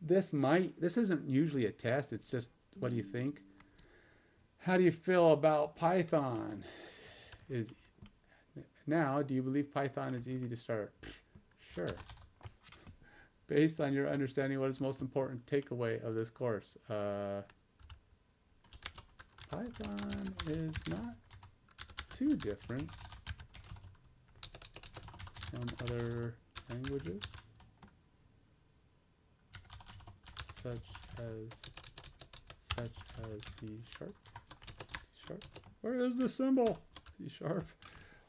This isn't usually a test. It's just, what do you think? How do you feel about Python? Now, do you believe Python is easy to start? Sure. Based on your understanding, what is most important takeaway of this course? Python is not too different from other languages, such as C sharp. Where is the symbol? C sharp.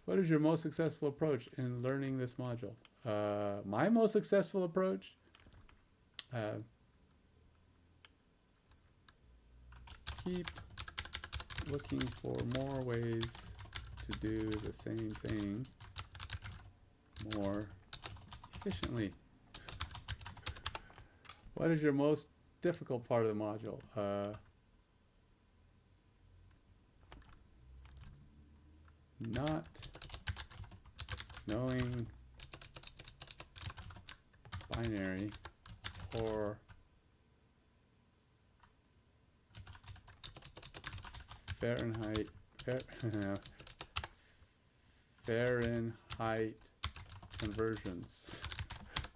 What is your most successful approach in learning this module? My most successful approach? Keep looking for more ways to do the same thing more efficiently. What is your most difficult part of the module? Not knowing binary or Fahrenheit conversions.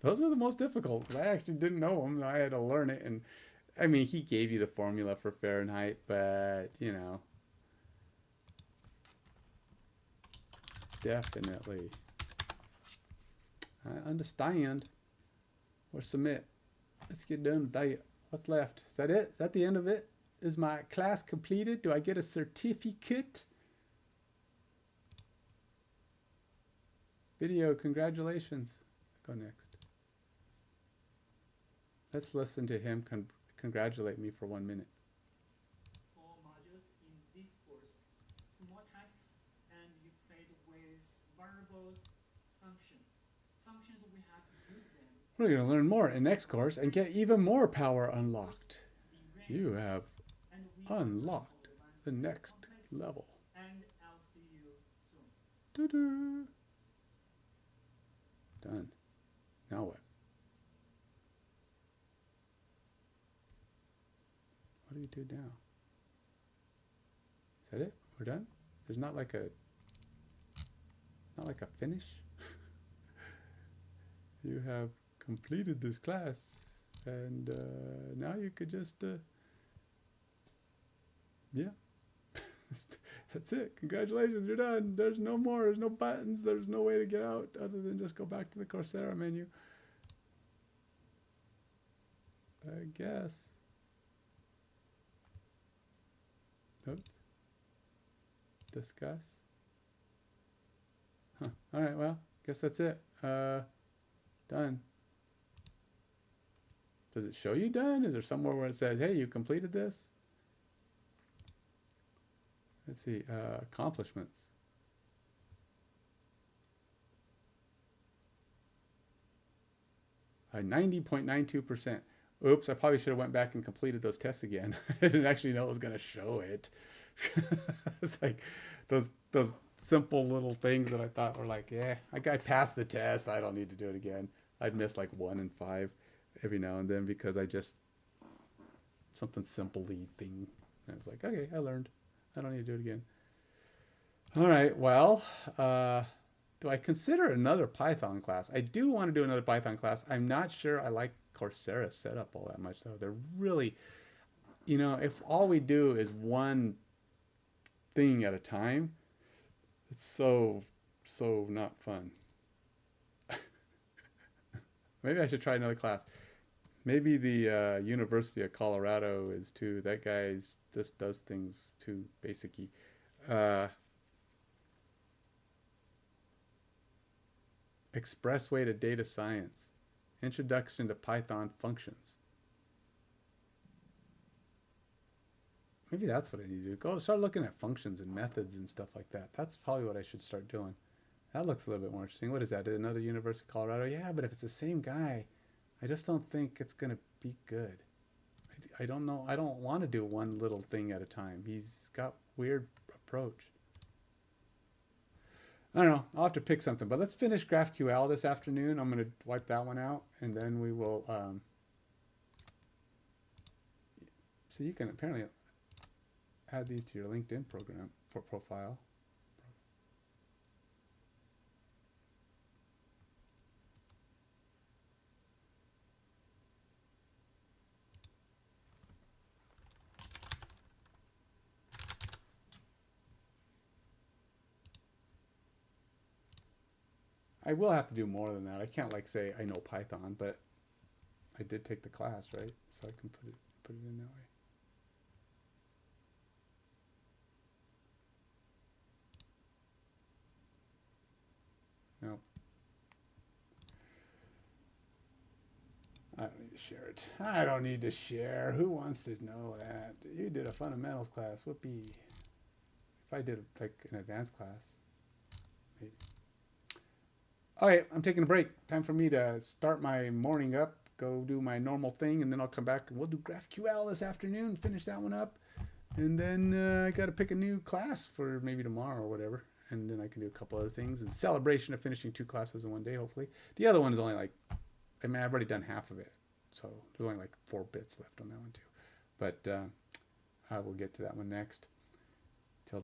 Those were the most difficult because I actually didn't know them. I had to learn it, and I mean, he gave you the formula for Fahrenheit, but you know, definitely. I understand. Or submit. Let's get done with that. What's left? Is that it? Is that the end of it? Is my class completed? Do I get a certificate? Video, congratulations. Go next. Let's listen to him congratulate me for 1 minute. 4 modules in this course. Small tasks, and you played with variables, functions. Functions, we have used them We're going to learn more in next course and get even more power unlocked. the You range, have and we will unlocked for the advanced next complex, level. and I'll see you soon. Doo-doo. Done. Now what? What do you do now? Is that it? We're done? There's not like a finish? You have completed this class and now you could just yeah. That's it. Congratulations, you're done. There's no more. There's no buttons. There's no way to get out other than just go back to the Coursera menu. I guess. Notes. Discuss. Huh. All right, well, guess that's it. Done. Does it show you done? Is there somewhere where it says, hey, you completed this? Let's see, accomplishments. 90.92%. Oops, I probably should have went back and completed those tests again. I didn't actually know it was going to show it. It's like those simple little things that I thought were like, yeah, I passed the test. I don't need to do it again. I'd miss like 1 and 5 every now and then because I just, something simple-y thing. And I was like, okay, I learned. I don't need to do it again. All right, well, do I consider another Python class? I do want to do another Python class. I'm not sure I like Coursera setup all that much, though. They're really, you know, if all we do is one thing at a time, it's so not fun. Maybe I should try another class. Maybe the University of Colorado is too. That guy just does things too basic-y. Expressway to Data Science. Introduction to Python Functions. Maybe that's what I need to do. Go start looking at functions and methods and stuff like that. That's probably what I should start doing. That looks a little bit more interesting. What is that? Another University of Colorado? Yeah, but if it's the same guy, I just don't think it's going to be good. I don't know. I don't want to do one little thing at a time. He's got weird approach. I don't know. I'll have to pick something. But let's finish GraphQL this afternoon. I'm going to wipe that one out. And then we will... so you can apparently add these to your LinkedIn profile. I will have to do more than that. I can't like say I know Python, but I did take the class, right? So I can put it in that way. No. I don't need to share it. I don't need to share. Who wants to know that? You did a fundamentals class. Whoopee. If I did like an advanced class, maybe. All right, I'm taking a break. Time for me to start my morning up, go do my normal thing, and then I'll come back and we'll do GraphQL this afternoon, finish that one up. And then I got to pick a new class for maybe tomorrow or whatever. And then I can do a couple other things. In celebration of finishing 2 classes in one day, hopefully. The other one is only like, I mean, I've already done half of it. So there's only like 4 bits left on that one too. But I will get to that one next.